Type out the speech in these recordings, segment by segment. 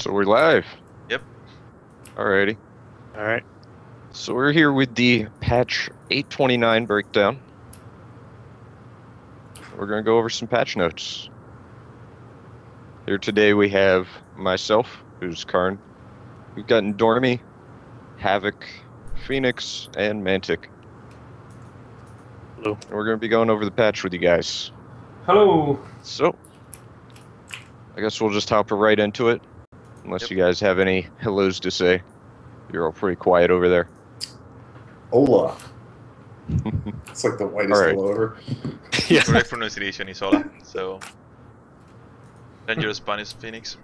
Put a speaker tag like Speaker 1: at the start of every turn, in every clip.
Speaker 1: So we're live.
Speaker 2: Yep.
Speaker 1: Alrighty.
Speaker 3: Alright.
Speaker 1: So we're here with the patch 829 breakdown. We're going to go over some patch notes. Here today we have myself, who's Karn. We've got Dormy, Havoc, Phoenix, and Mantic.
Speaker 3: Hello.
Speaker 1: And we're going to be going over the patch with you guys.
Speaker 4: Hello.
Speaker 1: So, I guess we'll just hop right into it. Unless you guys have any hellos to say. You're all pretty quiet over there.
Speaker 4: Hola. It's like the whitest
Speaker 1: Alright.
Speaker 4: hello ever.
Speaker 3: Yeah.
Speaker 2: Correct pronunciation is hola. So, dangerous Spanish Phoenix.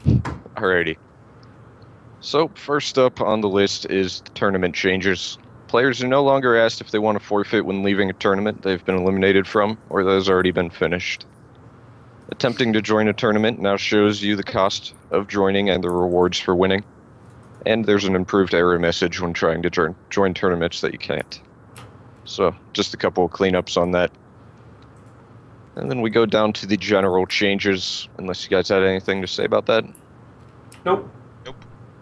Speaker 1: Alrighty. So, first up on the list is the tournament changes. Players are no longer asked if they want to forfeit when leaving a tournament they've been eliminated from, or that has already been finished. Attempting to join a tournament now shows you the cost of joining and the rewards for winning. And there's an improved error message when trying to join tournaments that you can't. So, just a couple of cleanups on that. And then we go down to the general changes, unless you guys had anything to say about that.
Speaker 4: Nope.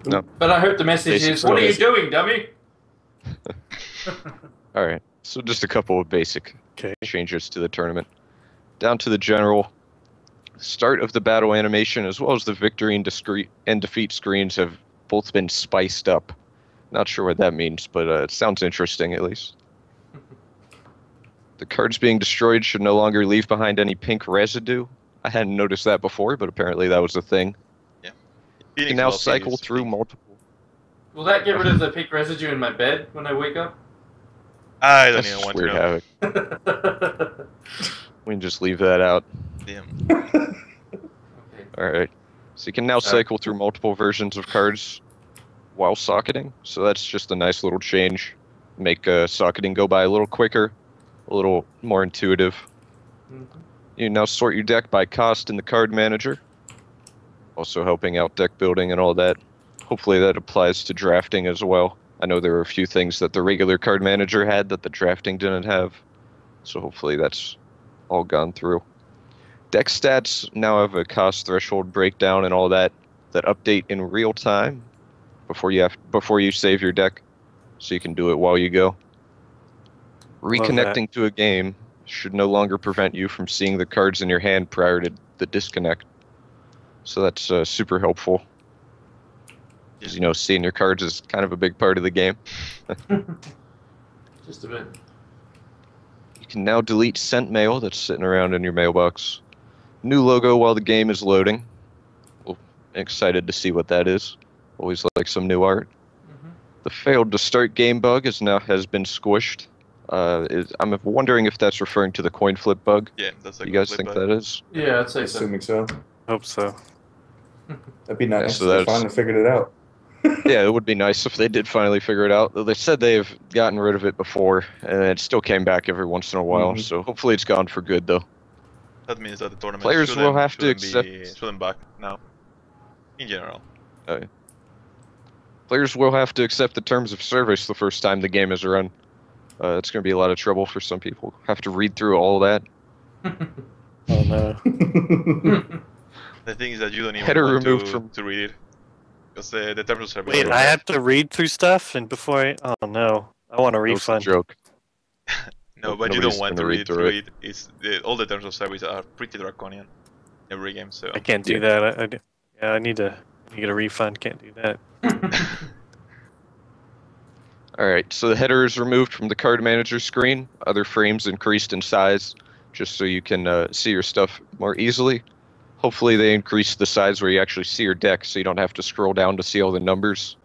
Speaker 1: No.
Speaker 4: But I heard the message
Speaker 1: Basic
Speaker 4: is, what are you
Speaker 1: basic.
Speaker 4: doing, dummy?
Speaker 1: Alright, so just a couple of basic
Speaker 3: Okay.
Speaker 1: changes to the tournament. Down to the general. Start of the battle animation as well as the victory and defeat screens have both been spiced up. Not sure what that means, but it sounds interesting at least. The cards being destroyed should no longer leave behind any pink residue. I hadn't noticed that before, but apparently that was a thing. You
Speaker 2: Phoenix
Speaker 1: can now
Speaker 2: will
Speaker 1: cycle
Speaker 2: use
Speaker 1: through
Speaker 2: pink.
Speaker 1: multiple.
Speaker 4: Will that get rid of the pink residue in my bed when I wake up?
Speaker 2: I don't
Speaker 1: That's
Speaker 2: even
Speaker 1: just
Speaker 2: want to
Speaker 1: weird,
Speaker 2: know.
Speaker 1: Havoc. We can just leave that out.
Speaker 2: Damn.
Speaker 4: Okay.
Speaker 1: Alright. So you can now cycle through multiple versions of cards while socketing. So that's just a nice little change. Make socketing go by a little quicker, a little more intuitive.
Speaker 4: Mhm.
Speaker 1: You now sort your deck by cost in the card manager. Also helping out deck building and all that. Hopefully that applies to drafting as well. I know there were a few things that the regular card manager had that the drafting didn't have. So hopefully that's all gone through. Deck stats now have a cost threshold breakdown and all that update in real time before you save your deck, so you can do it while you go. Reconnecting to a game should no longer prevent you from seeing the cards in your hand prior to the disconnect. So that's super helpful. Because, seeing your cards is kind of a big part of the game.
Speaker 4: Just a bit.
Speaker 1: You can now delete sent mail that's sitting around in your mailbox. New logo while the game is loading. Well, excited to see what that is. Always like some new art.
Speaker 4: Mhm.
Speaker 1: The failed to start game bug has been squished. I'm wondering if that's referring to the coin flip bug.
Speaker 2: Yeah, that's a
Speaker 1: You
Speaker 2: good
Speaker 1: guys
Speaker 2: flip
Speaker 1: think
Speaker 2: bug.
Speaker 1: that is?
Speaker 4: Yeah, I'd say so.
Speaker 5: Assuming so.
Speaker 3: Hope so.
Speaker 5: That'd be nice
Speaker 1: so
Speaker 5: if they
Speaker 1: that's-
Speaker 5: finally figured it out.
Speaker 1: Yeah, it would be nice if they did finally figure it out. They said they've gotten rid of it before, and it still came back every once in a while.
Speaker 5: Mhm.
Speaker 1: So hopefully it's gone for good, though.
Speaker 2: That means that the tournament
Speaker 1: Players will
Speaker 2: shouldn't-
Speaker 1: have to
Speaker 2: shouldn't shouldn't back now. In general.
Speaker 1: Players will have to accept the terms of service the first time the game is run. It's going to be a lot of trouble for some people. Have to read through all that.
Speaker 3: Oh no.
Speaker 2: The thing is that you don't even
Speaker 1: Header
Speaker 2: want
Speaker 1: removed
Speaker 2: to,
Speaker 1: from-
Speaker 2: to read it. Because the terms of service
Speaker 3: Wait,
Speaker 2: are
Speaker 3: I
Speaker 2: bad.
Speaker 3: have to read through stuff and before I... Oh no. I want a
Speaker 1: That was a
Speaker 3: refund.
Speaker 1: joke.
Speaker 2: No, but you
Speaker 1: Nobody's
Speaker 2: don't want
Speaker 1: gonna
Speaker 2: to
Speaker 1: read
Speaker 2: read
Speaker 1: through
Speaker 2: through
Speaker 1: it.
Speaker 2: it. All the terms of service are pretty draconian. Every game, so.
Speaker 3: I can't do that. I need to get a refund. Can't do that.
Speaker 1: Alright, so the header is removed from the card manager screen. Other frames increased in size, just so you can see your stuff more easily. Hopefully they increase the size where you actually see your deck, so you don't have to scroll down to see all the numbers,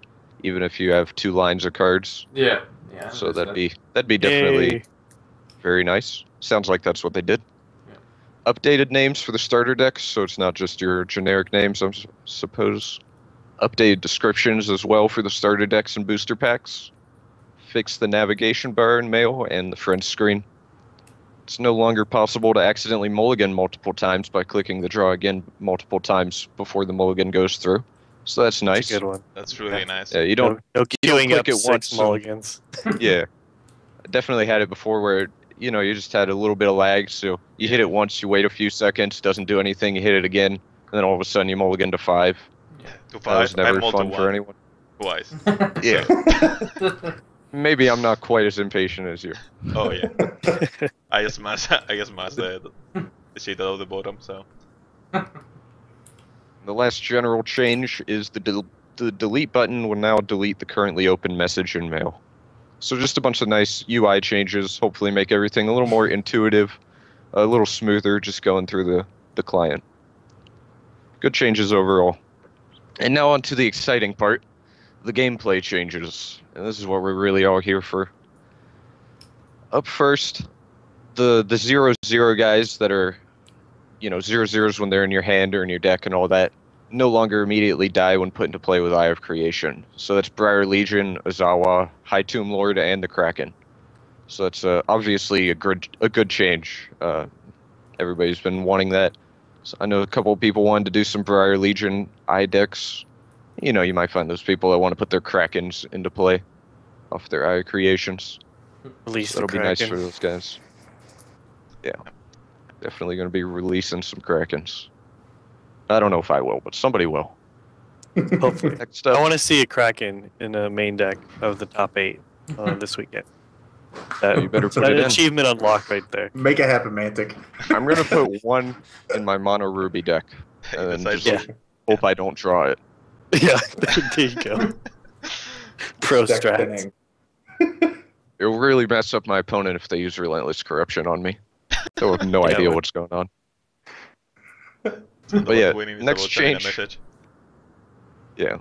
Speaker 1: even if you have 2 lines of cards.
Speaker 4: Yeah. Yeah.
Speaker 1: So
Speaker 4: that's
Speaker 1: that'd be definitely
Speaker 3: Yay.
Speaker 1: very nice. Sounds like that's what they did.
Speaker 4: Yeah.
Speaker 1: Updated names for the starter decks, so it's not just your generic names, I suppose. Updated descriptions as well for the starter decks and booster packs. Fix the navigation bar in mail and the friends screen. It's no longer possible to accidentally mulligan multiple times by clicking the draw again multiple times before the mulligan goes through. So that's
Speaker 3: That's
Speaker 1: nice.
Speaker 3: a good one.
Speaker 2: That's really nice.
Speaker 1: Yeah, you don't.
Speaker 3: No
Speaker 1: you don't
Speaker 3: queuing
Speaker 1: click
Speaker 3: up
Speaker 1: it
Speaker 3: 6
Speaker 1: once and-
Speaker 3: mulligans.
Speaker 1: Yeah, I definitely had it before where you just had a little bit of lag. So you hit it once, you wait a few seconds, doesn't do anything. You hit it again, and then all of a sudden you mulligan to 5.
Speaker 2: To
Speaker 1: That was
Speaker 2: 5,
Speaker 1: never
Speaker 2: I'm all to
Speaker 1: fun for
Speaker 2: 1
Speaker 1: anyone.
Speaker 2: twice.
Speaker 1: Yeah. Maybe I'm not quite as impatient as you.
Speaker 2: Oh yeah. I just smash the shit out of the bottom. So
Speaker 1: The last general change is the delete button will now delete the currently open message in mail. So just a bunch of nice UI changes, hopefully make everything a little more intuitive, a little smoother just going through the client. Good changes overall. And now on to the exciting part, the gameplay changes. And this is what we're really all here for. Up first, the 0-0 guys that are, 0-0s when they're in your hand or in your deck and all that, no longer immediately die when put into play with Eye of Creation. So that's Briar Legion, Ozawa, High Tomb Lord, and the Kraken. So that's obviously a good change. Everybody's been wanting that. So I know a couple of people wanted to do some Briar Legion Eye decks. You might find those people that want to put their Krakens into play off their Eye Creations.
Speaker 3: Release
Speaker 1: So
Speaker 3: the
Speaker 1: that'll be nice
Speaker 3: Kraken.
Speaker 1: for those guys. Yeah. Definitely going to be releasing some Krakens. I don't know if I will, but somebody will.
Speaker 3: Hopefully.
Speaker 1: Next
Speaker 3: I
Speaker 1: up,
Speaker 3: want to see a Kraken in a main deck of the top 8 this weekend. That,
Speaker 1: you better put
Speaker 3: that
Speaker 1: it in.
Speaker 3: achievement unlocked right there.
Speaker 5: Make it happen, Mantic.
Speaker 1: I'm going to put one in my Mono Ruby deck. And then
Speaker 2: Besides-
Speaker 1: just hope I don't draw it.
Speaker 3: Yeah, there you go. Pro
Speaker 5: Deck
Speaker 3: strats.
Speaker 5: thinning.
Speaker 1: It'll really mess up my opponent if they use Relentless Corruption on me. They'll have no
Speaker 3: Yeah,
Speaker 1: idea
Speaker 3: but-
Speaker 1: what's going on.
Speaker 2: But
Speaker 1: yeah,
Speaker 2: winning is
Speaker 1: next
Speaker 2: about sending a
Speaker 1: change.
Speaker 2: message.
Speaker 1: Yeah.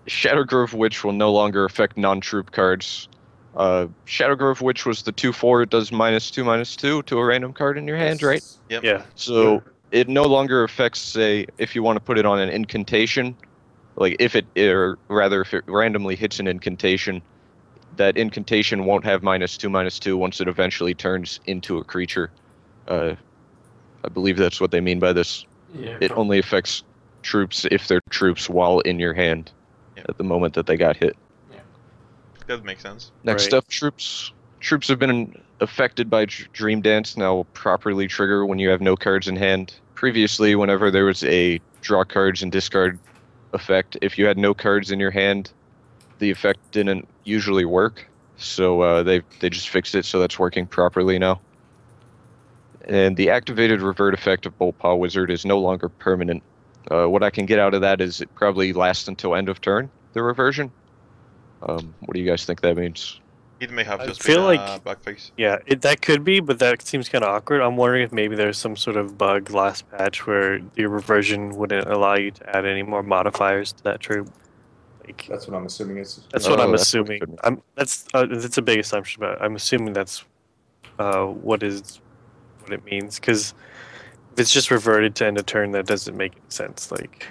Speaker 1: Shadow Grove Witch will no longer affect non-troop cards. Shadow Grove Witch was the 2/4. It does -2/2 to a random card in your hand, right?
Speaker 2: Yep.
Speaker 3: Yeah.
Speaker 1: So it no longer affects, say, if you want to put it on an incantation, like if it randomly hits an incantation, that incantation won't have -2/2 once it eventually turns into a creature. I believe that's what they mean by this.
Speaker 4: Yeah.
Speaker 1: It only affects troops if they're troops while in your hand
Speaker 2: Yeah.
Speaker 1: at the moment that they got hit.
Speaker 2: That makes sense.
Speaker 1: Next
Speaker 3: Right.
Speaker 1: up, troops. Troops have been affected by Dream Dance, now will properly trigger when you have no cards in hand. Previously, whenever there was a draw cards and discard effect, if you had no cards in your hand, the effect didn't usually work. So they just fixed it, so that's working properly now. And the activated revert effect of Bolt Paw Wizard is no longer permanent. What I can get out of that is it probably lasts until end of turn, the reversion. What do you guys think that means?
Speaker 2: It may have
Speaker 3: I
Speaker 2: just
Speaker 3: feel
Speaker 2: been
Speaker 3: like-
Speaker 2: backface.
Speaker 3: Yeah, that could be, but that seems kind of awkward. I'm wondering if maybe there's some sort of bug last patch where your reversion wouldn't allow you to add any more modifiers to that troop. Like
Speaker 5: That's what I'm assuming is.
Speaker 3: that's what
Speaker 1: Oh,
Speaker 3: I'm
Speaker 1: that's what it
Speaker 3: assuming.
Speaker 1: could be.
Speaker 3: That's a big assumption, but I'm assuming that's what it means. Because if it's just reverted to end of turn, that doesn't make any sense. Like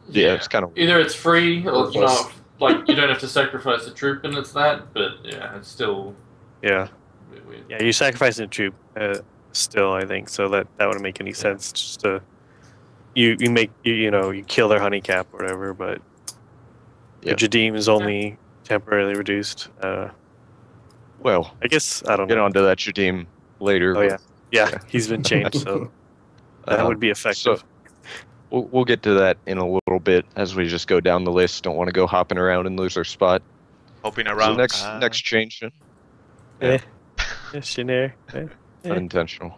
Speaker 1: Yeah, it's kind of
Speaker 4: Either it's free, or
Speaker 5: Worthless.
Speaker 4: like you don't have to sacrifice a troop, and it's that. But yeah, it's still
Speaker 3: yeah,
Speaker 4: a bit weird.
Speaker 3: yeah, you're sacrificing a troop still. I think so that wouldn't make any sense. Just to you kill their honey cap or whatever, but
Speaker 1: Yeah.
Speaker 3: the Jadim is only temporarily reduced.
Speaker 1: well.
Speaker 3: I guess I don't
Speaker 1: Get
Speaker 3: know.
Speaker 1: onto that Jadim later.
Speaker 3: Oh yeah, yeah,
Speaker 1: Yeah.
Speaker 3: he's been changed, so that
Speaker 1: Um,
Speaker 3: would be effective.
Speaker 1: We'll get to that in a little bit as we just go down the list. Don't want to go hopping around and lose our spot.
Speaker 2: Hopping
Speaker 1: So
Speaker 2: around.
Speaker 1: next change,
Speaker 3: Yeah, Shanair. Yeah.
Speaker 1: unintentional.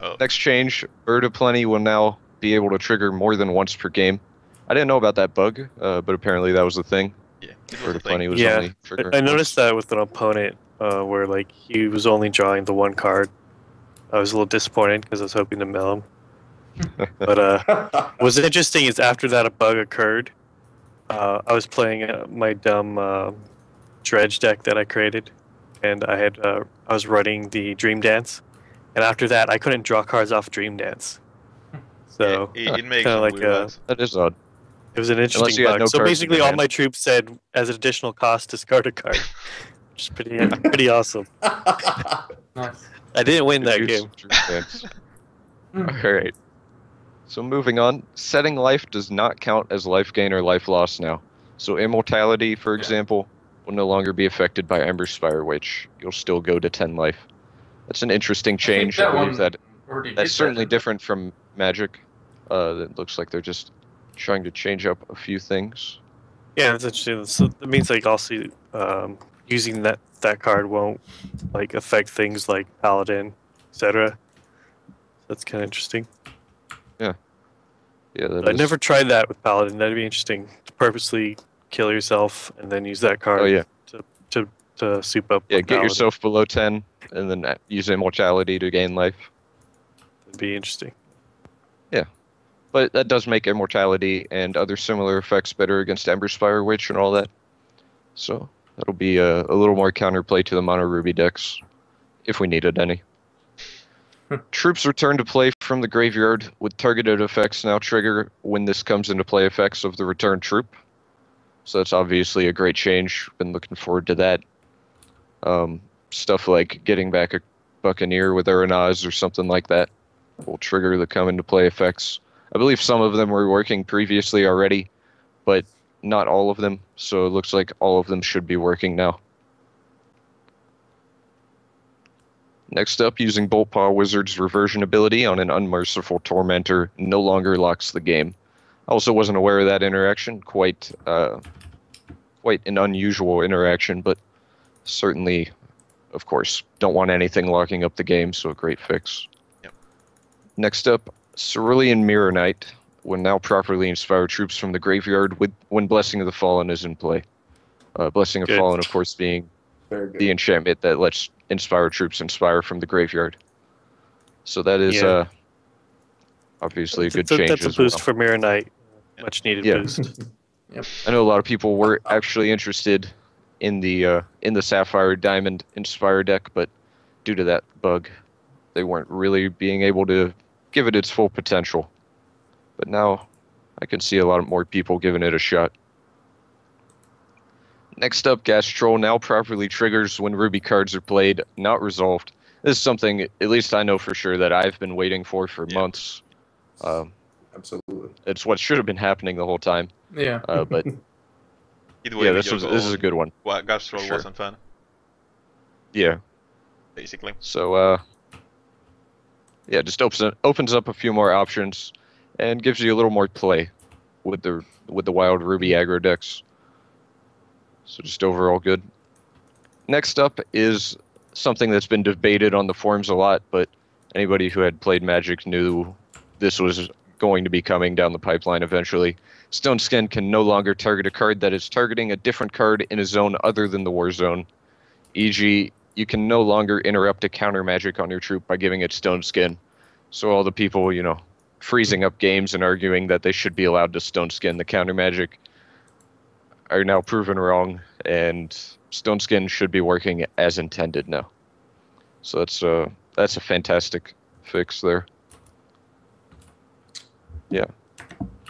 Speaker 2: Oh.
Speaker 1: Next change, Bird of Plenty will now be able to trigger more than once per game. I didn't know about that bug, but apparently that was the thing.
Speaker 2: Yeah. It was
Speaker 1: Bird
Speaker 2: a
Speaker 1: of Plenty
Speaker 2: thing.
Speaker 1: was
Speaker 3: Yeah,
Speaker 1: only triggering
Speaker 3: I noticed
Speaker 1: once.
Speaker 3: that with an opponent where like he was only drawing the one card. I was a little disappointed because I was hoping to mill him. But what's interesting is after that a bug occurred. I was playing my dumb dredge deck that I created, and I was running the Dream Dance, and after that I couldn't draw cards off Dream Dance. So
Speaker 2: Yeah, it makes
Speaker 3: kinda
Speaker 2: some
Speaker 3: like,
Speaker 2: weird bugs.
Speaker 1: That is odd.
Speaker 3: it was an
Speaker 1: Unless
Speaker 3: interesting
Speaker 1: you had
Speaker 3: bug.
Speaker 1: no
Speaker 3: So
Speaker 1: cards in
Speaker 3: basically,
Speaker 1: your
Speaker 3: all
Speaker 1: hand.
Speaker 3: my troops said as an additional cost discard a card, which is pretty awesome.
Speaker 4: Nice.
Speaker 3: I didn't win that
Speaker 1: Good use
Speaker 3: game.
Speaker 1: of Dream Dance. Alright. So moving on, setting life does not count as life gain or life loss now. So immortality, for
Speaker 4: Yeah.
Speaker 1: example, will no longer be affected by Ember Spire Witch. You'll still go to 10 life. That's an interesting change. I
Speaker 4: that
Speaker 1: believe
Speaker 4: one
Speaker 1: that
Speaker 4: already
Speaker 1: that's
Speaker 4: did
Speaker 1: certainly
Speaker 4: that,
Speaker 1: different from Magic. It looks like they're just trying to change up a few things.
Speaker 3: Yeah, that's interesting. So it means like also using that card won't like affect things like Paladin, etc. That's kind of interesting.
Speaker 1: Yeah, that
Speaker 3: I
Speaker 1: is.
Speaker 3: never tried that with Paladin. That'd be interesting to purposely kill yourself and then use that card
Speaker 1: Oh yeah,
Speaker 3: to soup up.
Speaker 1: yeah.
Speaker 3: with
Speaker 1: Get
Speaker 3: Paladin.
Speaker 1: yourself below 10, and then use immortality to gain life.
Speaker 3: That'd be interesting.
Speaker 1: But that does make immortality and other similar effects better against Emberspire Witch and all that. So that'll be a little more counterplay to the Mono Ruby decks, if we needed any. Troops return to play from the graveyard, with targeted effects now trigger when this comes into play effects of the returned troop. So that's obviously a great change. Been looking forward to that. Stuff like getting back a Buccaneer with Uranaz or something like that will trigger the come into play effects. I believe some of them were working previously already, but not all of them. So it looks like all of them should be working now. Next up, using Bolt Paw Wizard's reversion ability on an unmerciful tormentor no longer locks the game. I also wasn't aware of that interaction. Quite an unusual interaction, but certainly, of course, don't want anything locking up the game, so a great fix.
Speaker 2: Yep.
Speaker 1: Next up, Cerulean Mirror Knight will now properly inspire troops from the graveyard when Blessing of the Fallen is in play. Blessing of
Speaker 3: Good.
Speaker 1: Fallen, of course, being
Speaker 5: Very good.
Speaker 1: the enchantment that lets inspire troops inspire from the graveyard. So that is
Speaker 3: Yeah.
Speaker 1: obviously a good
Speaker 3: That's
Speaker 1: change
Speaker 3: that's a
Speaker 1: as
Speaker 3: boost
Speaker 1: well.
Speaker 3: for Mirror Knight. Much needed
Speaker 1: Yeah.
Speaker 3: boost.
Speaker 1: I know a lot of people were actually interested in the Sapphire Diamond Inspire deck, but due to that bug, they weren't really being able to give it its full potential. But now I can see a lot more people giving it a shot. Next up, Gas Troll now properly triggers when Ruby cards are played, not resolved. This is something, at least I know for sure, that I've been waiting for months.
Speaker 5: Absolutely.
Speaker 1: It's what should have been happening the whole time.
Speaker 4: Yeah.
Speaker 1: But
Speaker 2: Either
Speaker 1: yeah,
Speaker 2: way,
Speaker 1: this is a good one.
Speaker 2: Well, Gastrol
Speaker 1: Sure.
Speaker 2: wasn't fun,
Speaker 1: Yeah.
Speaker 2: basically.
Speaker 1: So yeah, just opens up a few more options and gives you a little more play with the Wild Ruby aggro decks. So just overall good. Next up is something that's been debated on the forums a lot, but anybody who had played Magic knew this was going to be coming down the pipeline eventually. Stone Skin can no longer target a card that is targeting a different card in a zone other than the war zone. E.g., you can no longer interrupt a counter magic on your troop by giving it Stone Skin. So all the people, freezing up games and arguing that they should be allowed to Stone Skin the counter magic are now proven wrong, and Stone Skin should be working as intended now. So that's a fantastic fix there. Yeah.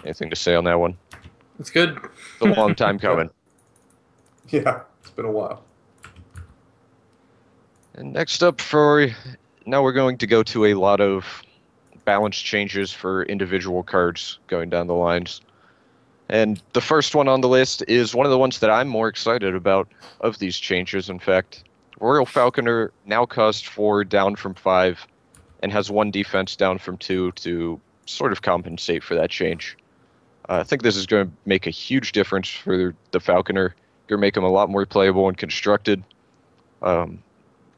Speaker 1: Anything to say on that one?
Speaker 4: It's good.
Speaker 1: It's a long time coming.
Speaker 5: Yeah, it's been a while.
Speaker 1: And next up now we're going to go to a lot of balance changes for individual cards going down the lines. And the first one on the list is one of the ones that I'm more excited about of these changes, in fact. Royal Falconer now costs 4 down from 5 and has 1 defense down from 2 to sort of compensate for that change. I think this is going to make a huge difference for the Falconer. Going to make him a lot more playable and constructed.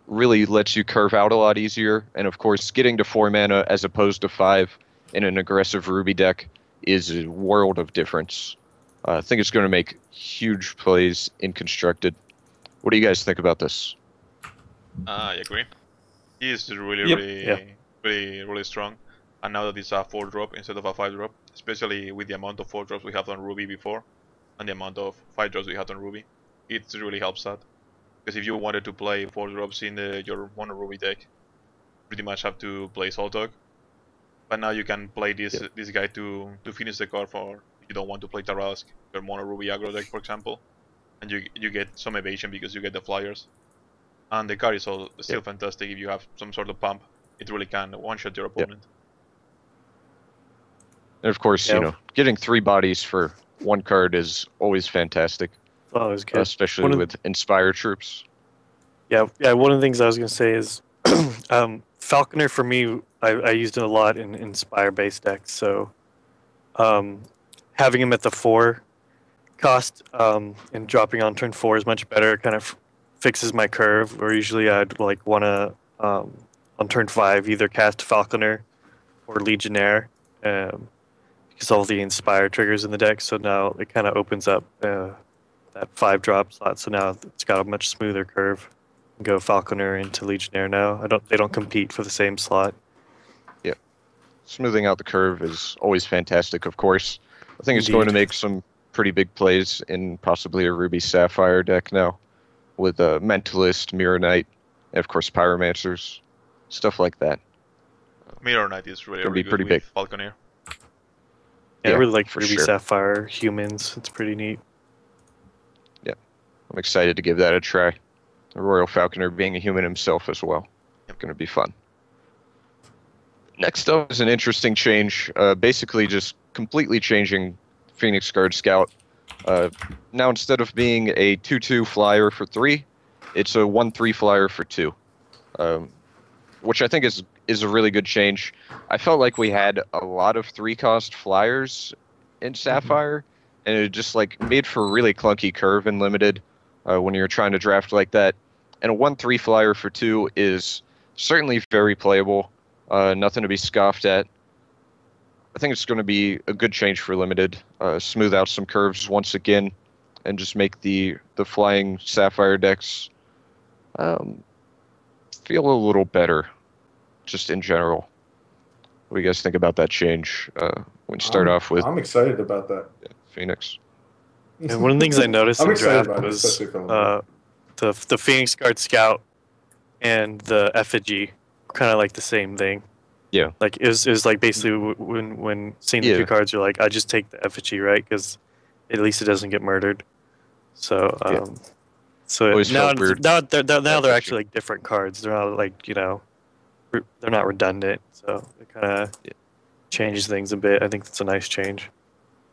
Speaker 1: Really lets you curve out a lot easier. And of course, getting to 4 mana as opposed to 5 in an aggressive Ruby deck is a world of difference. I think it's going to make huge plays in constructed. What do you guys think about this?
Speaker 2: I agree. He is really,
Speaker 4: Yep.
Speaker 2: really,
Speaker 3: Yeah.
Speaker 2: really strong. And now that it's a 4-drop instead of a 5-drop, especially with the amount of 4-drops we had on Ruby before, and the amount of 5-drops we had on Ruby, it really helps that. Because if you wanted to play 4-drops in your mono Ruby deck, you pretty much have to play Soltog. But now you can play this guy to finish the card for if you don't want to play Tarask, your mono Ruby aggro deck, for example, and you get some evasion because you get the flyers. And the card is still fantastic if you have some sort of pump. It really can one-shot your opponent.
Speaker 1: And of course, getting 3 bodies for 1 card is always fantastic,
Speaker 3: Oh, it was good.
Speaker 1: especially with Inspire troops.
Speaker 3: Yeah. One of the things I was gonna say is, Falconer for me, I used it a lot in Inspire based decks. So having him at the 4 cost and dropping on turn 4 is much better. It kind of fixes my curve. Or usually I'd like want to on turn 5 either cast Falconer or Legionnaire because all the Inspire triggers in the deck. So now it kind of opens up that 5-drop slot. So now it's got a much smoother curve. Go Falconer into Legionnaire now. They don't compete for the same slot.
Speaker 1: Smoothing out the curve is always fantastic, of course. I think it's
Speaker 3: Indeed.
Speaker 1: going to make some pretty big plays in possibly a Ruby Sapphire deck now, with Mentalist, Mirror Knight, and of course Pyromancers, stuff like that.
Speaker 2: Mirror Knight is really,
Speaker 1: Gonna be
Speaker 2: really good
Speaker 1: pretty
Speaker 2: with
Speaker 1: big.
Speaker 2: Falconer.
Speaker 3: Yeah, I
Speaker 1: Yeah,
Speaker 3: really like
Speaker 1: for
Speaker 3: Ruby
Speaker 1: sure.
Speaker 3: Sapphire humans. It's pretty neat.
Speaker 1: I'm excited to give that a try. The Royal Falconer being a human himself as well.
Speaker 2: Yep.
Speaker 1: Going to be fun. Next up is an interesting change, basically just completely changing Phoenix Guard Scout. Now instead of being a 2/2 flyer for 3, it's a 1/3 flyer for 2, which I think is a really good change. I felt like we had a lot of 3-cost flyers in Sapphire, and it just like made for a really clunky curve in Limited when you're trying to draft like that. And a 1/3 flyer for 2 is certainly very playable. Nothing to be scoffed at. I think it's going to be a good change for Limited. Smooth out some curves once again, and just make the flying Sapphire decks feel a little better, just in general. What do you guys think about that change? We can start off with
Speaker 5: I'm excited about that.
Speaker 1: Phoenix.
Speaker 3: And one of the things I noticed
Speaker 5: I'm
Speaker 3: in
Speaker 5: excited
Speaker 3: draft
Speaker 5: about it,
Speaker 3: was
Speaker 5: especially for Limited.
Speaker 3: the Phoenix Guard Scout and the effigy, kind of like the same thing.
Speaker 1: Yeah.
Speaker 3: Like it was like basically when seeing the
Speaker 1: Yeah.
Speaker 3: 2 cards, you're like, I just take the effigy, right? Because at least it doesn't get murdered. So
Speaker 1: Yeah.
Speaker 3: so
Speaker 1: Always
Speaker 3: now
Speaker 1: felt weird.
Speaker 3: now they're
Speaker 1: Effigy.
Speaker 3: actually like different cards. They're not like they're not redundant. So it kind of
Speaker 1: Yeah.
Speaker 3: changes things a bit. I think that's a nice change.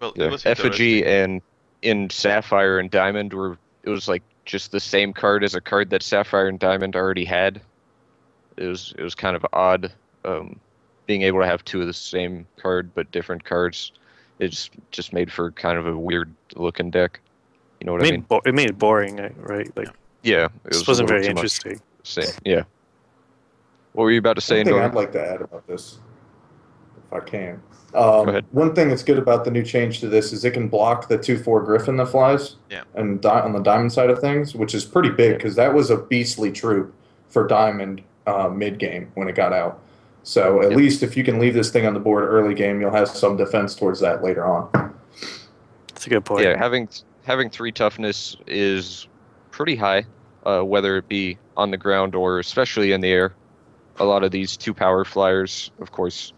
Speaker 2: Well, it
Speaker 1: Yeah,
Speaker 2: was
Speaker 1: Effigy
Speaker 2: interesting.
Speaker 1: and in Sapphire and Diamond it was like just the same card as a card that Sapphire and Diamond already had. It was kind of odd, being able to have 2 of the same card but different cards. It's just made for kind of a weird looking deck. You know what I mean?
Speaker 3: It made it boring, right? Like
Speaker 1: Yeah, it
Speaker 3: this
Speaker 1: was
Speaker 3: wasn't
Speaker 1: a little
Speaker 3: very
Speaker 1: too much
Speaker 3: interesting.
Speaker 1: the same. Yeah. What were you about to say,
Speaker 5: One thing
Speaker 1: Andor?
Speaker 5: I'd like to add about this, if I can.
Speaker 1: ahead.
Speaker 5: One thing that's good about the new change to this is it can block the 2/4 Griffin that flies.
Speaker 2: Yeah.
Speaker 5: And on the Diamond side of things, which is pretty big
Speaker 1: Yeah.
Speaker 5: because that was a beastly troop for Diamond mid game when it got out. So at
Speaker 1: Yeah.
Speaker 5: least if you can leave this thing on the board early game, you'll have some defense towards that later on.
Speaker 3: That's a good point.
Speaker 1: Yeah, having 3 toughness is pretty high, whether it be on the ground or especially in the air. A lot of these 2 power flyers, of course,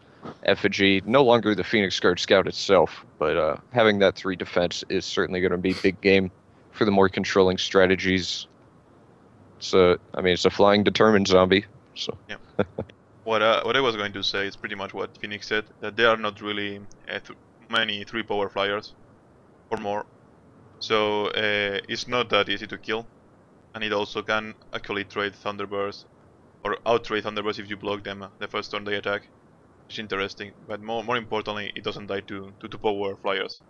Speaker 1: Effigy, no longer the Phoenix Guard Scout itself, but having that 3 defense is certainly going to be big game for the more controlling strategies. So, I mean, it's a flying determined zombie. So,
Speaker 2: What I was going to say is pretty much what Phoenix said, that there are not really many 3-power flyers or more. So it's not that easy to kill, and it also can actually trade Thunderbirds or out-trade Thunderbirds if you block them the first turn they attack. Which is interesting, but more importantly, it doesn't die to 2-power flyers,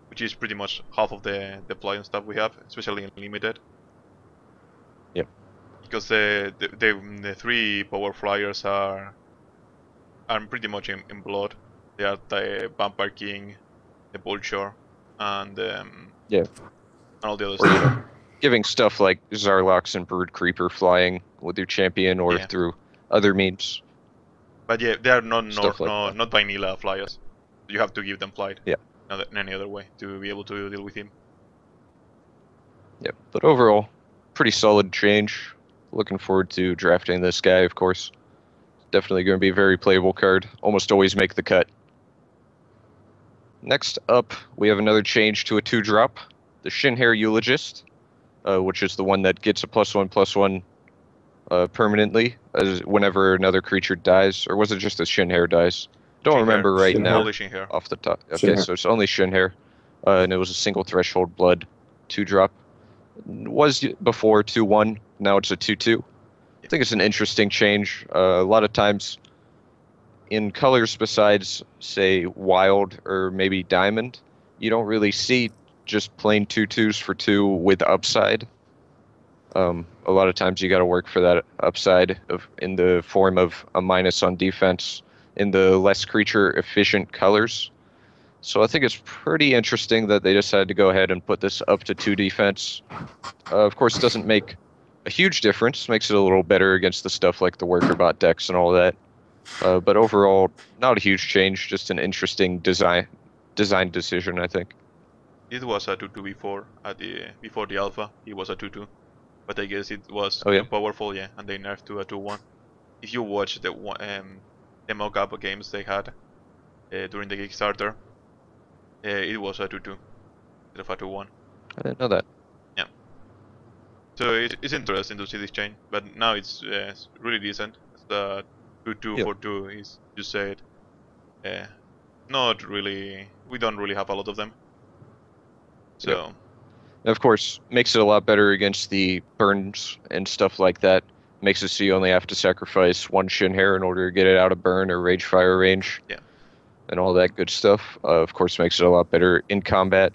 Speaker 2: which is pretty much half of the flying stuff we have, especially in Limited.
Speaker 1: Yep.
Speaker 2: Because the 3-power flyers are pretty much in blood. They are the Vampire King, the Vulture, and
Speaker 1: Yeah.
Speaker 2: and all the other
Speaker 1: Or, you
Speaker 2: stuff.
Speaker 1: know, giving stuff like Zarlox and Brood Creeper flying with your champion or
Speaker 2: Yeah.
Speaker 1: through other means.
Speaker 2: But yeah, they are not
Speaker 1: Stuff like that.
Speaker 2: not vanilla flyers. You have to give them flight.
Speaker 1: Yeah.
Speaker 2: Not in any other way to be able to deal with him.
Speaker 1: Yeah, but overall, pretty solid change. Looking forward to drafting this guy, of course. Definitely going to be a very playable card. Almost always make the cut. Next up, we have another change to a 2-drop, the Shinhair Eulogist, which is the one that gets a +1/+1 permanently as whenever another creature dies. Or was it just the Shinhair dies? Don't
Speaker 2: Shinhair.
Speaker 1: remember right
Speaker 5: Shinhair.
Speaker 1: now
Speaker 2: Only Shinhair.
Speaker 1: off the top. Okay,
Speaker 5: Shinhair.
Speaker 1: so it's only Shinhair, and it was a single threshold blood 2-drop. Was before 2/1, now it's a 2/2. I think it's an interesting change. A lot of times, in colors besides, say, Wild or maybe Diamond, you don't really see just plain 2/2s for 2 with upside. A lot of times you got to work for that upside in the form of a minus on defense in the less creature efficient colors. So I think it's pretty interesting that they decided to go ahead and put this up to 2 defense. Of course, it doesn't make a huge difference. Makes it a little better against the stuff like the worker bot decks and all that. But overall, not a huge change. Just an interesting design decision, I think.
Speaker 2: It was a 2/2 before before the alpha. It was a 2/2, but I guess it was
Speaker 1: Oh, yeah?
Speaker 2: too powerful, yeah, and they nerfed to a 2/1. If you watch the mock-up games they had during the Kickstarter, it was a 2/2 instead of a 2/1.
Speaker 1: I didn't know that.
Speaker 2: So it's interesting to see this change, but now it's really decent. It's the 2/2
Speaker 1: Yeah.
Speaker 2: for 2 is, you said, not really. We don't really have a lot of them. So
Speaker 1: And of course, makes it a lot better against the burns and stuff like that. Makes it so you only have to sacrifice 1 Shin Hair in order to get it out of burn or rage fire range.
Speaker 2: Yeah.
Speaker 1: And all that good stuff. Of course, makes it a lot better in combat.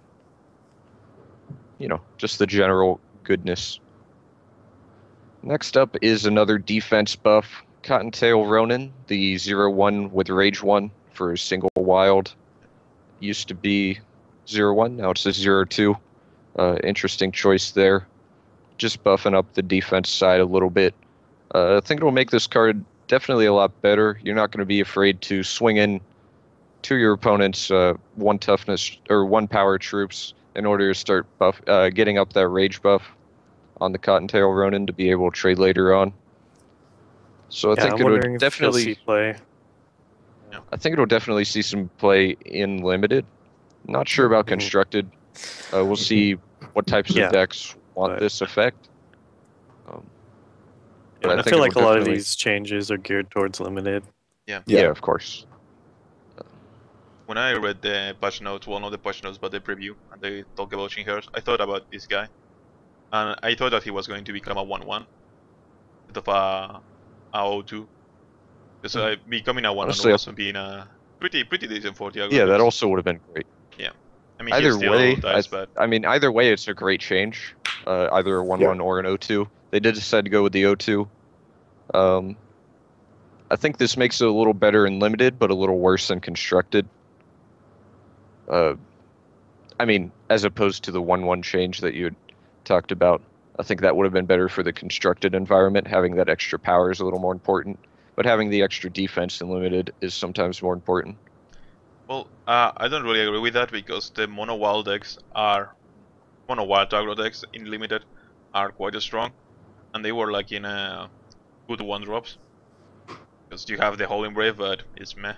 Speaker 1: You know, just the general goodness. Next up is another defense buff. Cottontail Ronin, the 0/1 with rage 1 for a single wild. Used to be 0/1, now it's a 0/2. Interesting choice there. Just buffing up the defense side a little bit. I think it'll make this card definitely a lot better. You're not going to be afraid to swing in to your opponent's 1 toughness or 1 power troops in order to start getting up that rage buff on the Cottontail Ronin to be able to trade later on. So I think
Speaker 3: I'm
Speaker 1: it'll
Speaker 3: wondering if you'll
Speaker 1: definitely
Speaker 3: see play.
Speaker 1: I think it'll definitely see some play in limited. Not sure about
Speaker 3: Mhm.
Speaker 1: constructed. We'll see what types
Speaker 3: Yeah,
Speaker 1: of decks want
Speaker 3: but-
Speaker 1: this effect. But
Speaker 3: I
Speaker 1: think
Speaker 3: feel
Speaker 1: it
Speaker 3: like a
Speaker 1: will
Speaker 3: lot of
Speaker 1: definitely-
Speaker 3: these changes are geared towards limited.
Speaker 1: Yeah,
Speaker 5: Yeah.
Speaker 1: of course.
Speaker 2: when I read the patch notes, well, not the patch notes, but the preview, and they talk about Shin Hairs, I thought about this guy, and I thought that he was going to become a 1/1 instead of a 0/2. Because becoming a 1/1
Speaker 1: Honestly,
Speaker 2: would also being a pretty decent for Tiago.
Speaker 1: Yeah, that also would have been great.
Speaker 2: I mean,
Speaker 1: Either
Speaker 2: he still
Speaker 1: way,
Speaker 2: dies, but
Speaker 1: I mean, either way, it's a great change. Either a 1/1 or an 0/2. They did decide to go with the 0/2. I think this makes it a little better in limited, but a little worse in constructed. I mean, as opposed to the 1/1 change that you had talked about. I think that would have been better for the constructed environment. Having that extra power is a little more important, but having the extra defense in limited is sometimes more important.
Speaker 2: well, I don't really agree with that because the mono wild decks are mono wild aggro decks in limited are quite strong, and they were like in good 1-drops because you have the Howling Brave, but it's meh.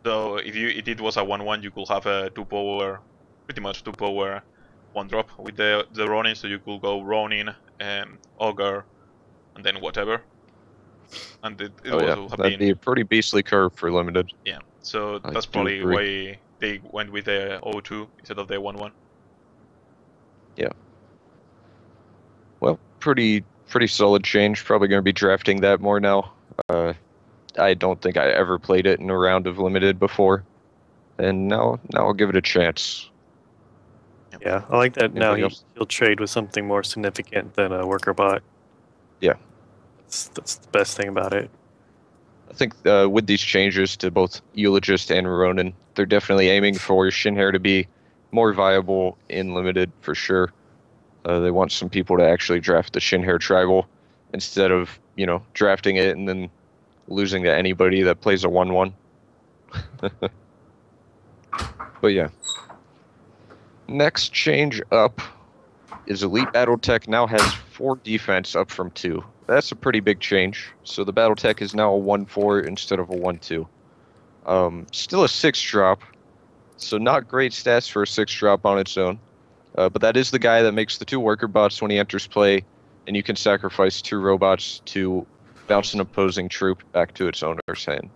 Speaker 2: So if it was a 1/1, you could have a 2 power, pretty much 2 power 1-drop with the Ronin, so you could go Ronin, Ogre, and then whatever. And it
Speaker 1: Oh yeah,
Speaker 2: would have
Speaker 1: that'd be
Speaker 2: been
Speaker 1: a pretty beastly curve for limited.
Speaker 2: yeah. So
Speaker 1: I
Speaker 2: that's
Speaker 1: do
Speaker 2: probably
Speaker 1: agree.
Speaker 2: why they went with the 0/2 instead of the 1/1.
Speaker 1: Well, pretty solid change. Probably going to be drafting that more now. I don't think I ever played it in a round of limited before, and now I'll give it a chance.
Speaker 3: Yeah, I like that now
Speaker 1: Anybody else?
Speaker 3: he'll trade with something more significant than a worker bot.
Speaker 1: Yeah.
Speaker 3: That's the best thing about it.
Speaker 1: I think with these changes to both Eulogist and Ronin, they're definitely aiming for Shinhair to be more viable in limited for sure. They want some people to actually draft the Shinhair tribal instead of, drafting it and then losing to anybody that plays a 1/1. But yeah. Next change up is Elite Battletech now has 4 defense up from 2. That's a pretty big change. So the Battletech is now a 1/4 instead of a 1/2. Still a 6-drop, so not great stats for a 6-drop on its own. But that is the guy that makes the 2 worker bots when he enters play, and you can sacrifice 2 robots to bounce an opposing troop back to its owner's hand.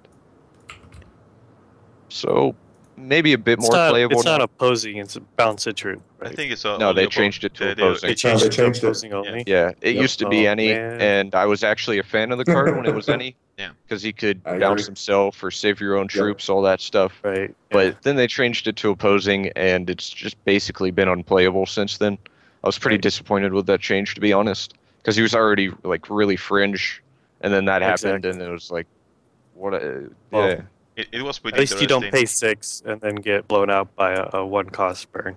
Speaker 1: So maybe a bit more playable.
Speaker 3: It's not
Speaker 1: now.
Speaker 3: opposing, it's a bounce a troop.
Speaker 2: I
Speaker 3: Right?
Speaker 2: think it's
Speaker 1: No,
Speaker 2: only
Speaker 1: they changed it to opposing.
Speaker 3: They changed
Speaker 5: they
Speaker 3: it to
Speaker 5: changed it.
Speaker 3: opposing only.
Speaker 1: Yeah, it
Speaker 5: Yep.
Speaker 1: used to be
Speaker 3: Oh,
Speaker 1: any,
Speaker 3: man.
Speaker 1: and I was actually a fan of the card when it was any.
Speaker 2: Yeah.
Speaker 1: Because he could
Speaker 5: I
Speaker 1: bounce
Speaker 5: agree.
Speaker 1: himself or save your own
Speaker 5: Yep.
Speaker 1: troops, all that stuff.
Speaker 3: Right.
Speaker 1: But then they changed it to opposing, and it's just basically been unplayable since then. I was pretty
Speaker 3: Right.
Speaker 1: disappointed with that change, to be honest, because he was already like really fringe, and then that happened,
Speaker 3: Exactly.
Speaker 1: and it was like, what?
Speaker 3: Well,
Speaker 1: Yeah,
Speaker 2: It was pretty
Speaker 3: At least you don't
Speaker 2: interesting.
Speaker 3: pay 6 and then get blown out by a 1 cost burn.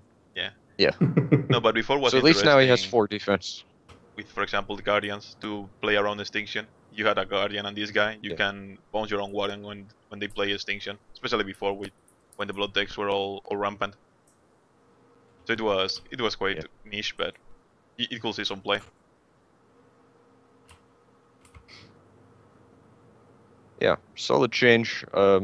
Speaker 2: No, but before was
Speaker 1: so at least now he has
Speaker 2: interesting
Speaker 1: 4 defense.
Speaker 2: with, for example, the Guardians to play around Extinction. You had a Guardian and this guy. You
Speaker 1: Yeah.
Speaker 2: can bounce your own Guardian when they play Extinction, especially before when the blood decks were all rampant. So it was quite niche, but it could see some play.
Speaker 1: Yeah, solid change.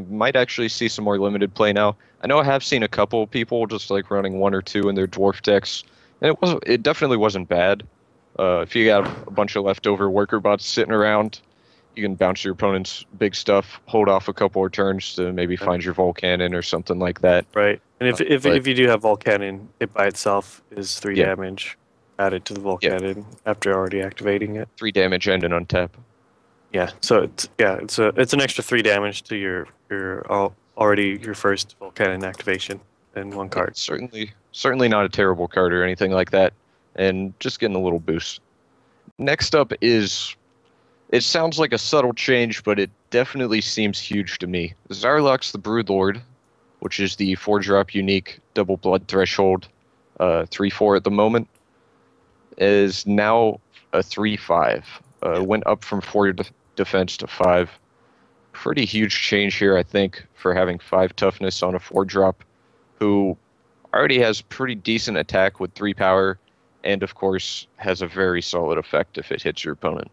Speaker 1: Might actually see some more limited play now. I know I have seen a couple of people just like running 1 or 2 in their dwarf decks, and it definitely wasn't bad. If you got a bunch of leftover worker bots sitting around, you can bounce your opponent's big stuff, hold off a couple of turns to maybe find your Volcanon or something like that.
Speaker 3: Right. And if
Speaker 1: but-
Speaker 3: if you do have Volcanon, it by itself is 3
Speaker 1: Yeah.
Speaker 3: damage added to the Volcanon after already activating it.
Speaker 1: 3 damage and an untap.
Speaker 3: Yeah. So it's an extra 3 damage to your already your first Volcanon activation in 1 card.
Speaker 1: Certainly not a terrible card or anything like that, and just getting a little boost. Next up is, it sounds like a subtle change, but it definitely seems huge to me. Zarlox the Broodlord, which is the 4-drop unique double blood threshold, 3/4 at the moment, is now a 3/5. Went up from 4 defense to 5. Pretty huge change here, I think, for having 5 toughness on a 4-drop, who already has pretty decent attack with 3 power, and of course has a very solid effect if it hits your opponent.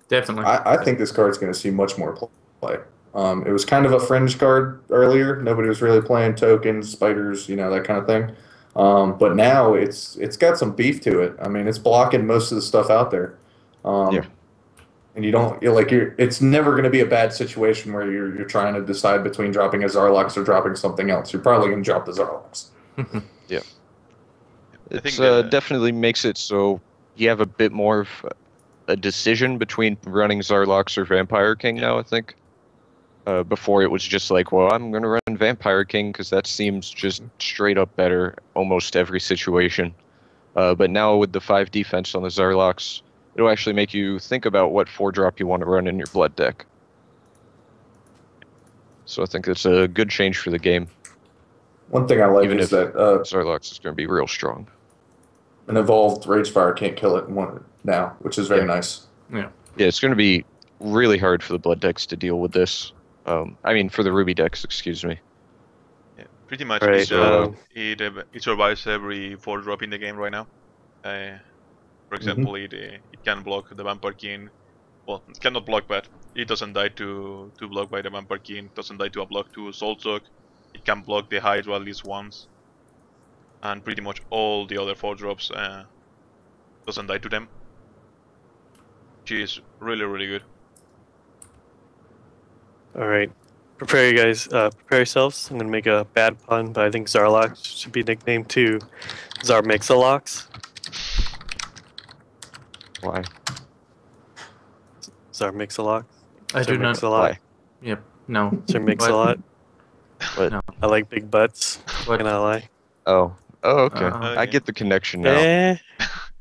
Speaker 4: Definitely.
Speaker 5: I think this card's going to see much more play. It was kind of a fringe card earlier. Nobody was really playing tokens, spiders, that kind of thing. But now it's got some beef to it. I mean, it's blocking most of the stuff out there.
Speaker 1: Yeah.
Speaker 5: And it's never going to be a bad situation where you're trying to decide between dropping a Zarlox or dropping something else. You're probably going to drop the Zarlox.
Speaker 2: I
Speaker 1: It
Speaker 2: think,
Speaker 1: definitely makes it so you have a bit more of a decision between running Zarlox or Vampire King now, I think. Before it was just like, well, I'm going to run Vampire King because that seems just straight up better almost every situation. But now with the 5 defense on the Zarlox, it'll actually make you think about what 4-drop you want to run in your blood deck. So I think it's a good change for the game.
Speaker 5: One thing I like
Speaker 1: Even
Speaker 5: is
Speaker 1: if-
Speaker 5: that
Speaker 1: Zarlox is going to be real strong.
Speaker 5: an evolved Ragefire can't kill it now, which is very nice.
Speaker 1: Yeah, it's going to be really hard for the blood decks to deal with this. For the Ruby decks, excuse me.
Speaker 2: yeah, pretty much
Speaker 3: Right,
Speaker 2: it survives every 4-drop in the game right now. For example, it can block the Vampire King. Well, it cannot block, but it doesn't die to block by the Vampire King. Doesn't die to a block to Soul Suck. It can block the Hydra at least once, and pretty much all the other 4-drops doesn't die to them. Which is really good.
Speaker 3: All right. Prepare you guys. Prepare yourselves. I'm gonna make a bad pun, but I think Zarlox should be nicknamed to Zarmixalox.
Speaker 1: Why?
Speaker 3: Zarmixalox.
Speaker 4: I do not.
Speaker 1: Why?
Speaker 4: Yep. No.
Speaker 3: Zarmixalot.
Speaker 1: What?
Speaker 4: No.
Speaker 3: I like big butts.
Speaker 4: What?
Speaker 3: Can I lie?
Speaker 1: Oh, okay.
Speaker 4: Oh,
Speaker 1: I get the connection now.
Speaker 3: Eh.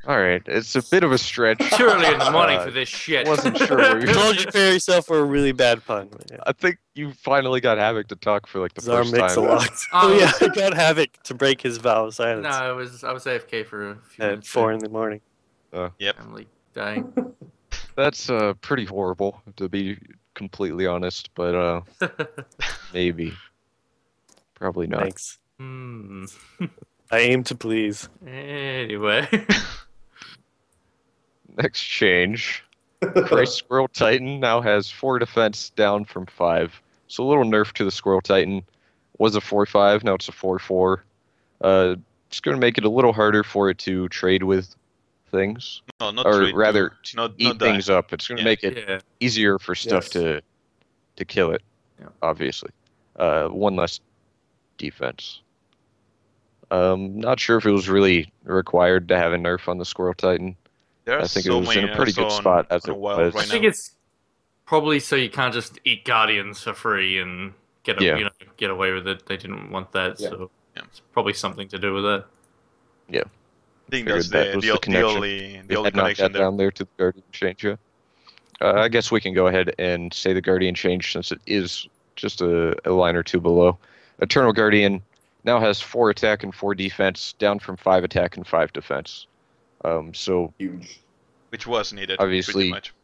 Speaker 1: All right, it's a bit of a stretch.
Speaker 4: Too early in the morning
Speaker 1: Uh,
Speaker 4: for this shit.
Speaker 1: wasn't sure where
Speaker 3: I
Speaker 1: you-
Speaker 3: told you to prepare yourself for a really bad pun.
Speaker 1: I think you finally got Havoc to talk for like the first time.
Speaker 3: Zarmixalox.
Speaker 4: Oh.
Speaker 3: Oh yeah, I got Havoc to break his vow of silence
Speaker 4: No, I was AFK for a few
Speaker 3: at
Speaker 4: minutes.
Speaker 3: 4 in the morning.
Speaker 2: Yep.
Speaker 4: I'm like dying.
Speaker 1: That's pretty horrible, to be completely honest, but maybe. Probably not.
Speaker 3: Thanks.
Speaker 4: Hmm.
Speaker 3: I aim to please.
Speaker 4: Anyway.
Speaker 1: Next change. Christ Squirrel Titan now has 4 defense down from 5. So a little nerf to the Squirrel Titan. Was a 4/5, now it's a 4/4. It's going to make it a little harder for it to trade with things.
Speaker 2: No, not
Speaker 1: Or
Speaker 2: trade,
Speaker 1: rather,
Speaker 2: to not
Speaker 1: Eat
Speaker 2: die.
Speaker 1: things up. It's going to
Speaker 2: Yeah.
Speaker 1: make it
Speaker 4: Yeah.
Speaker 1: easier for stuff
Speaker 5: Yes.
Speaker 1: to kill it,
Speaker 4: Yeah.
Speaker 1: obviously. 1 less defense. Not sure if it was really required to have a nerf on the Squirrel Titan.
Speaker 2: There are
Speaker 1: I think it
Speaker 2: so
Speaker 1: was
Speaker 2: many
Speaker 1: in a pretty good
Speaker 2: nerfs
Speaker 1: spot as
Speaker 2: on
Speaker 1: it
Speaker 2: WoW
Speaker 1: was.
Speaker 4: I
Speaker 2: right
Speaker 4: think
Speaker 2: now.
Speaker 4: it's probably so you can't just eat Guardians for free and get
Speaker 1: Yeah.
Speaker 4: get away with it. They didn't want that,
Speaker 5: Yeah.
Speaker 4: so
Speaker 2: Yeah.
Speaker 4: it's probably something to do with that.
Speaker 2: I think
Speaker 1: Figured
Speaker 2: that's
Speaker 1: that was the connection.
Speaker 2: the
Speaker 1: We
Speaker 2: only
Speaker 1: had not
Speaker 2: connection
Speaker 1: got
Speaker 2: there.
Speaker 1: down there to the Guardian change yet. I guess we can go ahead and say the Guardian change since it is just a line or two below. Eternal Guardian now has 4 attack and 4 defense, down from 5 attack and 5 defense. So
Speaker 5: Huge.
Speaker 2: Which was needed,
Speaker 1: Obviously,
Speaker 2: pretty much.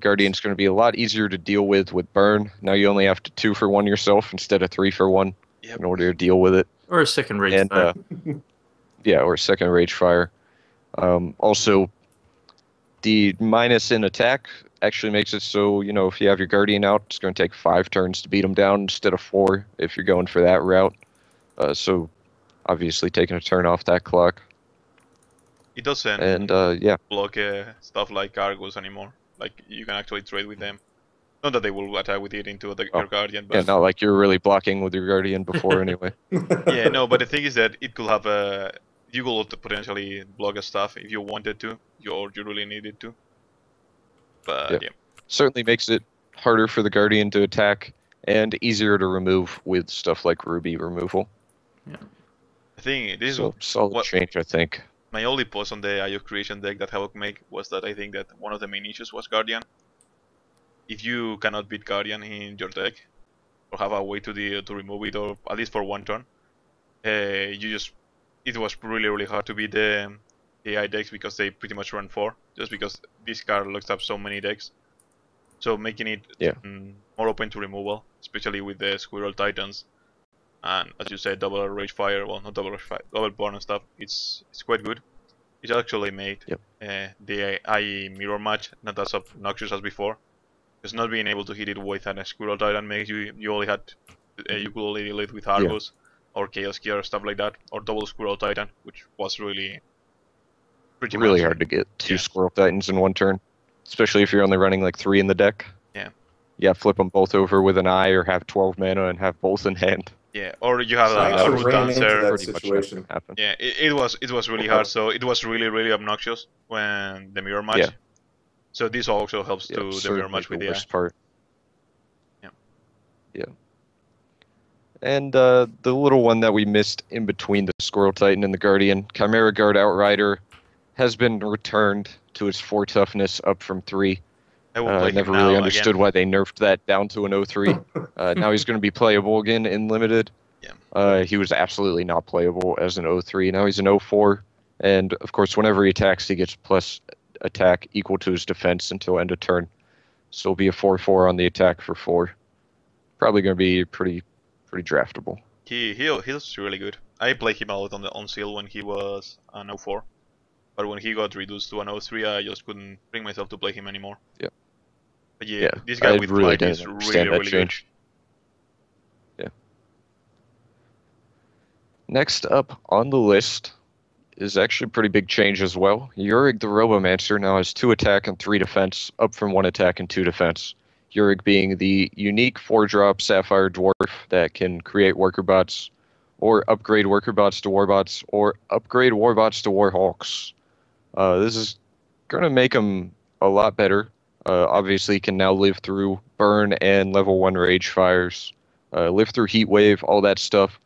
Speaker 1: Guardian's going to be a lot easier to deal with burn. Now you only have to 2 for 1 yourself instead of 3 for 1
Speaker 2: Yep.
Speaker 1: in order to deal with it.
Speaker 4: Or a second rage
Speaker 1: And
Speaker 4: fire.
Speaker 1: yeah, or second rage fire. Also, the minus in attack actually makes it so, if you have your Guardian out, it's going to take 5 turns to beat him down instead of 4 if you're going for that route. So obviously taking a turn off that clock.
Speaker 2: It doesn't
Speaker 1: And yeah,
Speaker 2: block stuff like Argos anymore. Like, you can actually trade with them. Not that they will attack with it into your Guardian,
Speaker 1: yeah,
Speaker 2: but
Speaker 1: not like you're really blocking with your Guardian before anyway.
Speaker 2: yeah, no, but the thing is that it could have you could potentially block a stuff if you wanted to, or you really needed to. But yeah.
Speaker 1: Certainly makes it harder for the Guardian to attack and easier to remove with stuff like Ruby removal.
Speaker 2: I think this
Speaker 1: So
Speaker 2: is
Speaker 1: solid
Speaker 2: what-
Speaker 1: change, I think.
Speaker 2: my only post on the IO creation deck that Havoc make was that I think that one of the main issues was Guardian. If you cannot beat Guardian in your deck, or have a way to remove it, or at least for 1 turn, it was really hard to beat the AI decks because they pretty much run 4, just because this card looks up so many decks. So making it more open to removal, especially with the Squirrel Titans, and as you said, double Rage Fire, well, not double Rage Fire, double Burn and stuff, it's quite good. It actually made the AI mirror match not as obnoxious as before, because not being able to hit it with a Squirrel Titan makes you could only deal it with Argos or Chaos Gear or stuff like that, or double Squirrel Titan, which was really pretty
Speaker 1: Really
Speaker 2: much
Speaker 1: hard to get 2
Speaker 2: yeah.
Speaker 1: Squirrel Titans in 1 turn, especially if you're only running like 3 in the deck.
Speaker 2: Yeah.
Speaker 1: Yeah, flip them both over with an eye, or have 12 mana and have both in hand.
Speaker 2: Yeah, or you have
Speaker 5: So I
Speaker 2: a
Speaker 5: actually
Speaker 2: Root
Speaker 5: ran into
Speaker 2: Dancer.
Speaker 5: that
Speaker 1: Pretty much nothing
Speaker 5: situation.
Speaker 1: happen.
Speaker 2: Yeah, it was really hard. So it was really obnoxious when the mirror match.
Speaker 1: Yeah.
Speaker 2: So this also helps to the mirror
Speaker 1: certainly
Speaker 2: match with
Speaker 1: the
Speaker 2: the
Speaker 1: worst part.
Speaker 2: Yeah.
Speaker 1: Yeah. And the little one that we missed in between the Squirrel Titan and the Guardian, Chimera Guard Outrider, has been returned to its 4 toughness, up from 3.
Speaker 2: I will play
Speaker 1: Never
Speaker 2: him
Speaker 1: really
Speaker 2: now
Speaker 1: understood
Speaker 2: again.
Speaker 1: why they nerfed that down to an 0-3. Now he's going to be playable again in Limited.
Speaker 2: Yeah.
Speaker 1: He was absolutely not playable as an 0-3. Now he's an 0-4. And, of course, whenever he attacks, he gets plus attack equal to his defense until end of turn. So it'll be a 4-4 on the attack for 4. Probably going to be pretty draftable.
Speaker 2: He's really good. I played him a lot on Seal when he was an 0-4. But when he got reduced to an 0-3, I just couldn't bring myself to play him anymore.
Speaker 1: Yeah.
Speaker 2: But yeah, this guy
Speaker 1: I
Speaker 2: with
Speaker 1: really
Speaker 2: Flight is
Speaker 1: didn't understand that
Speaker 2: really
Speaker 1: change. Yeah. Next up on the list is actually a pretty big change as well. Yurig the Robomancer now has 2 attack and 3 defense, up from 1 attack and 2 defense. Yurig being the unique 4-drop Sapphire Dwarf that can create worker bots, or upgrade worker bots to warbots, or upgrade warbots to warhawks. This is going to make him a lot better. Obviously, he can now live through burn and level 1 rage fires, live through heat wave, all that stuff.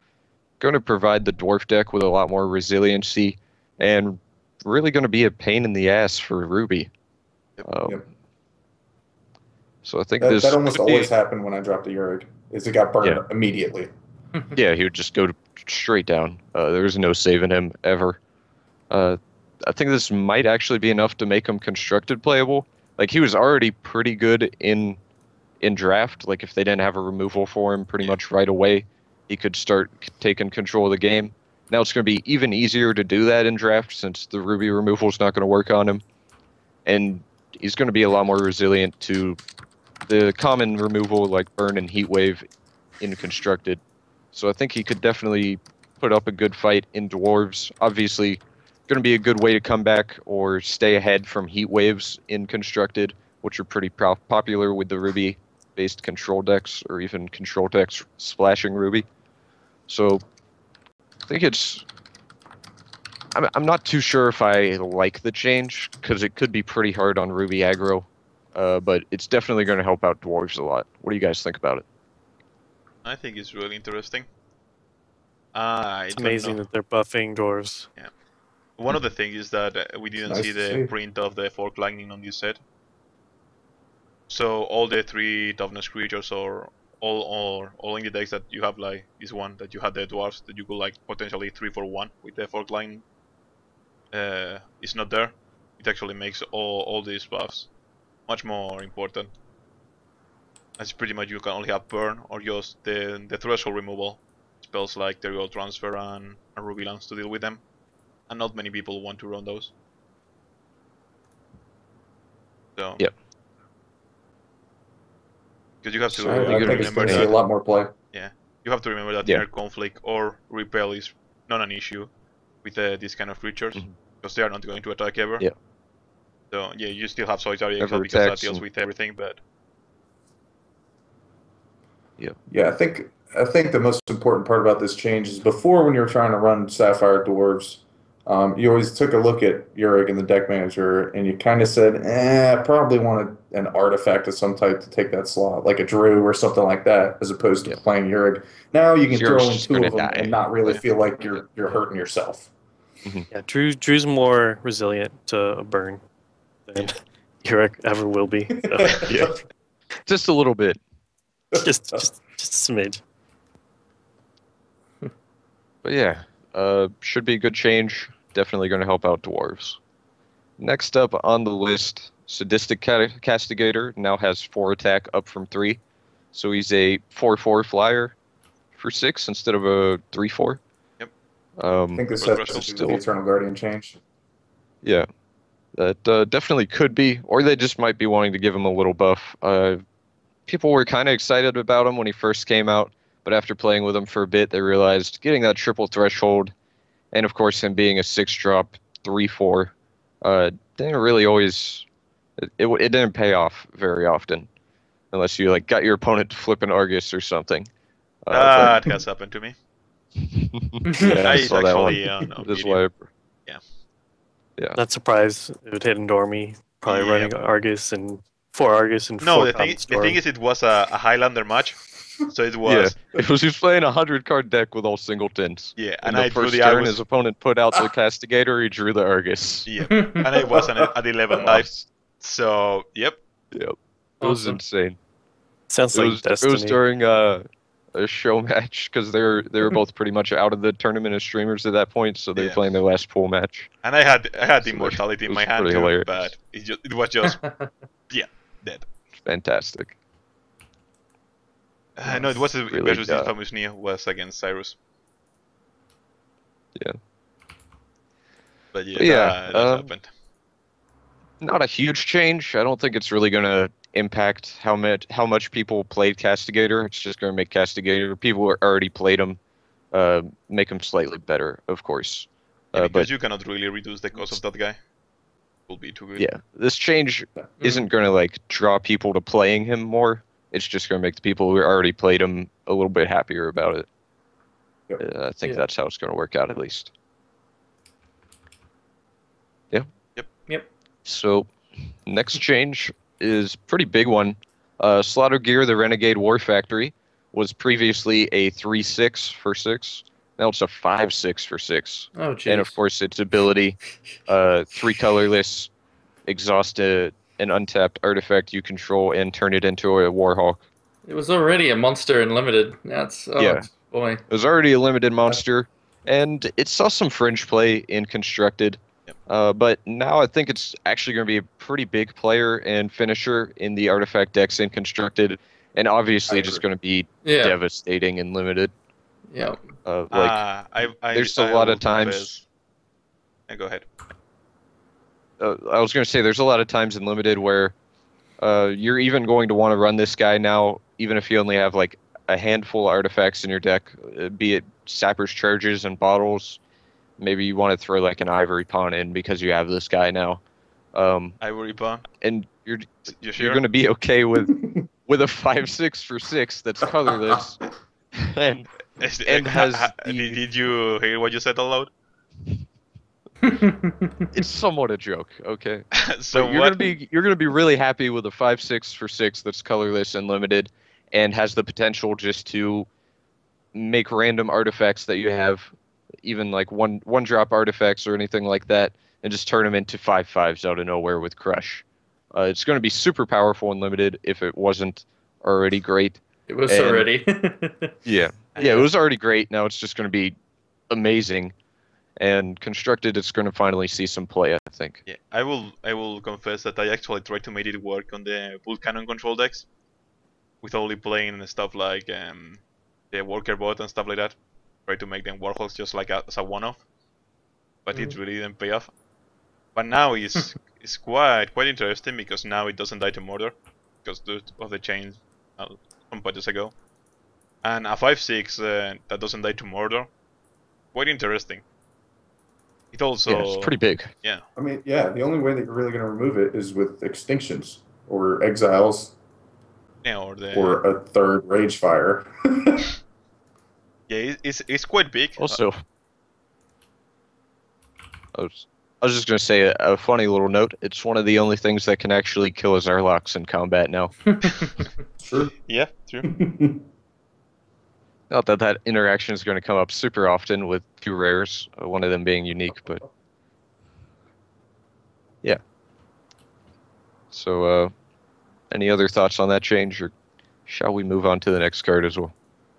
Speaker 1: Going to provide the dwarf deck with a lot more resiliency, and really going to be a pain in the ass for Ruby.
Speaker 5: Yep.
Speaker 1: So I think
Speaker 5: That almost
Speaker 1: could be-
Speaker 5: always happened when I dropped a Yurig, is it got burned immediately.
Speaker 1: Yeah, he would just go straight down. There was no saving him ever. I think this might actually be enough to make him constructed playable. Like, he was already pretty good in draft. Like, if they didn't have a removal for him pretty much right away, he could start taking control of the game. Now it's going to be even easier to do that in draft since the Ruby removal is not going to work on him. And he's going to be a lot more resilient to the common removal like burn and heat wave in constructed. So I think he could definitely put up a good fight in dwarves. Obviously, going to be a good way to come back or stay ahead from heat waves in constructed, which are pretty popular with the Ruby based control decks, or even control decks splashing Ruby. So I think it's I'm not too sure if I like the change, because it could be pretty hard on Ruby aggro, but it's definitely going to help out Dwarves a lot. What do you guys think about it?
Speaker 2: I think it's really interesting.
Speaker 3: It's amazing that they're buffing dwarves.
Speaker 2: One of the things is that we didn't
Speaker 5: Nice
Speaker 2: see
Speaker 5: to
Speaker 2: the
Speaker 5: see.
Speaker 2: print of the Fork Lightning on this set. So all the 3 toughness creatures or all in the decks that you have, like this one that you had the dwarves that you could like potentially 3 for 1 with the Fork Lightning, is not there. It actually makes all these buffs much more important. As pretty much you can only have burn or just the threshold removal spells like Terrible Transfer and Ruby Lance to deal with them, and not many people want to run those. So
Speaker 1: Yep.
Speaker 2: because you have to
Speaker 5: So I think it's
Speaker 2: remember
Speaker 5: going to see a
Speaker 2: that
Speaker 5: lot more play.
Speaker 2: you have to remember that
Speaker 1: Yeah.
Speaker 2: inner conflict or repel is not an issue with these kind of creatures,
Speaker 1: Mhm.
Speaker 2: because they are not going to attack ever.
Speaker 1: Yeah.
Speaker 2: So yeah, you still have Solitary
Speaker 1: Never
Speaker 2: Exile because that
Speaker 1: attacks
Speaker 2: deals
Speaker 1: and-
Speaker 2: with everything, but
Speaker 5: Yeah, I think the most important part about this change is before, when you were trying to run Sapphire Dwarves, you always took a look at Yurik in the deck manager and you kind of said, I probably wanted an artifact of some type to take that slot, like a Drew or something like that, as opposed to
Speaker 1: Yeah.
Speaker 5: playing Yurik. Now you can
Speaker 1: Yurik's
Speaker 5: throw in
Speaker 1: just
Speaker 5: 2
Speaker 1: gonna
Speaker 5: of them
Speaker 1: die.
Speaker 5: and not really
Speaker 2: Yeah.
Speaker 5: feel like you're hurting yourself.
Speaker 3: Yeah, Drew's more resilient to a burn than Yurik ever will be. So,
Speaker 1: Yeah. Just a little bit.
Speaker 3: just a smidge.
Speaker 1: But yeah, should be a good change. Definitely going to help out Dwarves. Next up on the list, Sadistic Castigator now has 4 attack up from 3. So he's a 4/4 flyer for 6 instead of a 3/4.
Speaker 2: Yep.
Speaker 5: I think this has to do with
Speaker 1: Still-
Speaker 5: the Eternal Guardian change.
Speaker 1: Yeah, that definitely could be. Or they just might be wanting to give him a little buff. People were kind of excited about him when he first came out, but after playing with him for a bit, they realized getting that triple threshold, and of course him being a 6-drop 3/4, didn't really always. It didn't pay off very often, unless you like got your opponent to flip an Argus or something.
Speaker 2: that has happened to me.
Speaker 1: Yeah, I
Speaker 2: I
Speaker 1: saw that one.
Speaker 2: actually on
Speaker 1: That's
Speaker 2: video.
Speaker 1: why. Yeah.
Speaker 3: Not surprised it would hit Endormi, probably
Speaker 2: Yeah.
Speaker 3: running Argus and 4 Argus and
Speaker 2: No,
Speaker 3: 4
Speaker 2: the thing is, it was a Highlander match, so it was
Speaker 1: It was just playing a 100-card deck with all singletons.
Speaker 2: yeah,
Speaker 1: And
Speaker 2: and
Speaker 1: the
Speaker 2: I drew
Speaker 1: first
Speaker 2: the
Speaker 1: turn,
Speaker 2: Argus.
Speaker 1: his opponent put out the Castigator, he drew the Argus.
Speaker 2: Yeah, and it was at 11 dice. So yep,
Speaker 1: Yep. It was
Speaker 4: Awesome.
Speaker 1: insane.
Speaker 3: Sounds
Speaker 1: It
Speaker 3: like
Speaker 1: was,
Speaker 3: Destiny.
Speaker 1: it was during a show match, because they were both pretty much out of the tournament as streamers at that point, so they were
Speaker 2: Yeah.
Speaker 1: playing their last pool match.
Speaker 2: and I had
Speaker 1: So
Speaker 2: Immortality
Speaker 1: it
Speaker 2: in
Speaker 1: was
Speaker 2: my hand
Speaker 1: pretty
Speaker 2: too,
Speaker 1: hilarious.
Speaker 2: but it was just dead.
Speaker 1: Fantastic.
Speaker 2: No, it was
Speaker 1: Really
Speaker 2: versus
Speaker 1: dumb.
Speaker 2: Infamous Neo was against Cyrus.
Speaker 1: Yeah.
Speaker 2: But yeah,
Speaker 1: But yeah,
Speaker 2: that happened.
Speaker 1: Not a huge change. I don't think it's really going to impact how much people played Castigator. It's just going to make Castigator, people who already played him, make him slightly better, of course.
Speaker 2: Yeah, because
Speaker 1: but
Speaker 2: you cannot really reduce the cost of that guy. Will be too good.
Speaker 1: yeah, this change isn't going to like draw people to playing him more. It's just going to make the people who already played him a little bit happier about it.
Speaker 5: Yep.
Speaker 1: I think
Speaker 3: Yeah.
Speaker 1: that's how it's going to work out, at least. Yeah.
Speaker 4: Yep.
Speaker 1: So, next change is pretty big one. Slaughter Gear, the Renegade War Factory, was previously a 3/6 for 6. Now it's a 5/6 for 6.
Speaker 4: Oh, jeez.
Speaker 1: And of course, its ability, 3 colorless, exhaust an untapped artifact you control and turn it into a Warhawk.
Speaker 4: It was already a monster in limited. That's
Speaker 1: Yeah.
Speaker 4: boy.
Speaker 1: It was already a limited monster, and it saw some fringe play in Constructed.
Speaker 2: Yep.
Speaker 1: But now I think it's actually going to be a pretty big player and finisher in the artifact decks in Constructed, and obviously
Speaker 5: I
Speaker 1: just
Speaker 5: agree.
Speaker 1: going to be
Speaker 4: Yeah.
Speaker 1: devastating in limited.
Speaker 4: Yeah.
Speaker 1: There's a lot
Speaker 2: will
Speaker 1: of times-
Speaker 2: confess- go ahead.
Speaker 1: I was going to say there's a lot of times in limited where you're even going to want to run this guy now, even if you only have like a handful of artifacts in your deck, be it Sapper's Charges and Bottles. Maybe you want to throw like an Ivory Pawn in because you have this guy now.
Speaker 2: Ivory Pawn.
Speaker 1: And you're
Speaker 2: You sure?
Speaker 1: you're going to be okay with a 5/6 for 6 that's colorless. and
Speaker 2: Is-
Speaker 1: and has the-
Speaker 2: did you hear what you said aloud?
Speaker 1: It's somewhat a joke, okay?
Speaker 2: So
Speaker 1: But you're gonna be really happy with a 5/6 for 6 that's colorless and limited, and has the potential just to make random artifacts that you have, even like one drop artifacts or anything like that, and just turn them into 5/5s out of nowhere with Crush. It's going to be super powerful and limited if it wasn't already great.
Speaker 4: It was
Speaker 1: And-
Speaker 4: already.
Speaker 1: Yeah, it was already great. Now it's just going to be amazing. And constructed, it's going to finally see some play, I think.
Speaker 2: Yeah, I will confess that I actually tried to make it work on the Bull Cannon control decks, with only playing stuff like the Worker Bot and stuff like that. Try to make them Warhawks just like as a one-off, but it really didn't pay off. But now it's quite interesting because now it doesn't die to Murder because of the change some patches ago, and a 5/6 that doesn't die to Murder, quite interesting. It also
Speaker 1: Yeah, it's pretty big.
Speaker 2: yeah.
Speaker 5: I mean, yeah, the only way that you're really going to remove it is with extinctions or exiles
Speaker 2: Yeah, or the
Speaker 5: or a third rage fire.
Speaker 2: yeah, it's quite big.
Speaker 1: Also, I was just going to say a funny little note. It's one of the only things that can actually kill his Arlocks in combat now.
Speaker 5: True.
Speaker 2: Yeah, true.
Speaker 1: Not that that interaction is going to come up super often with 2 rares, one of them being unique, but yeah. So, any other thoughts on that change, or shall we move on to the next card as well?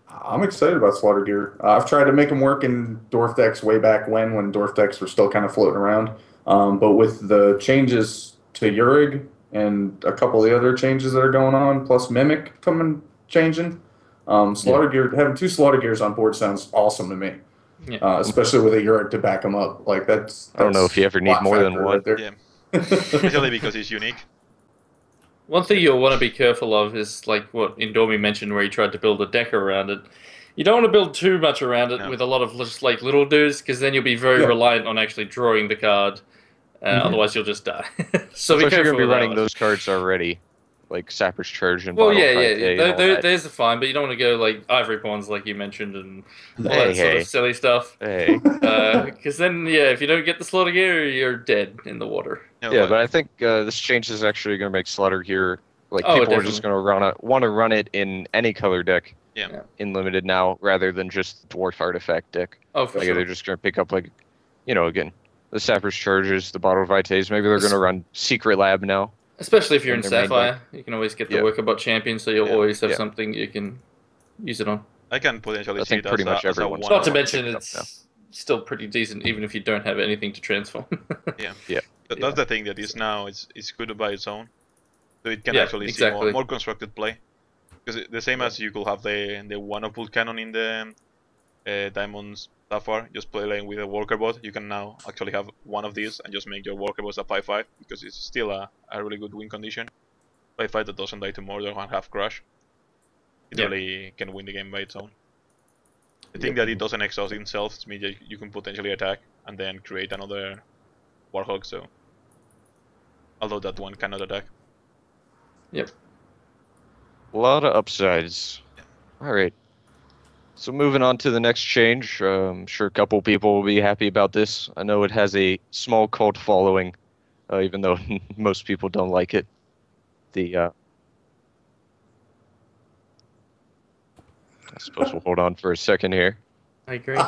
Speaker 5: I'm excited about Slaughter Gear. I've tried to make them work in Dwarf decks way back when Dwarf decks were still kind of floating around. But with the changes to Yurig and a couple of the other changes that are going on, plus Mimic changing, Slaughter Gear, having 2 Slaughter Gears on board sounds awesome to me.
Speaker 4: Yeah.
Speaker 5: Especially with a Yurik to back them up. Like that's
Speaker 1: I don't know if you ever need
Speaker 5: lot
Speaker 1: more than
Speaker 5: factor
Speaker 1: one.
Speaker 5: right there.
Speaker 2: Yeah, especially because it's unique.
Speaker 4: One thing you'll want to be careful of is like what Indomi mentioned, where he tried to build a deck around it. You don't want to build too much around it
Speaker 2: No.
Speaker 4: with a lot of just like little dudes, because then you'll be very
Speaker 5: Yeah.
Speaker 4: reliant on actually drawing the card. Otherwise, you'll just die. So be
Speaker 1: Especially if you're
Speaker 4: careful
Speaker 1: going to be
Speaker 4: with that
Speaker 1: running
Speaker 4: one.
Speaker 1: those cards already, like Sapper's Charge and
Speaker 4: Well,
Speaker 1: Bottle
Speaker 4: yeah,
Speaker 1: Fight
Speaker 4: yeah.
Speaker 1: Day and all that.
Speaker 4: There's the fine, but you don't want to go like Ivory Pawns, like you mentioned, and all
Speaker 1: Hey,
Speaker 4: that sort
Speaker 1: hey.
Speaker 4: of silly stuff.
Speaker 1: Hey.
Speaker 4: Because then, yeah, if you don't get the Slaughter Gear, you're dead in the water.
Speaker 2: No,
Speaker 1: Yeah, but I think this change is actually going to make Slaughter Gear, like,
Speaker 4: Oh,
Speaker 1: people are just going to want to run it in any color deck
Speaker 2: Yeah.
Speaker 1: in Limited now, rather than just Dwarf Artifact deck.
Speaker 4: Oh, for
Speaker 1: Like,
Speaker 4: sure.
Speaker 1: they're just going to pick up, like, again, the Sapper's Charges, the Bottle Vitaes. Maybe they're going to run Secret Lab now.
Speaker 4: Especially if you're in
Speaker 1: in their main
Speaker 4: Sapphire, you can always get the
Speaker 1: Yeah.
Speaker 4: Worker Bot Champion, so you'll
Speaker 2: Yeah.
Speaker 4: always have
Speaker 1: Yeah.
Speaker 4: something you can use it on.
Speaker 2: I can potentially
Speaker 1: I
Speaker 2: see
Speaker 1: think
Speaker 2: it
Speaker 1: pretty
Speaker 2: as
Speaker 1: much
Speaker 2: a, as a
Speaker 1: everyone's
Speaker 2: one.
Speaker 1: Well,
Speaker 4: Not to
Speaker 1: I'll
Speaker 4: mention,
Speaker 1: pick it up now.
Speaker 4: it's still pretty decent, even if you don't have anything to transform.
Speaker 2: That's the thing that is now. It's good by its own, so it can
Speaker 4: Yeah,
Speaker 2: actually see
Speaker 4: exactly.
Speaker 2: more constructed play. Because the same as you could have the one of Bull Cannon in the Diamonds Sapphire, just play lane with a Worker Bot. You can now actually have one of these and just make your Worker Bot a 5/5 because it's still a really good win condition. 5/5 that doesn't die to Murder and have Crush. It
Speaker 4: Yeah.
Speaker 2: really can win the game by its own. The thing that it doesn't exhaust itself means that you can potentially attack and then create another Warhawk. So, although that one cannot attack.
Speaker 1: A lot of upsides. All right. So moving on to the next change, I'm sure a couple people will be happy about this. I know it has a small cult following, even though most people don't like it. I suppose we'll hold on for a second here.
Speaker 4: I agree.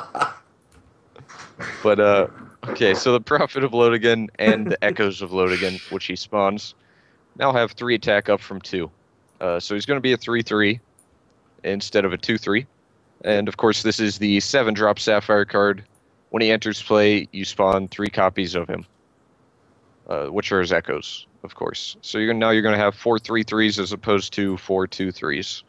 Speaker 1: But okay, so the Prophet of Lodogan and the Echoes of Lodogan, which he spawns, now have 3 attack up from 2. So he's going to be a 3/3 instead of a 2/3. And of course, this is the 7-drop Sapphire card. When he enters play, you spawn 3 copies of him, which are his Echoes, of course. So now you're going to have 4 3/3s as opposed to 4 2/3s,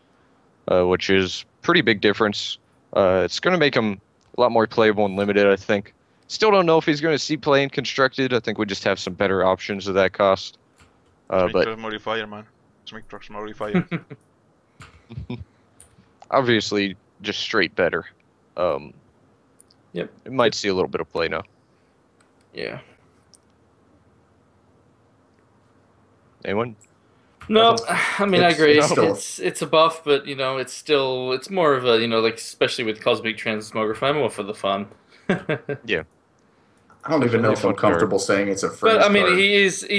Speaker 1: which is pretty big difference. It's going to make him a lot more playable and limited, I think. Still don't know if he's going to see play in constructed. I think we just have some better options at that cost. But
Speaker 2: Smith modifier, man. Smith Trucks modifier.
Speaker 1: obviously, just straight better.
Speaker 4: Yep.
Speaker 1: It might see a little bit of play now.
Speaker 4: Yeah.
Speaker 1: Anyone?
Speaker 4: No, I mean I
Speaker 5: It's-
Speaker 4: agree.
Speaker 5: it's still-
Speaker 4: It's a buff, but it's more of a like especially with Cosmic Transmogrify, more for the fun.
Speaker 5: I don't even know
Speaker 1: Definitely
Speaker 5: if I'm
Speaker 1: fun card.
Speaker 5: comfortable saying it's a fringe
Speaker 4: But I mean,
Speaker 5: card.
Speaker 4: he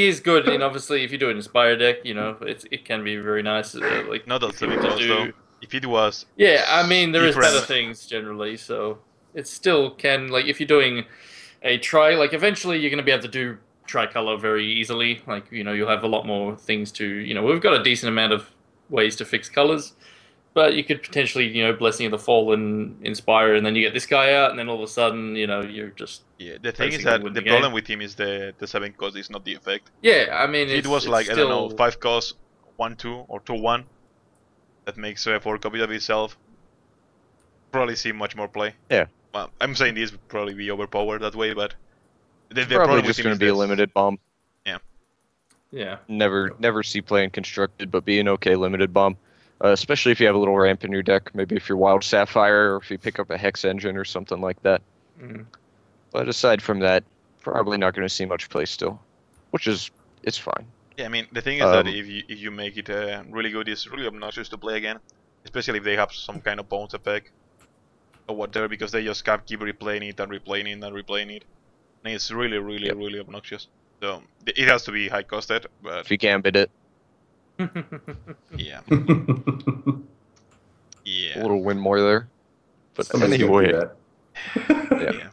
Speaker 4: is good, and obviously, if you do an Inspire deck, it can be very nice. Like
Speaker 2: Not
Speaker 4: if
Speaker 2: that's
Speaker 4: you
Speaker 2: the
Speaker 4: were to
Speaker 2: because though.
Speaker 4: do,
Speaker 2: If it was
Speaker 4: yeah, I mean, there is
Speaker 2: different,
Speaker 4: better things generally, so it still can. Like if you're doing a tri, like eventually you're going to be able to do tricolor very easily. Like you'll have a lot more things to. We've got a decent amount of ways to fix colors. But you could potentially, Blessing of the Fallen, Inspire, and then you get this guy out, and then all of a sudden, you're just
Speaker 2: yeah. The thing is
Speaker 4: basically
Speaker 2: that
Speaker 4: win
Speaker 2: the
Speaker 4: the
Speaker 2: problem
Speaker 4: game.
Speaker 2: with him is the 7 cost is not the effect.
Speaker 4: Yeah, I mean,
Speaker 2: If it was
Speaker 4: it's
Speaker 2: like I don't know
Speaker 4: still-
Speaker 2: 5 cost 1/2 or 2/1, that makes 4 copies of itself. Probably see much more play.
Speaker 1: Yeah.
Speaker 2: Well, I'm saying this would probably be overpowered that way, but the
Speaker 1: Probably
Speaker 2: problem
Speaker 1: just
Speaker 2: with him
Speaker 1: going
Speaker 2: is
Speaker 1: to be a
Speaker 2: this.
Speaker 1: limited bomb.
Speaker 4: Yeah.
Speaker 1: Never see playing constructed, but be an okay limited bomb. Especially if you have a little ramp in your deck. Maybe if you're Wild Sapphire, or if you pick up a Hex Engine or something like that.
Speaker 4: Mm.
Speaker 1: But aside from that, probably not going to see much play still, it's fine.
Speaker 2: Yeah, I mean the thing is that
Speaker 1: Um,
Speaker 2: if you make it really good, it's really obnoxious to play again, especially if they have some kind of bounce effect or whatever, because they just keep replaying it and replaying it and replaying it, and it's really
Speaker 1: Yep.
Speaker 2: really obnoxious. So it has to be high costed, but
Speaker 1: If you gambit it,
Speaker 2: yeah,
Speaker 1: a
Speaker 2: yeah,
Speaker 1: little win more there. But
Speaker 5: Somebody's gonna do
Speaker 1: anyway,
Speaker 5: that.
Speaker 1: Yeah.
Speaker 2: yeah.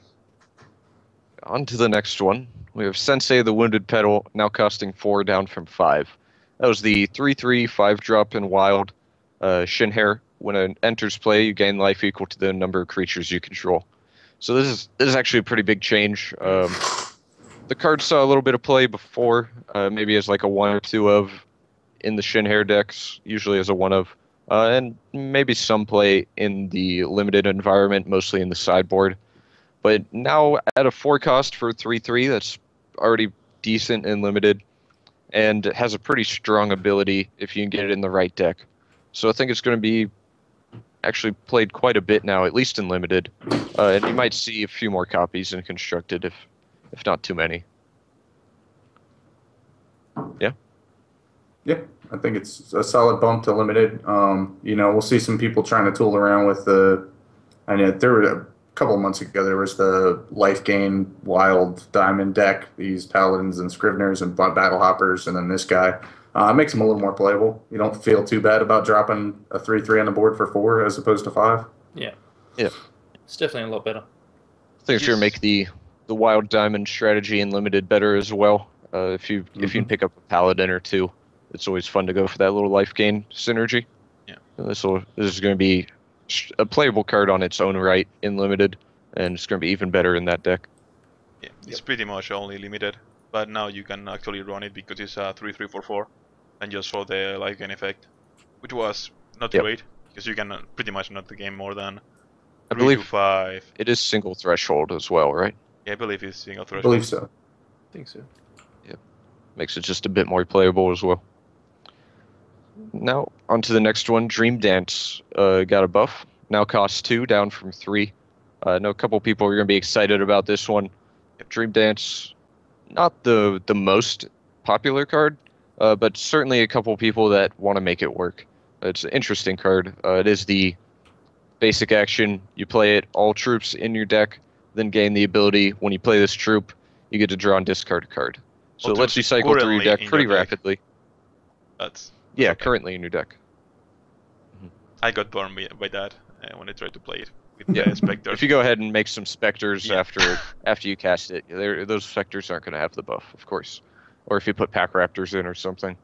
Speaker 1: on to the next one. We have Sensei the Wounded Petal, now costing 4 down from 5. That was the 3/3 5-drop in Wild Shinhair. When it enters play, you gain life equal to the number of creatures you control. So this is actually a pretty big change. The card saw a little bit of play before, maybe as like a 1 or 2 of in the Shinhair decks, usually as a 1 of, and maybe some play in the limited environment, mostly in the sideboard. But now at a 4 cost for 3/3, that's already decent and limited, and it has a pretty strong ability if you can get it in the right deck. So I think it's going to be actually played quite a bit now, at least in limited, and you might see a few more copies in constructed, if not too many.
Speaker 5: Yeah, I think it's a solid bump to limited. We'll see some people trying to tool around with the. I know there were a couple of months ago there was the life gain wild diamond deck. These paladins and scriveners and battle hoppers, and then this guy. It makes them a little more playable. You don't feel too bad about dropping a 3/3 on the board for 4 as opposed to 5.
Speaker 4: It's definitely a lot better.
Speaker 1: I think it's going to make the wild diamond strategy in limited better as well. If you can pick up a paladin or 2, it's always fun to go for that little life gain synergy.
Speaker 2: Yeah.
Speaker 1: And this is going to be a playable card on its own right in limited, and it's going to be even better in that deck.
Speaker 2: Yeah, it's pretty much only limited, but now you can actually run it because it's a 3/3/4/4, and just for the life gain effect, which was not
Speaker 1: Yep.
Speaker 2: great because you can pretty much not the game more than
Speaker 1: I
Speaker 2: 3
Speaker 1: believe
Speaker 2: to 5.
Speaker 1: it is single threshold as well, right?
Speaker 2: Yeah, I believe it's single
Speaker 5: I
Speaker 2: threshold.
Speaker 5: believe so.
Speaker 4: I think so.
Speaker 1: Makes it just a bit more playable as well. Now, on to the next one. Dream Dance got a buff. Now costs 2, down from 3. I know a couple people are going to be excited about this one. Dream Dance, not the most popular card, but certainly a couple people that want to make it work. It's an interesting card. It is the basic action. You play it, all troops in your deck, then gain the ability. When you play this troop, you get to draw and discard a card. So
Speaker 2: All
Speaker 1: it lets
Speaker 2: troops
Speaker 1: you cycle through your
Speaker 2: currently
Speaker 1: deck
Speaker 2: in your
Speaker 1: pretty
Speaker 2: deck.
Speaker 1: rapidly.
Speaker 2: That's
Speaker 1: Yeah,
Speaker 2: okay.
Speaker 1: currently in your deck.
Speaker 2: I got burned by that when I tried to play it with
Speaker 1: Yeah.
Speaker 2: the Spectres.
Speaker 1: If you go ahead and make some specters
Speaker 2: Yeah.
Speaker 1: after you cast it, those specters aren't going to have the buff, of course. Or if you put Pack Raptors in or something.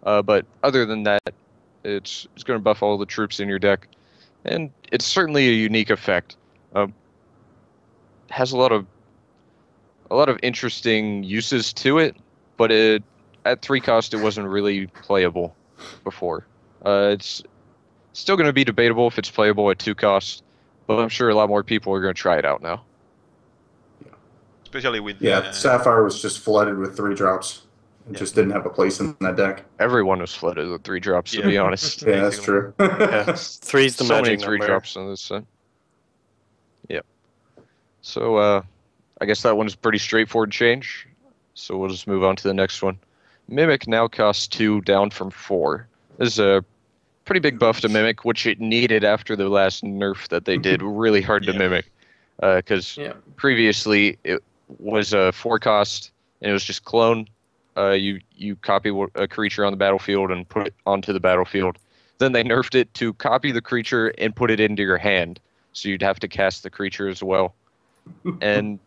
Speaker 1: But other than that, it's going to buff all the troops in your deck, and it's certainly a unique effect. Has a lot of interesting uses to it, but at 3 cost it wasn't really playable before. It's still going to be debatable if it's playable at 2 cost, but I'm sure a lot more people are going to try it out now.
Speaker 2: Especially with
Speaker 5: Yeah, Sapphire was just flooded with 3 drops. It
Speaker 2: Yeah.
Speaker 5: just didn't have a place in that deck.
Speaker 1: Everyone was flooded with 3 drops, to
Speaker 2: Yeah.
Speaker 1: be honest.
Speaker 5: Yeah, that's true.
Speaker 3: Yeah, 3's the
Speaker 1: So many
Speaker 3: magic
Speaker 1: 3
Speaker 3: number.
Speaker 1: drops on this set. Yep. So I guess that one's a pretty straightforward change. So we'll just move on to the next one. Mimic now costs 2, down from 4. This is a pretty big buff to Mimic, which it needed after the last nerf that they did really hard to
Speaker 2: Yeah.
Speaker 1: Mimic. Because
Speaker 4: Yeah.
Speaker 1: previously, was a 4 cost, and it was just clone. You copy a creature on the battlefield and put it onto the battlefield. Then they nerfed it to copy the creature and put it into your hand, so you'd have to cast the creature as well. And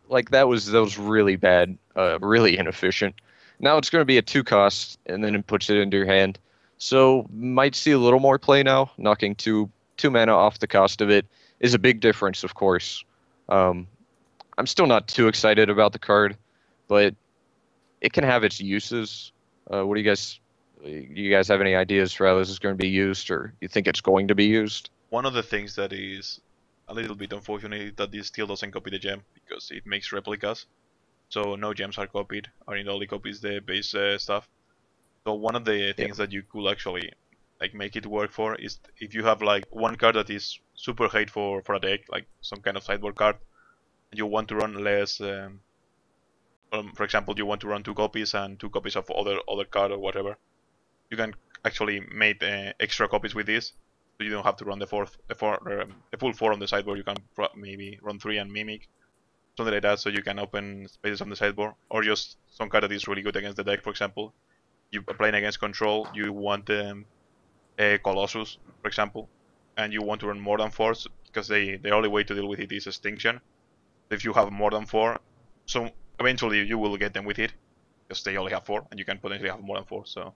Speaker 1: like that was really bad, really inefficient. Now it's going to be a 2 cost, and then it puts it into your hand. So might see a little more play now. Knocking two mana off the cost of it is a big difference, of course. I'm still not too excited about the card, but it can have its uses. What do you guys have any ideas for how this is going to be used, or you think it's going to be used?
Speaker 2: One of the things that is a little bit unfortunate is that this still doesn't copy the gem because it makes replicas. So no gems are copied, or it only copies the base stuff. So one of the things that you could actually like make it work for is if you have like one card that is super hate for a deck, like some kind of sideboard card, and you want to run less. For example, you want to run 2 copies and 2 copies of other card or whatever. You can actually make extra copies with this, so you don't have to run the full 4 on the sideboard. You can maybe run 3 and mimic, something like that, so you can open spaces on the sideboard, or just some card that is really good against the deck. For example, you are playing against control, you want a Colossus, for example, and you want to run more than 4 because the only way to deal with it is extinction. If you have more than 4, so eventually you will get them with it because they only have 4, and you can potentially have more than 4. So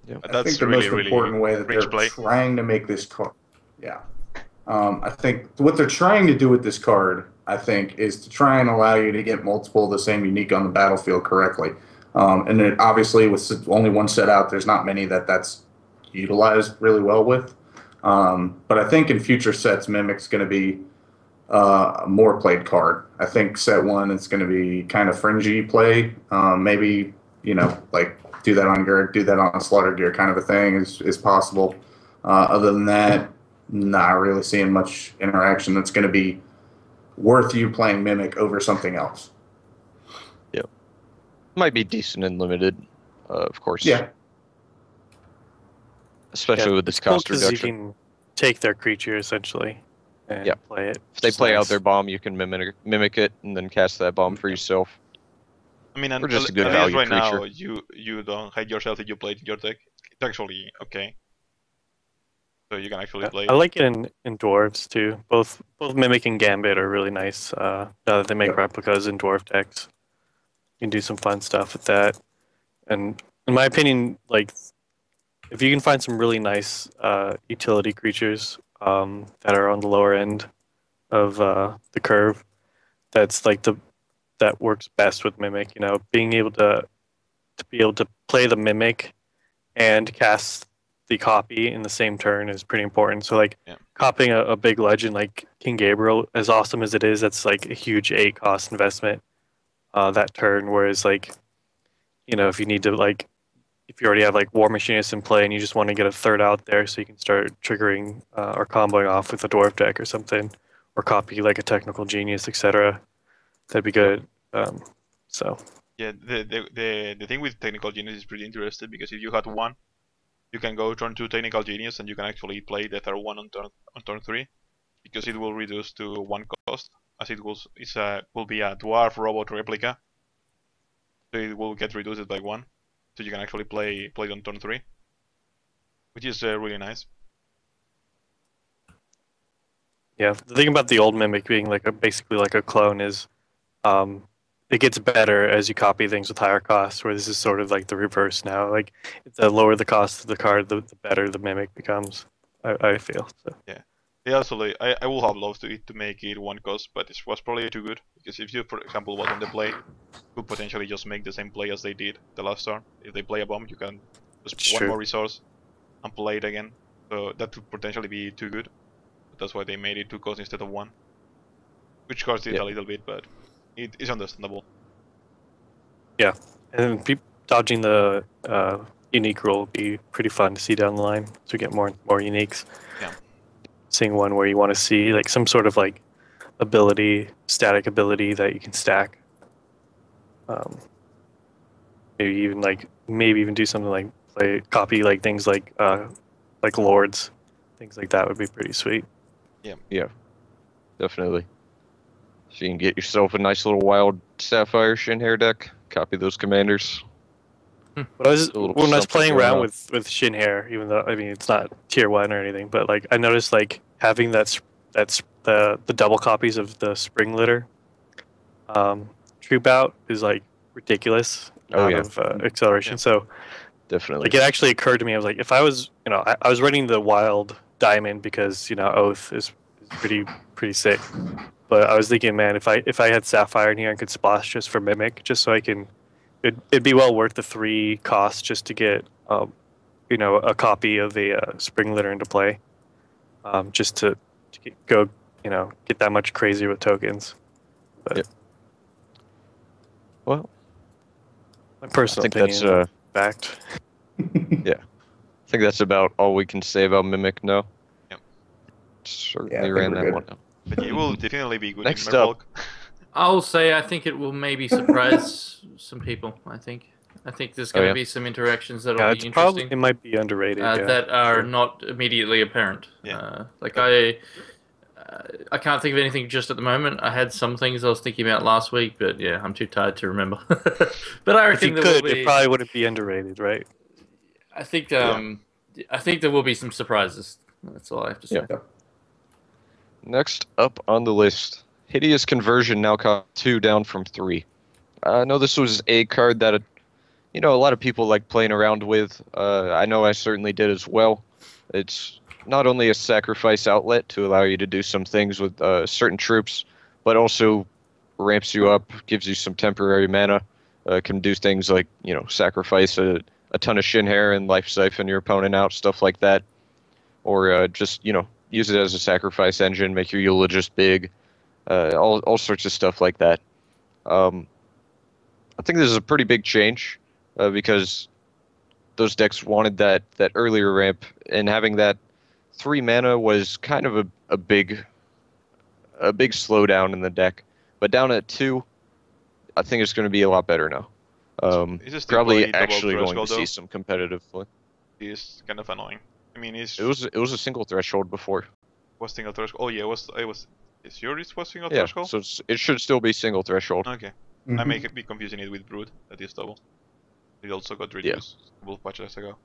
Speaker 1: Yeah,
Speaker 5: I think the
Speaker 2: really,
Speaker 5: most
Speaker 2: really
Speaker 5: important way that they're
Speaker 2: rich play.
Speaker 5: trying to make this card. Yeah. I think what they're trying to do with this card, I think, is to try and allow you to get multiple of the same unique on the battlefield correctly. And then obviously with only one set out, there's not many that's utilized really well with. But I think in future sets, Mimic's going to be a more played card. I think set 1 it's going to be kind of fringy play. Maybe, like do that on Garrick, do that on Slaughter Gear kind of a thing is possible. Other than that, not really seeing much interaction that's going to be worth you playing Mimic over something else.
Speaker 1: Yep. Might be decent and limited, of course.
Speaker 5: Yeah.
Speaker 1: Especially with this
Speaker 3: Cool
Speaker 1: cost
Speaker 3: 'cause
Speaker 1: reduction.
Speaker 3: you can take their creature essentially and play it.
Speaker 1: If they
Speaker 3: which is
Speaker 1: play out
Speaker 3: nice.
Speaker 1: their bomb, you can mimic it and then cast that bomb for yourself.
Speaker 2: I mean, and
Speaker 1: Or just a good
Speaker 2: at least
Speaker 1: value
Speaker 2: right now,
Speaker 1: creature.
Speaker 2: you don't hate yourself if you play it in your deck. It's actually okay. So you can actually play
Speaker 3: I
Speaker 2: it.
Speaker 3: like it in dwarves too. Both Mimic and Gambit are really nice. Now that they make
Speaker 5: Yep.
Speaker 3: replicas in dwarf decks, you can do some fun stuff with that. And in my opinion, like if you can find some really nice utility creatures that are on the lower end of the curve, that's like that works best with Mimic. Being able to be able to play the Mimic and cast the copy in the same turn is pretty important. So like copying a big legend like King Gabriel, as awesome as it is, that's like a huge 8-cost investment that turn. Whereas like, if you need to if you already have like War Machinist in play and you just want to get a third out there so you can start triggering or comboing off with a dwarf deck or something, or copy like a Technical Genius, etc. That'd be good. So
Speaker 2: Yeah, the thing with Technical Genius is pretty interesting because if you had 1, you can go turn 2 Technical Genius and you can actually play the third one on turn 3 because it will reduce to 1 cost, as it will be a dwarf robot replica. So it will get reduced by 1, so you can actually play it on turn 3, which is really nice.
Speaker 3: yeah, the thing about the old Mimic being basically like a clone is it gets better as you copy things with higher costs, where this is sort of like the reverse now. Like the lower the cost of the card, the better the Mimic becomes. I feel so.
Speaker 2: Yeah, also I would have loved to make it 1 cost, but it was probably too good because if you, for example, was on the play, could potentially just make the same play as they did the last turn. If they play a bomb, you can just one more resource and play it again. So that would potentially be too good. But that's why they made it 2 cost instead of 1, which cost it a little bit, but it is understandable.
Speaker 3: Yeah, and dodging the unique rule would be pretty fun to see down the line to get more uniques.
Speaker 2: Yeah.
Speaker 3: Seeing one where you want to see like some sort of like static ability that you can stack. Maybe even do something like copy like things like lords, things like that would be pretty sweet.
Speaker 2: Yeah.
Speaker 1: Yeah. definitely. So you can get yourself a nice little wild Sapphire Shinhair deck. Copy those commanders.
Speaker 3: But I was
Speaker 1: A little
Speaker 3: when I was
Speaker 1: something
Speaker 3: playing
Speaker 1: going
Speaker 3: around
Speaker 1: on.
Speaker 3: with Shinhair, even though I mean it's not tier 1 or anything, but like I noticed like having that's the double copies of the Spring Litter troop out is like ridiculous
Speaker 1: Oh,
Speaker 3: out
Speaker 1: yeah.
Speaker 3: of acceleration.
Speaker 2: Yeah.
Speaker 3: So
Speaker 1: Definitely.
Speaker 3: like it actually occurred to me, I was like, if I was I was running the Wild Diamond because Oath is pretty sick. But I was thinking, man, if I had Sapphire in here and could splash just for Mimic, just so I can, it'd be well worth the 3 costs just to get a copy of the Spring Litter into play, just to go get that much crazier with tokens. But
Speaker 1: Yep. Well,
Speaker 3: my
Speaker 1: I
Speaker 3: personal
Speaker 1: think
Speaker 3: opinion,
Speaker 1: that's
Speaker 3: fact.
Speaker 1: I think that's about all we can say about Mimic now.
Speaker 2: Yep.
Speaker 1: Certainly
Speaker 5: Yeah, I think
Speaker 1: ran
Speaker 5: we're
Speaker 1: that
Speaker 5: good.
Speaker 1: one out.
Speaker 2: But it will definitely be good
Speaker 1: Next
Speaker 2: in
Speaker 1: up.
Speaker 2: Merfolk.
Speaker 4: I'll say I think it will maybe surprise some people. I think there's going to
Speaker 1: yeah?
Speaker 4: be some interactions that'll
Speaker 3: Yeah,
Speaker 4: be
Speaker 3: it's
Speaker 4: interesting.
Speaker 3: it might be underrated. Yeah,
Speaker 4: that are
Speaker 3: sure.
Speaker 4: not immediately apparent.
Speaker 2: Yeah.
Speaker 4: I can't think of anything just at the moment. I had some things I was thinking about last week, but yeah, I'm too tired to remember. But I
Speaker 3: If you
Speaker 4: reckon there will
Speaker 3: could,
Speaker 4: be.
Speaker 3: it probably wouldn't be underrated, right?
Speaker 4: I think
Speaker 2: Yeah.
Speaker 4: I think there will be some surprises. That's all I have to say.
Speaker 1: Yeah. Next up on the list, Hideous Conversion now cost 2 down from 3. I know this was a card that a lot of people like playing around with. I know I certainly did as well. It's not only a sacrifice outlet to allow you to do some things with certain troops, but also ramps you up, gives you some temporary mana, can do things like, sacrifice a ton of Shinhair and life siphon your opponent out, stuff like that. Or just, use it as a sacrifice engine, make your Eula just big, all sorts of stuff like that. I think this is a pretty big change because those decks wanted that earlier ramp, and having that 3 mana was kind of a big slowdown in the deck. But down at 2, I think it's going to be a lot better now.
Speaker 2: Is it still
Speaker 1: Probably
Speaker 2: double
Speaker 1: actually going to
Speaker 2: threshold,
Speaker 1: see
Speaker 2: though?
Speaker 1: some competitive play.
Speaker 2: It's kind of annoying. I mean,
Speaker 1: It was a single threshold before.
Speaker 2: was single threshold. Oh yeah, it was. Is yours was single
Speaker 1: Yeah,
Speaker 2: threshold?
Speaker 1: so it should still be single threshold.
Speaker 2: Okay.
Speaker 5: Mhm.
Speaker 2: I may be confusing it with Brood. That is double. It also got reduced a couple of patches ago.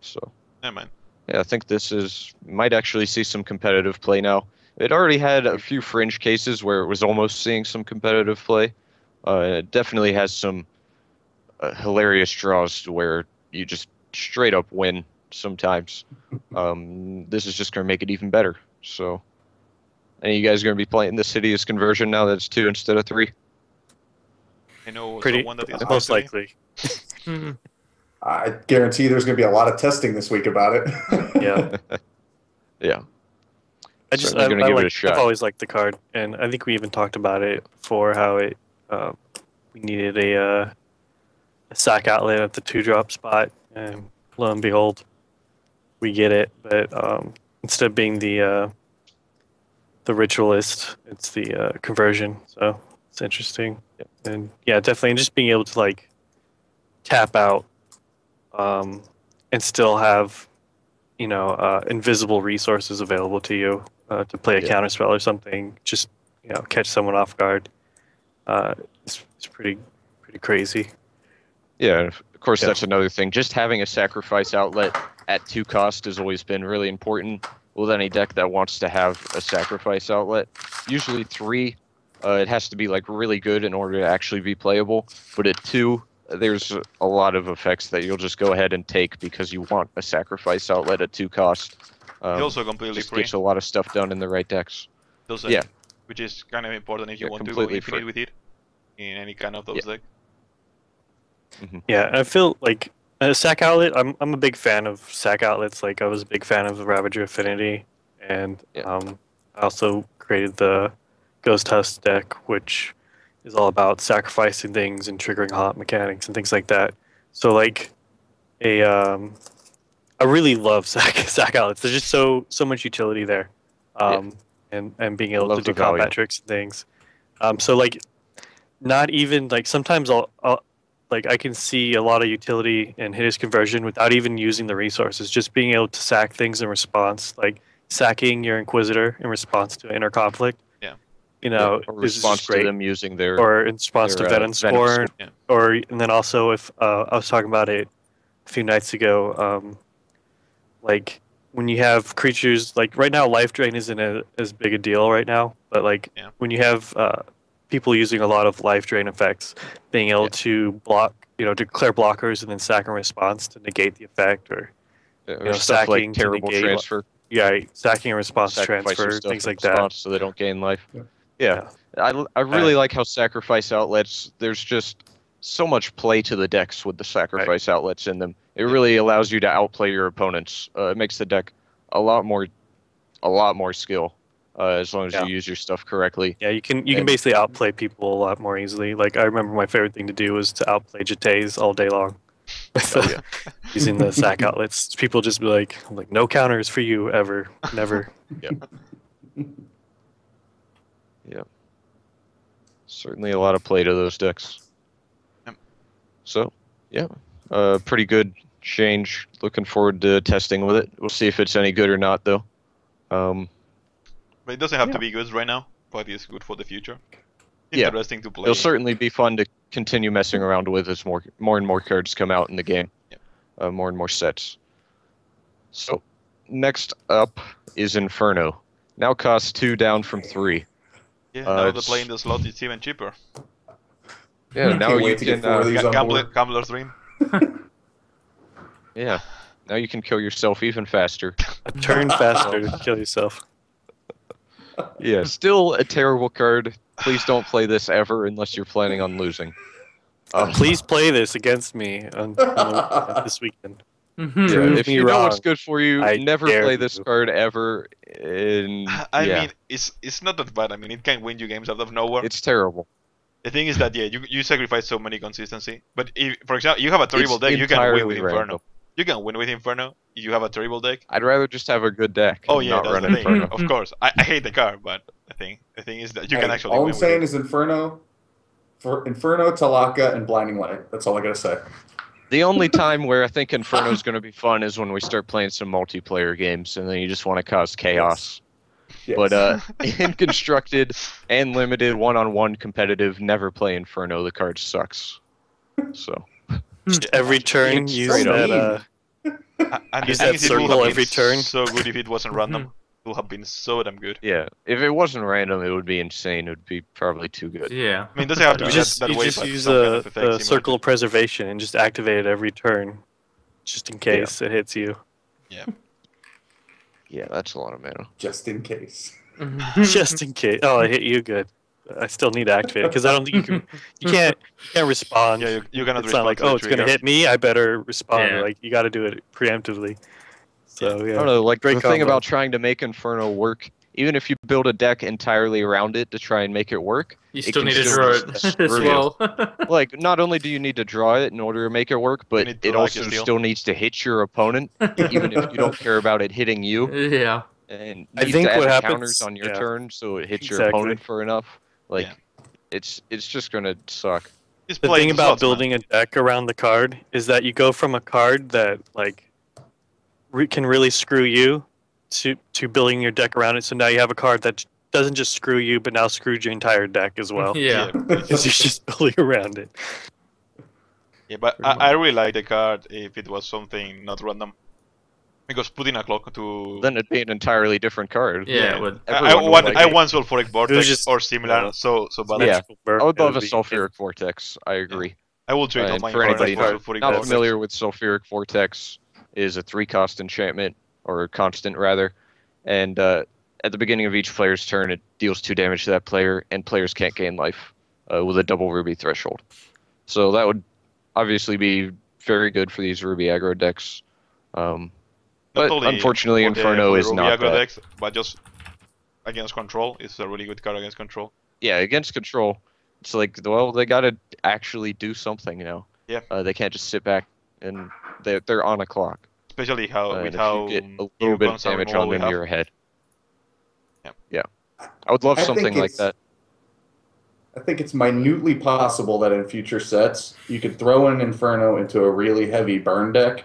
Speaker 1: So
Speaker 2: Never mind.
Speaker 1: yeah, I think this might actually see some competitive play now. It already had a few fringe cases where it was almost seeing some competitive play. It definitely has some hilarious draws to where you just straight up win sometimes. This is just going to make it even better. So, and you guys going to be playing this Hideous Conversion now that it's 2 instead of 3?
Speaker 2: I know
Speaker 3: Pretty
Speaker 2: someone that is
Speaker 3: most
Speaker 2: going
Speaker 3: likely.
Speaker 4: Hmm.
Speaker 5: I guarantee there's going to be a lot of testing this week about it.
Speaker 3: Yeah.
Speaker 1: Yeah.
Speaker 3: I just
Speaker 1: Certainly gonna give it a shot.
Speaker 3: I've always liked the card, and I think we even talked about it before how it we needed a sack outlet at the 2-drop spot, and lo and behold, we get it. But instead of being the ritualist, it's the conversion. So it's interesting, and yeah, definitely, and just being able to like tap out and still have invisible resources available to you to play a
Speaker 1: Yeah.
Speaker 3: counterspell or something. Just catch someone off guard. It's pretty crazy.
Speaker 1: Yeah, and of course
Speaker 3: Yeah.
Speaker 1: that's another thing. Just having a sacrifice outlet at 2 cost has always been really important with any deck that wants to have a sacrifice outlet. Usually 3, it has to be like really good in order to actually be playable. But at 2, there's a lot of effects that you'll just go ahead and take because you want a sacrifice outlet at 2 cost.
Speaker 2: It's also completely
Speaker 1: Just
Speaker 2: free.
Speaker 1: gets a lot of stuff done in the right decks.
Speaker 2: Also,
Speaker 1: yeah.
Speaker 2: Which is kind of important if you
Speaker 1: Yeah,
Speaker 2: want to go
Speaker 1: completely
Speaker 2: infinite
Speaker 1: free.
Speaker 2: with it in any kind of those deck.
Speaker 3: Yeah, I feel like a sack outlet. I'm a big fan of sack outlets. Like I was a big fan of the Ravager Affinity, and
Speaker 1: Yeah.
Speaker 3: I also created the Ghost Husk deck, which is all about sacrificing things and triggering hot mechanics and things like that. So like I really love sack outlets. There's just so much utility there, and being able
Speaker 1: love
Speaker 3: to do
Speaker 1: the value.
Speaker 3: combat tricks and things. So like, not even like sometimes I'll like I can see a lot of utility in Hideous Conversion without even using the resources. Just being able to sack things in response, like sacking your Inquisitor in response to inner conflict.
Speaker 2: Yeah.
Speaker 3: You know,
Speaker 1: or
Speaker 3: is just
Speaker 1: response to
Speaker 3: great.
Speaker 1: them using their
Speaker 3: Or in response to
Speaker 1: their,
Speaker 3: Venom
Speaker 1: Venom
Speaker 3: Scorn,
Speaker 2: Yeah.
Speaker 3: or and then also if I was talking about it a few nights ago, like when you have creatures like right now, Life Drain isn't as big a deal right now, but like
Speaker 2: Yeah.
Speaker 3: when you have people using a lot of Life Drain effects, being able
Speaker 1: Yeah.
Speaker 3: to block, declare blockers and then sack in response to negate the effect, or
Speaker 1: or stuff
Speaker 3: sacking
Speaker 1: like
Speaker 3: to
Speaker 1: terrible
Speaker 3: negate,
Speaker 1: transfer,
Speaker 3: sacking in response to
Speaker 1: sacrifice your
Speaker 3: transfer,
Speaker 1: stuff
Speaker 3: things
Speaker 1: in
Speaker 3: like that.
Speaker 1: response so they don't gain life.
Speaker 5: Yeah.
Speaker 1: Yeah, I really like how sacrifice outlets. There's just so much play to the decks with the sacrifice outlets in them. It really allows you to outplay your opponents. It makes the deck a lot more skill, as long as
Speaker 3: Yeah.
Speaker 1: you use your stuff correctly.
Speaker 3: Yeah, you can
Speaker 1: And-
Speaker 3: basically outplay people a lot more easily. Like I remember my favorite thing to do was to outplay Jates all day long. With
Speaker 1: Oh, yeah.
Speaker 3: using the sack outlets. People just be like, no counters for you ever, never.
Speaker 1: Certainly a lot of play to those decks.
Speaker 2: Yep.
Speaker 1: So, yeah, pretty good change. Looking forward to testing with it. We'll see if it's any good or not, though.
Speaker 2: But it doesn't have
Speaker 1: Yeah.
Speaker 2: to be good right now, but it's good for the future.
Speaker 1: Yeah.
Speaker 2: Interesting to play.
Speaker 1: It'll certainly be fun to continue messing around with as more and more cards come out in the game.
Speaker 2: Yep.
Speaker 1: More and more sets. So, next up is Inferno. Now costs 2 down from 3.
Speaker 2: Yeah, now the
Speaker 1: it's-
Speaker 2: play in the slot is even cheaper.
Speaker 1: Yeah, now
Speaker 5: Can't
Speaker 1: you
Speaker 5: wait to
Speaker 1: can.
Speaker 5: get 4 of these on board.
Speaker 2: Gambler's dream.
Speaker 1: Yeah, now you can kill yourself even faster.
Speaker 3: A turn faster to kill yourself.
Speaker 1: Yeah, still a terrible card. Please don't play this ever unless you're planning on losing.
Speaker 3: Please play this against me on this weekend.
Speaker 1: Yeah,
Speaker 3: Prove
Speaker 1: if
Speaker 3: me
Speaker 1: you know what's
Speaker 3: wrong.
Speaker 1: good for you,
Speaker 3: I
Speaker 1: never
Speaker 3: dare
Speaker 1: play this
Speaker 3: you.
Speaker 1: card ever. And
Speaker 2: I
Speaker 1: yeah,
Speaker 2: mean, it's not that bad. I mean, it can win you games out of nowhere.
Speaker 1: it's terrible.
Speaker 2: The thing is that you sacrifice so many consistency. But if, for example, you have a terrible
Speaker 1: It's
Speaker 2: deck, you can win
Speaker 1: entirely
Speaker 2: with Inferno.
Speaker 1: random.
Speaker 2: You can win with Inferno if you have a terrible deck.
Speaker 1: I'd rather just have a good deck.
Speaker 2: Oh
Speaker 1: and
Speaker 2: yeah,
Speaker 1: not
Speaker 2: that's
Speaker 1: run
Speaker 2: the thing.
Speaker 1: Inferno.
Speaker 2: Of course, I hate the card, but the thing is that you can actually
Speaker 5: all
Speaker 2: win
Speaker 5: I'm saying
Speaker 2: with
Speaker 5: is Inferno, Talaka, and Blinding Light. That's all I gotta say.
Speaker 1: The only time where I think Inferno is going to be fun is when we start playing some multiplayer games, and then you just want to cause chaos.
Speaker 5: Yes.
Speaker 1: But in constructed and limited one-on-one competitive, never play Inferno. The card sucks. So
Speaker 3: Just every turn,
Speaker 1: It's
Speaker 3: use
Speaker 1: straight up.
Speaker 3: that.
Speaker 2: And the
Speaker 3: Use
Speaker 2: thing
Speaker 3: that
Speaker 2: is, it would
Speaker 3: circle
Speaker 2: have
Speaker 3: every
Speaker 2: been
Speaker 3: turn.
Speaker 2: so good if it wasn't random. It would have been so damn good.
Speaker 1: yeah, if it wasn't random, it would be insane. It would be probably too good.
Speaker 4: Yeah.
Speaker 2: I mean, it doesn't have to
Speaker 3: You
Speaker 2: be
Speaker 3: just,
Speaker 2: that
Speaker 3: you
Speaker 2: way,
Speaker 3: just
Speaker 2: but
Speaker 3: use
Speaker 2: some kind
Speaker 3: a
Speaker 2: of effect similar
Speaker 3: circle
Speaker 2: to-
Speaker 3: of preservation and just activate it every turn, just in case it hits you.
Speaker 1: Yeah, that's a lot of mana.
Speaker 5: Just in case.
Speaker 3: Just in case. Oh, I hit you. Good. I still need to activate it because I don't think you can. You can't respond.
Speaker 2: Yeah, you cannot
Speaker 3: It's not
Speaker 2: respond
Speaker 3: like,
Speaker 2: to the
Speaker 3: oh, it's gonna
Speaker 2: trigger.
Speaker 3: hit me. I better respond.
Speaker 4: Yeah.
Speaker 3: Like you got to do it preemptively. So yeah.
Speaker 1: I don't know, like
Speaker 3: Great
Speaker 1: the thing
Speaker 3: combo.
Speaker 1: about trying to make Inferno work, even if you build a deck entirely around it to try and make it work,
Speaker 4: You
Speaker 1: it
Speaker 4: still
Speaker 1: can
Speaker 4: need to
Speaker 1: still
Speaker 4: draw
Speaker 1: just
Speaker 4: it as
Speaker 1: screw you.
Speaker 4: well.
Speaker 1: like not only do you need to draw it in order to make it work, but
Speaker 2: need to
Speaker 1: it
Speaker 2: like
Speaker 1: also
Speaker 2: a steal.
Speaker 1: still needs to hit your opponent, even if you don't care about it hitting you.
Speaker 4: Yeah.
Speaker 1: And
Speaker 3: I
Speaker 1: needs
Speaker 3: think
Speaker 1: to add
Speaker 3: what
Speaker 1: the
Speaker 3: happens-
Speaker 1: counters on your
Speaker 3: yeah.
Speaker 1: turn so it hits your
Speaker 3: Exactly.
Speaker 1: opponent for enough. Like
Speaker 2: Yeah.
Speaker 1: it's just gonna suck.
Speaker 2: Just
Speaker 3: The
Speaker 2: play
Speaker 3: thing
Speaker 2: the
Speaker 3: about
Speaker 2: slots, man.
Speaker 3: building a deck around the card is that you go from a card that like can really screw you to building your deck around it. So now you have a card that doesn't just screw you, but now screws your entire deck as well.
Speaker 4: Yeah.
Speaker 3: Because you're just building around it.
Speaker 2: Yeah, but I really like the card if it was something not random. Because putting a clock to...
Speaker 1: Then it'd be an entirely different card.
Speaker 4: Yeah, it would.
Speaker 1: Everyone would like
Speaker 2: I
Speaker 1: it.
Speaker 2: want Sulfuric Vortex
Speaker 3: just-
Speaker 2: or similar, so bad.
Speaker 1: Yeah.
Speaker 3: Magical burn,
Speaker 1: I would love
Speaker 3: it
Speaker 1: a
Speaker 3: be-
Speaker 1: Sulfuric Vortex. I agree.
Speaker 2: I will trade all
Speaker 1: And
Speaker 2: my
Speaker 1: for
Speaker 2: cards
Speaker 1: anybody
Speaker 2: for
Speaker 1: not,
Speaker 2: Sulfuric
Speaker 1: not
Speaker 2: Vortex.
Speaker 1: familiar with Sulfuric Vortex, is a 3-cost enchantment, or constant rather, and at the beginning of each player's turn, it deals 2 damage to that player, and players can't gain life with a double Ruby threshold. So that would obviously be very good for these Ruby aggro decks.
Speaker 2: Not
Speaker 1: But
Speaker 2: only
Speaker 1: unfortunately,
Speaker 2: for the-
Speaker 1: Inferno
Speaker 2: for the
Speaker 1: is
Speaker 2: Ruby
Speaker 1: not
Speaker 2: aggro
Speaker 1: that.
Speaker 2: decks, but just against control. It's a really good card against control.
Speaker 1: Yeah, against control, it's like, well, they gotta actually do something now.
Speaker 2: Yeah.
Speaker 1: They can't just sit back and they're on a clock.
Speaker 2: Especially how
Speaker 1: And
Speaker 2: with
Speaker 1: if
Speaker 2: how
Speaker 1: you get a
Speaker 2: few
Speaker 1: little bit of
Speaker 2: cons are
Speaker 1: damage
Speaker 2: removal
Speaker 1: on
Speaker 2: we
Speaker 1: them,
Speaker 2: have.
Speaker 1: you're ahead.
Speaker 2: Yeah.
Speaker 1: Yeah. I would love
Speaker 5: I think
Speaker 1: something like
Speaker 5: it's-
Speaker 1: that.
Speaker 5: I think it's minutely possible that in future sets you could throw an Inferno into a really heavy burn deck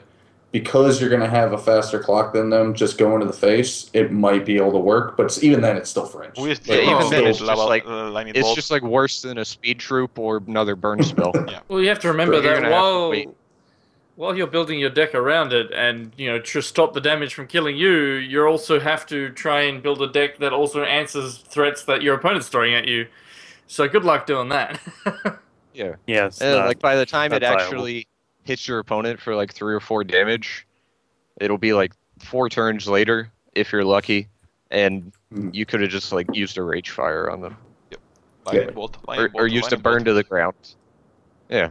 Speaker 5: because you're going to have a faster clock than them, just going to the face, it might be able to work. But even then, it's still fringe.
Speaker 2: We
Speaker 1: Yeah,
Speaker 2: still
Speaker 1: even
Speaker 2: still
Speaker 1: then, it's
Speaker 2: lava-
Speaker 1: just like
Speaker 2: lightning
Speaker 1: it's
Speaker 2: bolt.
Speaker 1: just like worse than a speed troop or another burn spell.
Speaker 2: Yeah.
Speaker 4: Well, you have to remember
Speaker 1: You're
Speaker 4: that
Speaker 1: gonna have to wait.
Speaker 4: while you're building your deck around it, and to stop the damage from killing you, you also have to try and build a deck that also answers threats that your opponent's throwing at you. So good luck doing that.
Speaker 1: Yeah.
Speaker 3: Yeah, it's
Speaker 1: And
Speaker 3: not,
Speaker 1: like by the time
Speaker 3: not
Speaker 1: it
Speaker 3: viable.
Speaker 1: actually hits your opponent for like 3 or 4 damage, it'll be like 4 turns later if you're lucky, and you could have just like used a rage fire on them,
Speaker 2: Lightning bolt. Lightning bolt
Speaker 1: or
Speaker 2: to
Speaker 1: used a
Speaker 2: lightning
Speaker 1: burn
Speaker 2: bolt.
Speaker 1: to the ground. Yeah,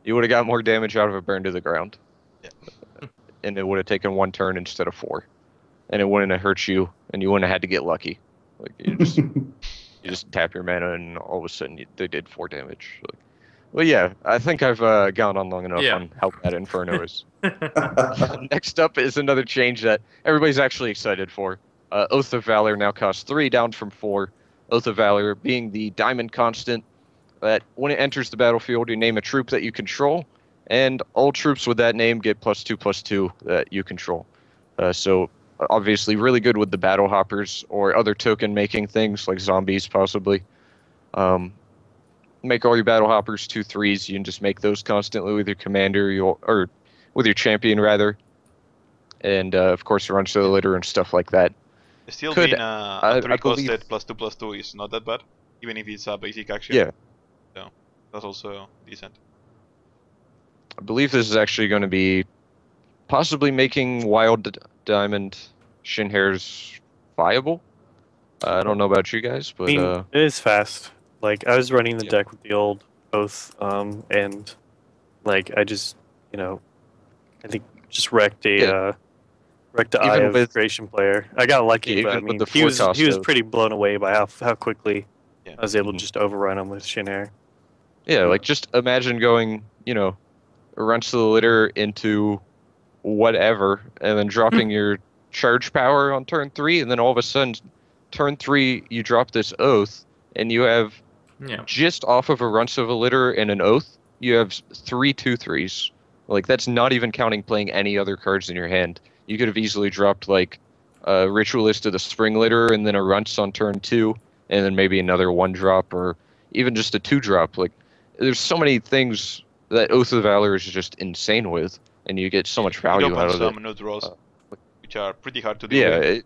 Speaker 1: you would have got more damage out of a burn to the ground, and it would have taken 1 turn instead of 4, and it wouldn't have hurt you, and you wouldn't have had to get lucky. Like you just tap your mana, and all of a sudden they did 4 damage. Like, well, yeah, I think I've gone on long enough
Speaker 4: Yeah.
Speaker 1: on how bad Inferno is. Next up is another change that everybody's actually excited for. Oath of Valor now costs 3, down from 4. Oath of Valor being the diamond constant that when it enters the battlefield, you name a troop that you control, and all troops with that name get +2/+2 that you control. So obviously really good with the battle hoppers or other token making things like zombies possibly. Make all your battle hoppers 2/3s. You can just make those constantly with your commander, or with your champion rather, and of course runs to the litter and stuff like that.
Speaker 2: Still
Speaker 1: Could-
Speaker 2: being
Speaker 1: I
Speaker 2: a 3
Speaker 1: believe-
Speaker 2: costed +2/+2 is not that bad, even if it's a basic action.
Speaker 1: Yeah.
Speaker 2: So that's also decent.
Speaker 1: I believe this is actually going to be possibly making Wild Diamond Shinhairs viable. I don't know about you guys, but
Speaker 3: I mean, it is fast. Like I was running the
Speaker 1: Yeah.
Speaker 3: deck with the old Oath, and like I just, I think just wrecked a
Speaker 1: Yeah.
Speaker 3: wrecked the
Speaker 1: Even
Speaker 3: Eye of
Speaker 1: with-
Speaker 3: Creation player. I got lucky,
Speaker 1: Yeah,
Speaker 3: but I
Speaker 1: even with
Speaker 3: mean,
Speaker 1: the
Speaker 3: he was
Speaker 1: Fortoss,
Speaker 3: pretty blown away by how quickly
Speaker 2: Yeah.
Speaker 3: I was able to
Speaker 1: Mhm.
Speaker 3: just overrun him with Shin'Air.
Speaker 1: yeah, like just imagine going, runs to the litter into whatever, and then dropping your charge power on turn 3, and then all of a sudden, turn 3 you drop this Oath, and you have
Speaker 4: Yeah.
Speaker 1: just off of a Runts of a Litter and an Oath, you have 3 2/3s. Like that's not even counting playing any other cards in your hand. You could have easily dropped like a Ritualist of the Spring Litter and then a Runts on turn 2, and then maybe another 1-drop or even just a 2-drop. Like there's so many things that Oath of Valor is just insane with, and you get so much value
Speaker 2: It
Speaker 1: out
Speaker 2: opens
Speaker 1: of it.
Speaker 2: some nut draws,
Speaker 1: Uh,
Speaker 2: which are pretty hard to deal
Speaker 1: Yeah,
Speaker 2: with.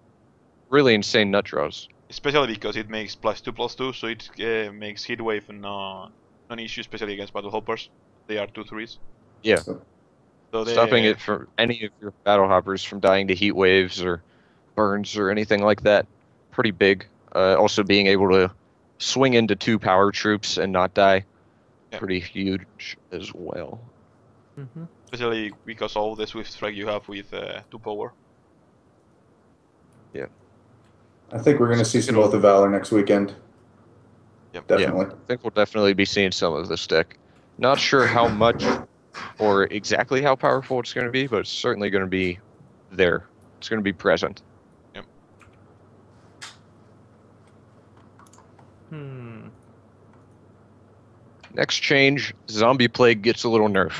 Speaker 1: really insane nut draws.
Speaker 2: Especially because it makes +2/+2, so it makes Heatwave non issue, especially against Battle Hoppers. They are 2/3s.
Speaker 1: Yeah.
Speaker 2: So they,
Speaker 1: Stopping it from any of your battle hoppers from dying to heat waves or burns or anything like that, pretty big. Also being able to swing into 2 power troops and not die,
Speaker 2: Yeah.
Speaker 1: pretty huge as well.
Speaker 4: Mm-hmm.
Speaker 2: Especially because all the Swift Strike you have with 2 power.
Speaker 5: I think we're going to see some Oath of Valor next weekend.
Speaker 2: Yep.
Speaker 5: Definitely.
Speaker 1: I think we'll definitely be seeing some of this deck. Not sure how much or exactly how powerful it's going to be, but it's certainly going to be there. It's going to be present.
Speaker 4: Hmm.
Speaker 1: Next change, Zombie Plague gets a little nerf.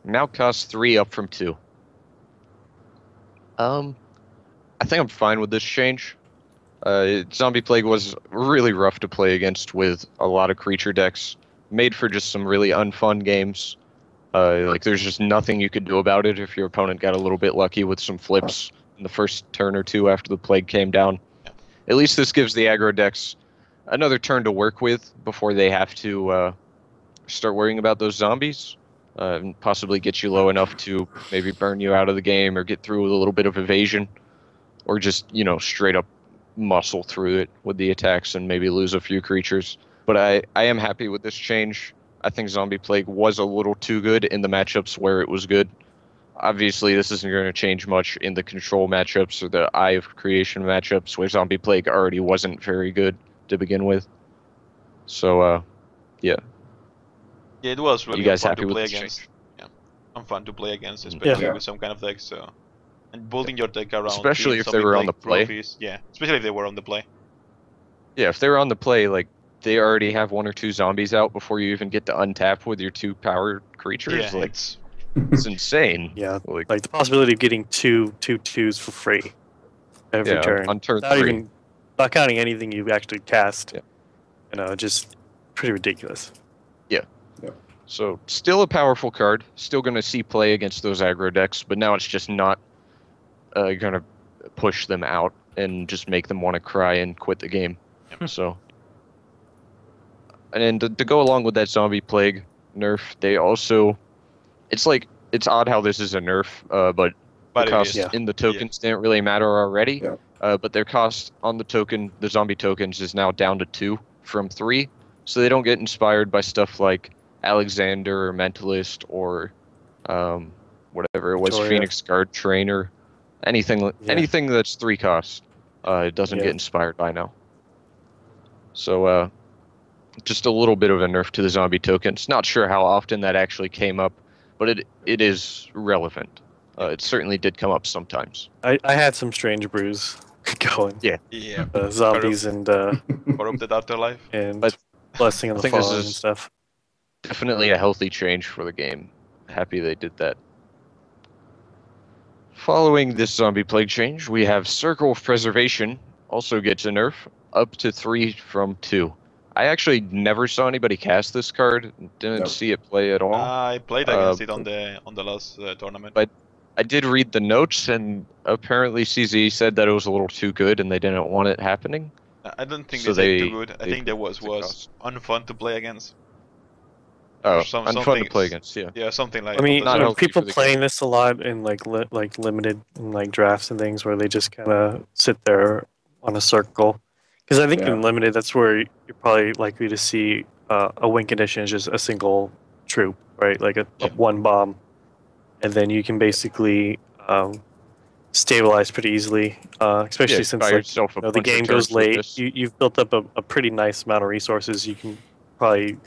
Speaker 1: Now costs 3 up from 2. I think I'm fine with this change. Zombie Plague was really rough to play against with a lot of creature decks, made for just some really unfun games. Like there's just nothing you could do about it if your opponent got a little bit lucky with some flips in the first turn or 2 after the Plague came down.
Speaker 2: Yeah.
Speaker 1: At least this gives the aggro decks another turn to work with before they have to start worrying about those zombies, and possibly get you low enough to maybe burn you out of the game or get through with a little bit of evasion, or just straight up muscle through it with the attacks and maybe lose a few creatures. But I am happy with this change. I think Zombie Plague was a little too good in the matchups where it was good. Obviously, this isn't going to change much in the control matchups or the Eye of Creation matchups where Zombie Plague already wasn't very good to begin with. So, yeah.
Speaker 2: Yeah, it was really
Speaker 1: You guys
Speaker 2: fun
Speaker 1: happy
Speaker 2: to
Speaker 1: with
Speaker 2: play
Speaker 1: this
Speaker 2: against.
Speaker 1: change?
Speaker 2: Yeah, and fun to play against, especially
Speaker 5: Yeah.
Speaker 2: with some kind of decks. So, and building your deck around.
Speaker 1: Especially
Speaker 2: teams
Speaker 1: if they
Speaker 2: of
Speaker 1: were
Speaker 2: it,
Speaker 1: on
Speaker 2: like
Speaker 1: the play.
Speaker 2: trophies. Yeah, especially if they were on the play.
Speaker 1: Yeah, if they're on the play, like, they already have 1 or 2 zombies out before you even get to untap with your 2 power creatures.
Speaker 2: Yeah,
Speaker 1: Like,
Speaker 2: it's
Speaker 1: It's insane.
Speaker 3: Yeah,
Speaker 1: Like,
Speaker 3: like the possibility of getting two twos for free every
Speaker 1: yeah,
Speaker 3: turn,
Speaker 1: on turn
Speaker 3: without
Speaker 1: 3.
Speaker 3: even not counting anything you actually cast.
Speaker 1: Yeah.
Speaker 3: You know, just pretty ridiculous.
Speaker 1: So still a powerful card. Still going to see play against those aggro decks, but now it's just not going to push them out and just make them want to cry and quit the game. So, and then to go along with that zombie plague nerf, they also, it's odd how this is a nerf, but
Speaker 2: But
Speaker 1: the
Speaker 2: it
Speaker 1: cost
Speaker 2: is.
Speaker 3: Yeah.
Speaker 1: in the tokens didn't really matter already.
Speaker 5: Yeah.
Speaker 1: But their cost on the token, the zombie tokens, is now down to 2 from 3, so they don't get inspired by stuff like Alexander or Mentalist or whatever it was,
Speaker 3: Victoria.
Speaker 1: Phoenix Guard Trainer, anything that's 3 cost. It doesn't
Speaker 3: Yeah.
Speaker 1: get inspired by now. So just a little bit of a nerf to the zombie tokens. Not sure how often that actually came up, but it is relevant. It certainly did come up sometimes.
Speaker 3: I had some strange brews going.
Speaker 1: Yeah.
Speaker 2: Yeah.
Speaker 3: Zombies and
Speaker 2: Corrupted Afterlife.
Speaker 1: But
Speaker 3: Blessing of
Speaker 1: I
Speaker 3: the
Speaker 1: think this
Speaker 3: Fallen and
Speaker 1: is-
Speaker 3: stuff.
Speaker 1: Definitely a healthy change for the game. Happy they did that. Following this zombie plague change, we have Circle of Preservation also gets a nerf, up to 3 from 2. I actually never saw anybody cast this card. Didn't
Speaker 5: Nope.
Speaker 1: see it play at all.
Speaker 2: I played against it on the last tournament.
Speaker 1: But I did read the notes, and apparently CZ said that it was a little too good, and they didn't want it happening.
Speaker 2: I don't think
Speaker 1: So
Speaker 2: they said
Speaker 1: they-
Speaker 2: too good. I
Speaker 1: they
Speaker 2: think there
Speaker 1: put
Speaker 2: was
Speaker 1: the cost.
Speaker 2: unfun to play against.
Speaker 1: Oh,
Speaker 2: Some-
Speaker 1: unfun to
Speaker 2: something-
Speaker 1: play against. Yeah.
Speaker 2: Yeah, something like.
Speaker 3: I mean,
Speaker 2: of
Speaker 1: not
Speaker 2: that
Speaker 3: are
Speaker 1: healthy
Speaker 3: people
Speaker 1: for the
Speaker 3: playing this a lot in like limited and like drafts and things where they just kind of sit there on a circle? Because I think
Speaker 5: Yeah.
Speaker 3: in limited, that's where you're probably likely to see a win condition is just a single troop, right? Like a one bomb, and then you can basically stabilize pretty easily, especially
Speaker 1: Yeah,
Speaker 3: since
Speaker 1: buy
Speaker 3: like,
Speaker 1: yourself a
Speaker 3: the
Speaker 1: bunch of
Speaker 3: game
Speaker 1: turns
Speaker 3: goes
Speaker 1: with
Speaker 3: late.
Speaker 1: this.
Speaker 3: You've built up a pretty nice amount of resources. You can probably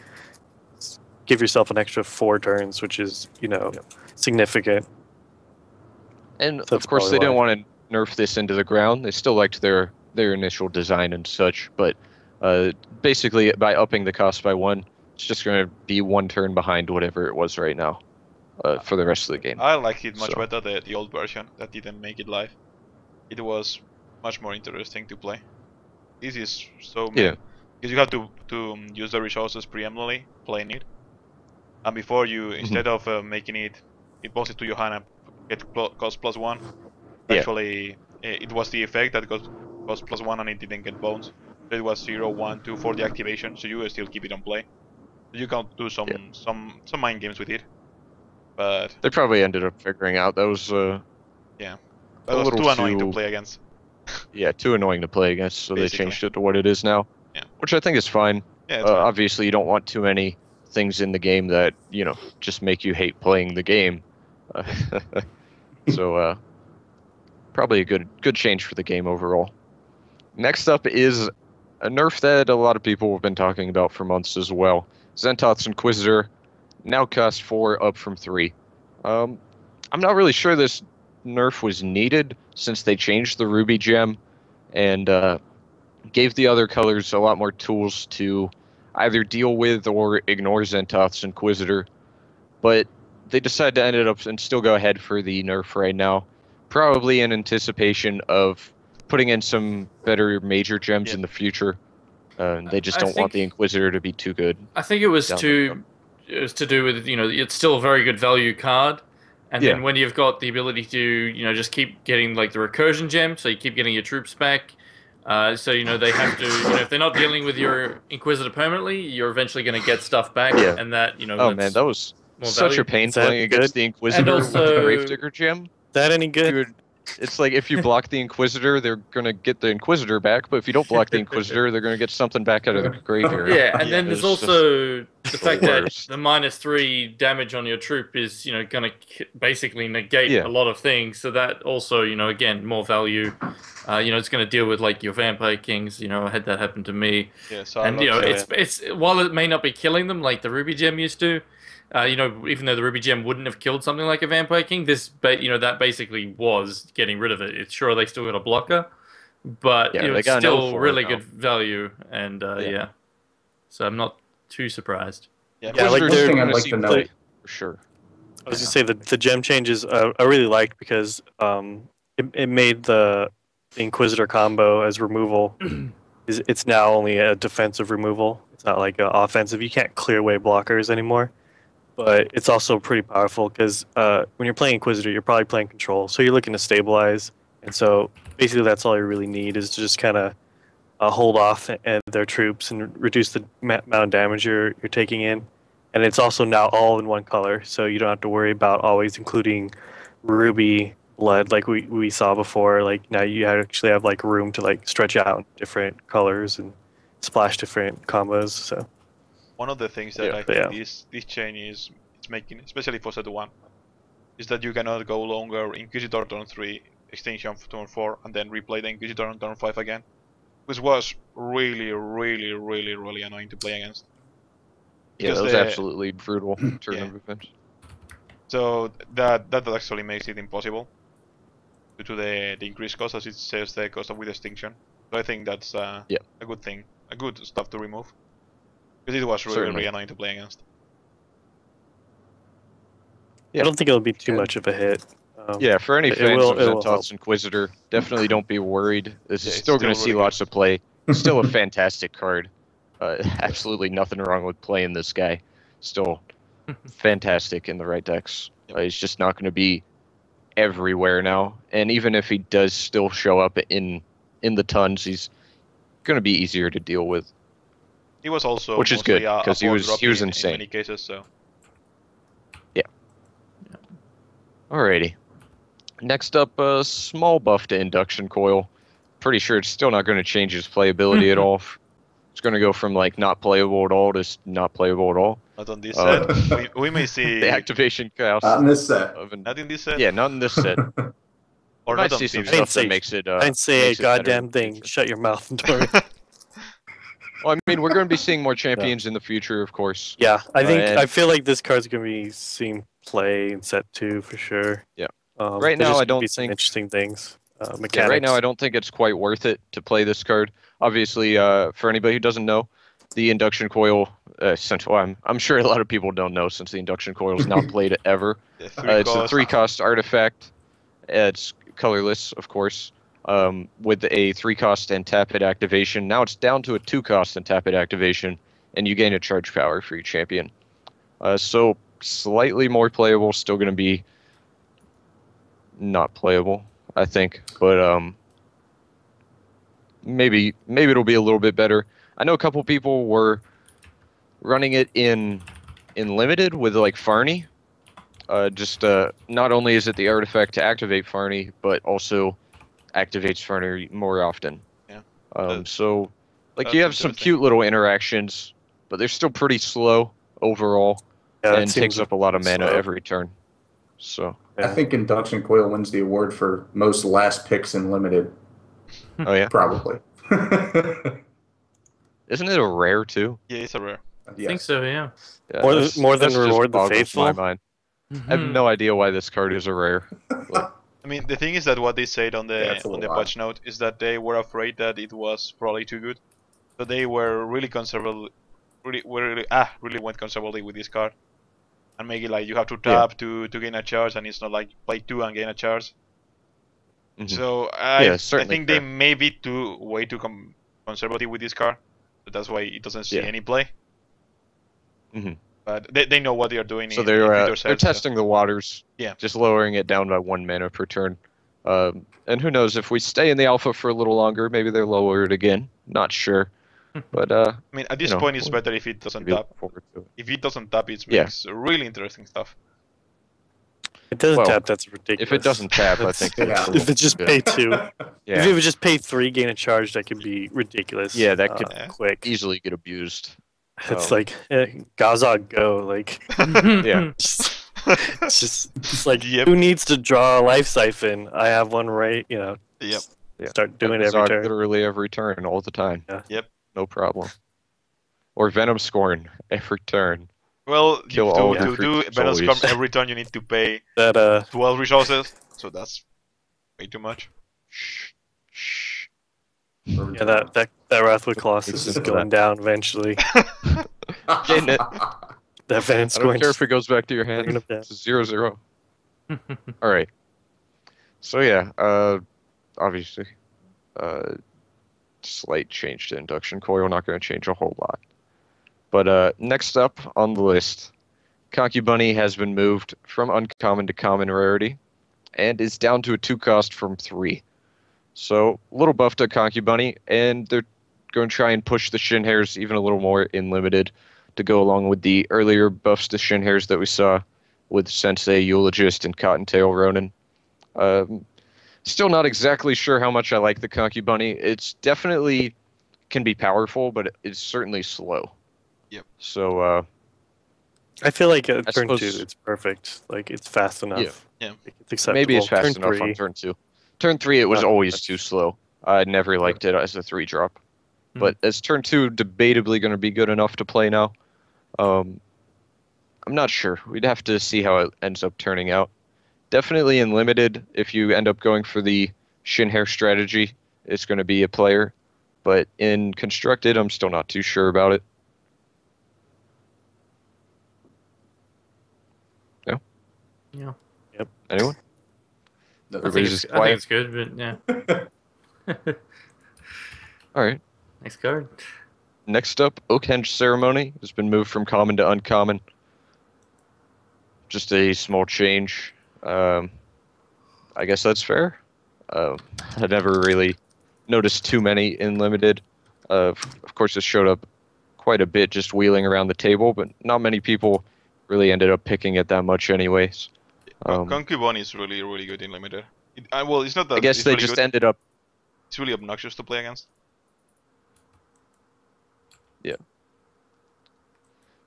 Speaker 3: give yourself an extra 4 turns, which is significant.
Speaker 1: And
Speaker 3: So
Speaker 1: of
Speaker 3: that's
Speaker 1: course, they
Speaker 3: probably
Speaker 1: didn't want to nerf this into the ground. They still liked their initial design and such, but basically by upping the cost by 1, it's just going to be 1 turn behind whatever it was right now for the rest of the game.
Speaker 2: I liked it much
Speaker 1: So-
Speaker 2: better the old version that didn't make it live. It was much more interesting to play. This is so
Speaker 1: Yeah.
Speaker 2: because you have to use the resources preemptively playing it, and before you
Speaker 1: Mm-hmm.
Speaker 2: instead of making it impose it to your hand and get cost +1,
Speaker 1: Yeah.
Speaker 2: actually it was the effect that got cost +1 and it didn't get bones. So it was 0, 1, 2 for the activation, so you will still keep it on play. You can do some mind games with it, but
Speaker 1: They probably ended up figuring out that was
Speaker 2: that
Speaker 1: a
Speaker 2: was
Speaker 1: little
Speaker 2: too annoying to
Speaker 1: too-
Speaker 2: play against.
Speaker 1: too annoying to play against, so
Speaker 2: Basically.
Speaker 1: they changed it to what it is now.
Speaker 2: Yeah.
Speaker 1: Which I think is fine.
Speaker 2: Yeah, it's fine.
Speaker 1: Obviously, you don't want too many things in the game that just make you hate playing the game. So probably a good change for the game overall. Next up is a nerf that a lot of people have been talking about for months as well. Zentoth's Inquisitor now costs 4 up from 3. I'm not really sure this nerf was needed since they changed the Ruby gem and gave the other colors a lot more tools to either deal with or ignore Zentoth's Inquisitor. But they decided to end it up and still go ahead for the nerf right now, probably in anticipation of putting in some better major gems
Speaker 2: Yeah.
Speaker 1: in the future. They just
Speaker 4: I
Speaker 1: don't want
Speaker 4: think-
Speaker 1: the Inquisitor to be too good.
Speaker 4: I think it was
Speaker 1: Down the
Speaker 4: to do with it's still a very good value card, and
Speaker 1: Yeah.
Speaker 4: then when you've got the ability to just keep getting like the recursion gem, so you keep getting your troops back. So they have to if they're not dealing with your Inquisitor permanently, you're eventually going to get stuff back,
Speaker 1: Yeah.
Speaker 4: and that
Speaker 1: Oh man,
Speaker 4: that's
Speaker 1: that was
Speaker 4: more
Speaker 1: such
Speaker 4: value.
Speaker 1: a pain
Speaker 3: Is that
Speaker 1: playing against
Speaker 3: good?
Speaker 1: the Inquisitor with the
Speaker 4: also-
Speaker 1: Gravedigger gem.
Speaker 3: That any good?
Speaker 1: Dude, it's like if you block the Inquisitor, they're gonna get the Inquisitor back. But if you don't block the Inquisitor, they're gonna get something back out of the graveyard.
Speaker 4: Yeah, and
Speaker 2: Yeah,
Speaker 4: then there's
Speaker 1: it's just
Speaker 4: also the fact that
Speaker 1: worst.
Speaker 4: the -3 damage on your troop is, going to basically negate
Speaker 1: Yeah.
Speaker 4: a lot of things. So that also, again, more value. It's going to deal with like your Vampire Kings. I had that happen to me,
Speaker 2: Yeah, so
Speaker 4: and it's while it may not be killing them like the Ruby Gem used to. Even though the Ruby Gem wouldn't have killed something like a Vampire King, that basically was getting rid of it. It's sure they still got a blocker, but
Speaker 1: Yeah, they
Speaker 4: it's
Speaker 1: got an O
Speaker 4: still
Speaker 1: for it
Speaker 4: really
Speaker 1: now.
Speaker 4: good value, and yeah. So I'm not too surprised.
Speaker 2: yeah,
Speaker 1: Yeah,
Speaker 3: like
Speaker 1: Inquisitor's
Speaker 3: they're-
Speaker 1: gonna
Speaker 5: One thing I'd like
Speaker 1: see
Speaker 5: to
Speaker 1: play,
Speaker 5: note-
Speaker 1: for sure.
Speaker 3: I was gonna say the gem changes I really liked because it made the Inquisitor combo as removal. It's now only a defensive removal. It's not like offensive. You can't clear away blockers anymore. But it's also pretty powerful because when you're playing Inquisitor, you're probably playing control, so you're looking to stabilize. And so basically, that's all you really need is to just kind of hold off and their troops and reduce the amount of damage you're taking in. And it's also now all in one color, so you don't have to worry about always including ruby blood like we saw before. Like now you actually have like room to like stretch out in different colors and splash different combos. So
Speaker 2: One of the things that
Speaker 1: Yeah.
Speaker 2: I think
Speaker 3: Yeah.
Speaker 2: this change is making, especially for set 1, is that you cannot go longer Inquisitor turn 3, Extinction turn 4, and then replay the Inquisitor on turn 5 again. Which was really annoying to play against.
Speaker 1: Yeah,
Speaker 2: Because
Speaker 1: that was
Speaker 2: the-
Speaker 1: absolutely brutal turn
Speaker 2: Yeah.
Speaker 1: of events.
Speaker 2: So that actually makes it impossible due to the increased cost, as it says the cost of with extinction. So I think that's a good thing, a good stuff to remove. Because it was really,
Speaker 1: Certainly.
Speaker 2: really annoying to play against.
Speaker 1: Yeah.
Speaker 3: I don't think it'll be too
Speaker 5: Yeah.
Speaker 3: much of a hit.
Speaker 1: Yeah, for any
Speaker 3: it
Speaker 1: fans
Speaker 3: will-
Speaker 1: of
Speaker 3: it will
Speaker 1: Zentoth's Inquisitor, definitely don't be worried. This
Speaker 2: Yeah,
Speaker 1: is
Speaker 2: it's
Speaker 1: still going to
Speaker 2: still
Speaker 1: see
Speaker 2: really
Speaker 1: lots
Speaker 2: good.
Speaker 1: of play. Still a fantastic card. Absolutely nothing wrong with playing this guy. Still fantastic in the right decks. He's just not going to be everywhere now. And even if he does still show up in the tons, he's going to be easier to deal with.
Speaker 2: He was also
Speaker 1: Which is
Speaker 2: mostly
Speaker 1: good,
Speaker 2: a
Speaker 1: 'cause he
Speaker 2: 4-drop
Speaker 1: was
Speaker 2: in
Speaker 1: insane.
Speaker 2: many cases. So
Speaker 1: Alrighty. Next up, a small buff to Induction Coil. Pretty sure it's still not going to change his playability at all. It's going to go from like not playable at all to not playable at all.
Speaker 2: not on this
Speaker 1: Uh,
Speaker 2: set. We may see
Speaker 1: The activation cost
Speaker 5: Not in this set.
Speaker 1: of
Speaker 2: not in this set.
Speaker 1: yeah, not in this set.
Speaker 2: or
Speaker 1: Might
Speaker 2: not on
Speaker 1: see some
Speaker 2: previous.
Speaker 3: I didn't
Speaker 1: stuff that
Speaker 3: say-
Speaker 1: makes it.
Speaker 3: I didn't say a
Speaker 1: makes it better in
Speaker 3: goddamn
Speaker 1: the
Speaker 3: thing.
Speaker 1: future.
Speaker 3: Shut your mouth, Dory.
Speaker 1: Well, I mean, we're going to be seeing more champions in the future, of course.
Speaker 3: Yeah, I think
Speaker 1: And-
Speaker 3: I feel like this card's gonna be seeing play in set 2 for sure.
Speaker 1: Yeah.
Speaker 3: Right
Speaker 1: Right
Speaker 3: now,
Speaker 1: now, I
Speaker 3: be
Speaker 1: don't
Speaker 3: some
Speaker 1: think-
Speaker 3: interesting things. Mechanics.
Speaker 1: Yeah, right now I don't think it's quite worth it to play this card. Obviously, for anybody who doesn't know, the Induction Coil, I'm sure a lot of people don't know since the Induction Coil is not played ever.
Speaker 2: The
Speaker 1: It's a 3-cost artifact. It's colorless, of course, with a 3-cost and tap it activation. Now it's down to a 2-cost and tap it activation, and you gain a charge power for your champion. So slightly more playable, still going to be not playable, I think, but maybe it'll be a little bit better. I know a couple people were running it in limited with like Farney. Not only is it the artifact to activate Farney, but also activates Farney more often.
Speaker 2: Yeah.
Speaker 1: So like
Speaker 2: That's
Speaker 1: you have some
Speaker 2: interesting.
Speaker 1: cute little interactions, but they're still pretty slow overall,
Speaker 3: Yeah, it
Speaker 1: and
Speaker 3: seems
Speaker 1: takes up a lot of mana
Speaker 3: slow.
Speaker 1: every turn. So
Speaker 5: I think Induction Coil wins the award for most last picks in limited,
Speaker 1: oh yeah,
Speaker 5: probably.
Speaker 1: isn't it a rare too?
Speaker 2: Yeah, it's a rare.
Speaker 4: I think so, yeah.
Speaker 1: Yeah,
Speaker 3: More than-
Speaker 1: that's-
Speaker 3: more than
Speaker 1: that's just
Speaker 3: Reward the
Speaker 1: boggles
Speaker 3: Faithful?
Speaker 1: My mind. I have no idea why this card is a rare.
Speaker 2: I mean, the thing is that what they said on
Speaker 5: Yeah,
Speaker 2: the
Speaker 5: it's a
Speaker 2: on the
Speaker 5: little
Speaker 2: patch note is that they were afraid that it was probably too good, so they were really conservative, really went conservative with this card, and make it like you have to tap to gain a charge, and it's not like play 2 and gain a charge.
Speaker 1: Mhm.
Speaker 2: So
Speaker 1: Yeah,
Speaker 2: I
Speaker 1: certainly
Speaker 2: think
Speaker 1: fair.
Speaker 2: they may be way too conservative with this card, so that's why it doesn't see
Speaker 1: Yeah.
Speaker 2: any play.
Speaker 1: Mhm.
Speaker 2: But they know what they are doing.
Speaker 1: So
Speaker 2: in
Speaker 1: they're
Speaker 2: future
Speaker 1: they're
Speaker 2: sets, so-
Speaker 1: testing the waters.
Speaker 2: Yeah.
Speaker 1: Just lowering it down by 1 mana per turn. And who knows if we stay in the alpha for a little longer, maybe they'll lower it again. Not sure. But
Speaker 2: I mean, at this
Speaker 1: know,
Speaker 2: point, it's
Speaker 1: we'll-
Speaker 2: better if it doesn't
Speaker 1: maybe
Speaker 2: tap.
Speaker 1: look forward to it.
Speaker 2: If it doesn't tap, it
Speaker 1: Yeah.
Speaker 2: makes really interesting stuff.
Speaker 3: It doesn't
Speaker 1: Well,
Speaker 3: tap. That's ridiculous.
Speaker 1: If it doesn't tap, I
Speaker 3: That's-
Speaker 1: think.
Speaker 5: Yeah.
Speaker 1: that's a
Speaker 3: If it just
Speaker 1: little
Speaker 3: pay
Speaker 1: bit-
Speaker 3: 2, if
Speaker 1: yeah,
Speaker 3: it would just pay 3, gain a charge, that could be ridiculous.
Speaker 1: Yeah, that could
Speaker 3: quick.
Speaker 1: easily get abused.
Speaker 3: It's
Speaker 1: Oh.
Speaker 3: like Gazog go. Like
Speaker 1: Yeah.
Speaker 3: it's like
Speaker 2: Yep.
Speaker 3: who needs to draw a life siphon? I have one right.
Speaker 2: Yep.
Speaker 1: Yeah.
Speaker 3: Start doing it every
Speaker 1: Zog
Speaker 3: turn.
Speaker 1: literally every turn, all the time.
Speaker 3: Yeah.
Speaker 2: Yep.
Speaker 1: No problem. Or Venom Scorn every turn.
Speaker 2: Well,
Speaker 1: Kill all
Speaker 2: to
Speaker 1: your
Speaker 2: do
Speaker 1: creatures
Speaker 2: Venom Scum
Speaker 1: always.
Speaker 2: every turn, you need to pay
Speaker 3: That
Speaker 2: 12 resources, so that's way too much.
Speaker 1: Shh. Shh.
Speaker 3: yeah that Wrathwood Colossus
Speaker 1: Makes
Speaker 3: is
Speaker 1: sense.
Speaker 3: going down eventually.
Speaker 1: Getting it.
Speaker 3: That Van's
Speaker 1: I don't
Speaker 3: going
Speaker 1: care
Speaker 3: to
Speaker 1: if it goes back to your hand.
Speaker 3: bring it back.
Speaker 1: It's 0-0. All right. So yeah, obviously, slight change to induction coil. Not going to change a whole lot. But next up on the list, Concubunny has been moved from uncommon to common rarity, and is down to a 2-cost from 3. So a little buff to Concubunny, and they're going to try and push the Shin Hairs even a little more in limited to go along with the earlier buffs to Shin Hairs that we saw with Sensei, Eulogist, and Cottontail Ronin. Still not exactly sure how much I like the Concubunny. It's definitely can be powerful, but it's certainly slow.
Speaker 2: Yep.
Speaker 1: So
Speaker 3: I feel like
Speaker 1: I
Speaker 3: turn
Speaker 1: suppose-
Speaker 3: 2, it's perfect. Like, it's fast enough.
Speaker 2: Yeah.
Speaker 3: Like, it's acceptable.
Speaker 1: maybe it's fast
Speaker 3: turn
Speaker 1: enough
Speaker 3: 3,
Speaker 1: on turn 2. Turn 3, it was
Speaker 3: Not
Speaker 1: always
Speaker 3: much.
Speaker 1: too slow. I never liked it as a 3-drop. But as turn 2, debatably going to be good enough to play now. I'm not sure. We'd have to see how it ends up turning out. Definitely in limited, if you end up going for the Shin Hair strategy, it's going to be a player. But in constructed, I'm still not too sure about it. No?
Speaker 4: Yeah.
Speaker 1: Anyone?
Speaker 5: No.
Speaker 4: I think,
Speaker 1: Everybody's
Speaker 4: it's,
Speaker 1: just
Speaker 4: I think
Speaker 1: quiet.
Speaker 4: it's good, but yeah.
Speaker 1: All right.
Speaker 4: Next card.
Speaker 1: Next up, Oakhenge Ceremony has been moved from common to uncommon. Just a small change. I guess that's fair. I never really noticed too many in limited. Of course, this showed up quite a bit just wheeling around the table, but not many people really ended up picking it that much anyways.
Speaker 2: Concubunny is really, really good in limited. Well, it's not that.
Speaker 1: I guess
Speaker 2: it's
Speaker 1: they
Speaker 2: really
Speaker 1: just
Speaker 2: good.
Speaker 1: ended up.
Speaker 2: It's really obnoxious to play against.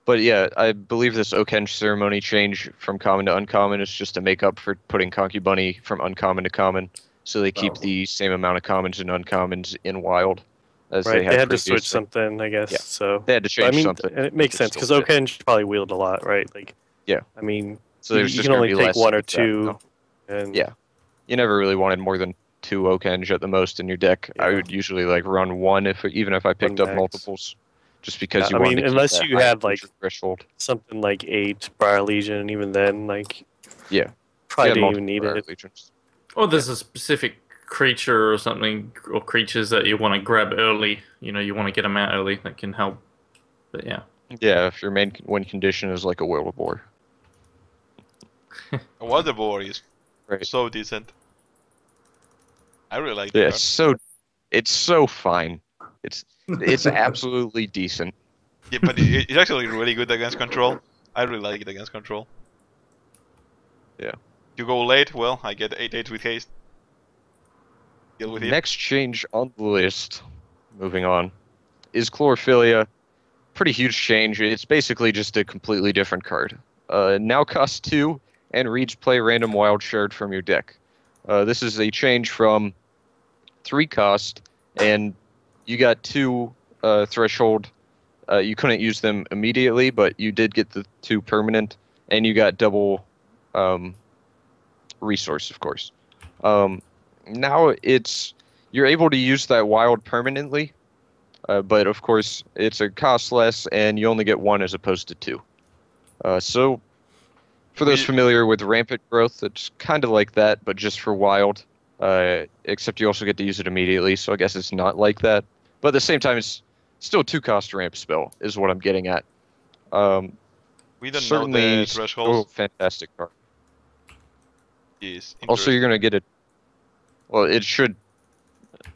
Speaker 1: But yeah, I believe this Oakhenge Ceremony change from common to uncommon is just to make up for putting Concubunny from uncommon to common, so they keep
Speaker 5: Oh.
Speaker 1: the same amount of commons and uncommons in wild as
Speaker 3: Right,
Speaker 1: they had
Speaker 3: to switch
Speaker 1: previously.
Speaker 3: something, I guess.
Speaker 1: Yeah.
Speaker 3: So
Speaker 1: They had to
Speaker 3: But
Speaker 1: change
Speaker 3: I mean,
Speaker 1: something.
Speaker 3: and it makes
Speaker 1: It's
Speaker 3: sense because
Speaker 1: still fit.
Speaker 3: Oakhenge probably wheeled a lot, right? Like,
Speaker 1: Yeah.
Speaker 3: I mean,
Speaker 1: So
Speaker 3: you,
Speaker 1: there's
Speaker 3: you
Speaker 1: just
Speaker 3: can
Speaker 1: gonna
Speaker 3: only
Speaker 1: be
Speaker 3: take
Speaker 1: less
Speaker 3: one or
Speaker 1: of that
Speaker 3: two,
Speaker 1: now.
Speaker 3: and
Speaker 1: Yeah. You never really wanted more than 2 Oakhenge at the most in your deck. I
Speaker 3: Yeah.
Speaker 1: would usually like run one even if I picked up
Speaker 3: max.
Speaker 1: multiples, just because
Speaker 3: Yeah,
Speaker 1: you
Speaker 3: I
Speaker 1: wanted
Speaker 3: mean,
Speaker 1: to keep
Speaker 3: unless
Speaker 1: that
Speaker 3: you
Speaker 1: high
Speaker 3: had, like,
Speaker 1: exposure threshold.
Speaker 3: something like 8 Briar Legion, and even then, like,
Speaker 1: Yeah.
Speaker 3: probably
Speaker 1: You had
Speaker 3: didn't
Speaker 1: multiple
Speaker 3: even need
Speaker 1: Briar
Speaker 3: it.
Speaker 1: Legions.
Speaker 4: Or there's a specific creature or something, or creatures that you want to grab early. You know, you want to get them out early. That can help. But yeah.
Speaker 1: Yeah, if your main win condition is like a World War.
Speaker 2: A Water Boar is
Speaker 1: Right.
Speaker 2: so decent. I really like the
Speaker 1: Yeah,
Speaker 2: card.
Speaker 1: it's so fine. It's absolutely decent.
Speaker 2: Yeah, but it's actually really good against control. I really like it against control.
Speaker 1: Yeah.
Speaker 2: You go late, well, I get 8/8 with haste. Deal with it.
Speaker 1: Next change on the list, moving on, is Chlorophilia. Pretty huge change. It's basically just a completely different card. Now costs 2 and reads play random wild shard from your deck. This is a change from 3 cost, and you got 2 threshold. You couldn't use them immediately, but you did get the 2 permanent, and you got double resource, of course. Now you're able to use that wild permanently, but of course it's a cost less, and you only get 1 as opposed to 2. So for those familiar with rampant growth, it's kind of like that, but just for wild. Except you also get to use it immediately, so I guess it's not like that. But at the same time, it's still a 2-cost ramp spell, is what I'm getting at.
Speaker 2: We don't know
Speaker 1: Certainly
Speaker 2: the
Speaker 1: still
Speaker 2: thresholds.
Speaker 1: fantastic card.
Speaker 2: Is
Speaker 1: Also, you're going to get it. Well, it should.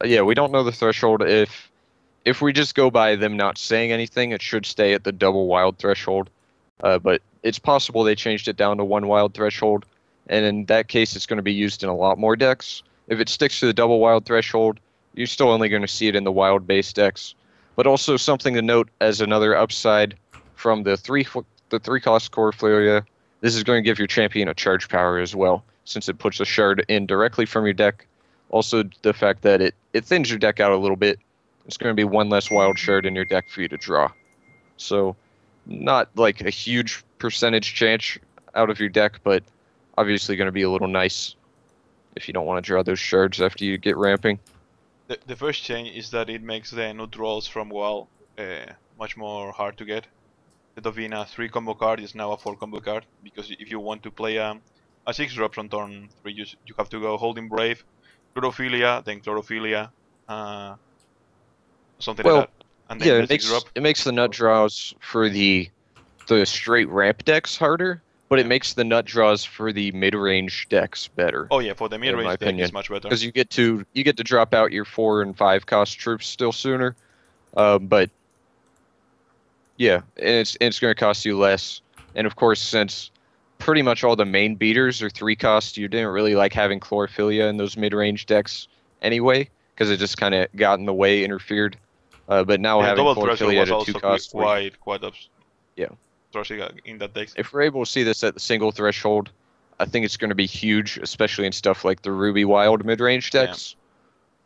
Speaker 1: Yeah, we don't know the threshold. If we just go by them not saying anything, it should stay at the double wild threshold. But it's possible they changed it down to 1 wild threshold, and in that case, it's going to be used in a lot more decks. If it sticks to the double wild threshold, you're still only going to see it in the wild base decks. But also something to note as another upside from the 3-cost Chlorophilia, this is going to give your champion a charge power as well, since it puts a shard in directly from your deck. Also, the fact that it thins your deck out a little bit. It's going to be 1 less wild shard in your deck for you to draw. So, not like a huge percentage chance out of your deck, but obviously going to be a little nice if you don't want to draw those shards after you get ramping.
Speaker 2: The first change is that it makes the no draws from WoW much more hard to get. instead of being a 3 combo card, is now a 4 combo card. Because if you want to play a 6 drops on turn 3, you have to go Holding Brave, Chlorophilia, then Chlorophilia, something
Speaker 1: Well,
Speaker 2: like that. And then
Speaker 1: Yeah,
Speaker 2: the 6 drop.
Speaker 1: it makes the nut draws for the straight ramp decks harder, but it
Speaker 2: Yeah.
Speaker 1: makes the nut draws for the mid-range decks better.
Speaker 2: Oh yeah, for the mid
Speaker 1: my
Speaker 2: range deck
Speaker 1: opinion.
Speaker 2: is much better.
Speaker 1: Because you get to drop out your 4 and 5 cost troops still sooner, but yeah, and it's going to cost you less. And of course, since pretty much all the main beaters are 3 cost, you didn't really like having Chlorophilia in those mid-range decks anyway, because it just kind of got in the way, interfered. But now
Speaker 2: Yeah,
Speaker 1: having
Speaker 2: double threshold
Speaker 1: Chlorophilia
Speaker 2: was
Speaker 1: at a
Speaker 2: also
Speaker 1: 2 cost,
Speaker 2: quite
Speaker 1: Yeah.
Speaker 2: trashing in that deck.
Speaker 1: if we're able to see this at the single threshold, I think it's going to be huge, especially in stuff like the Ruby Wild mid-range
Speaker 2: Yeah.
Speaker 1: decks.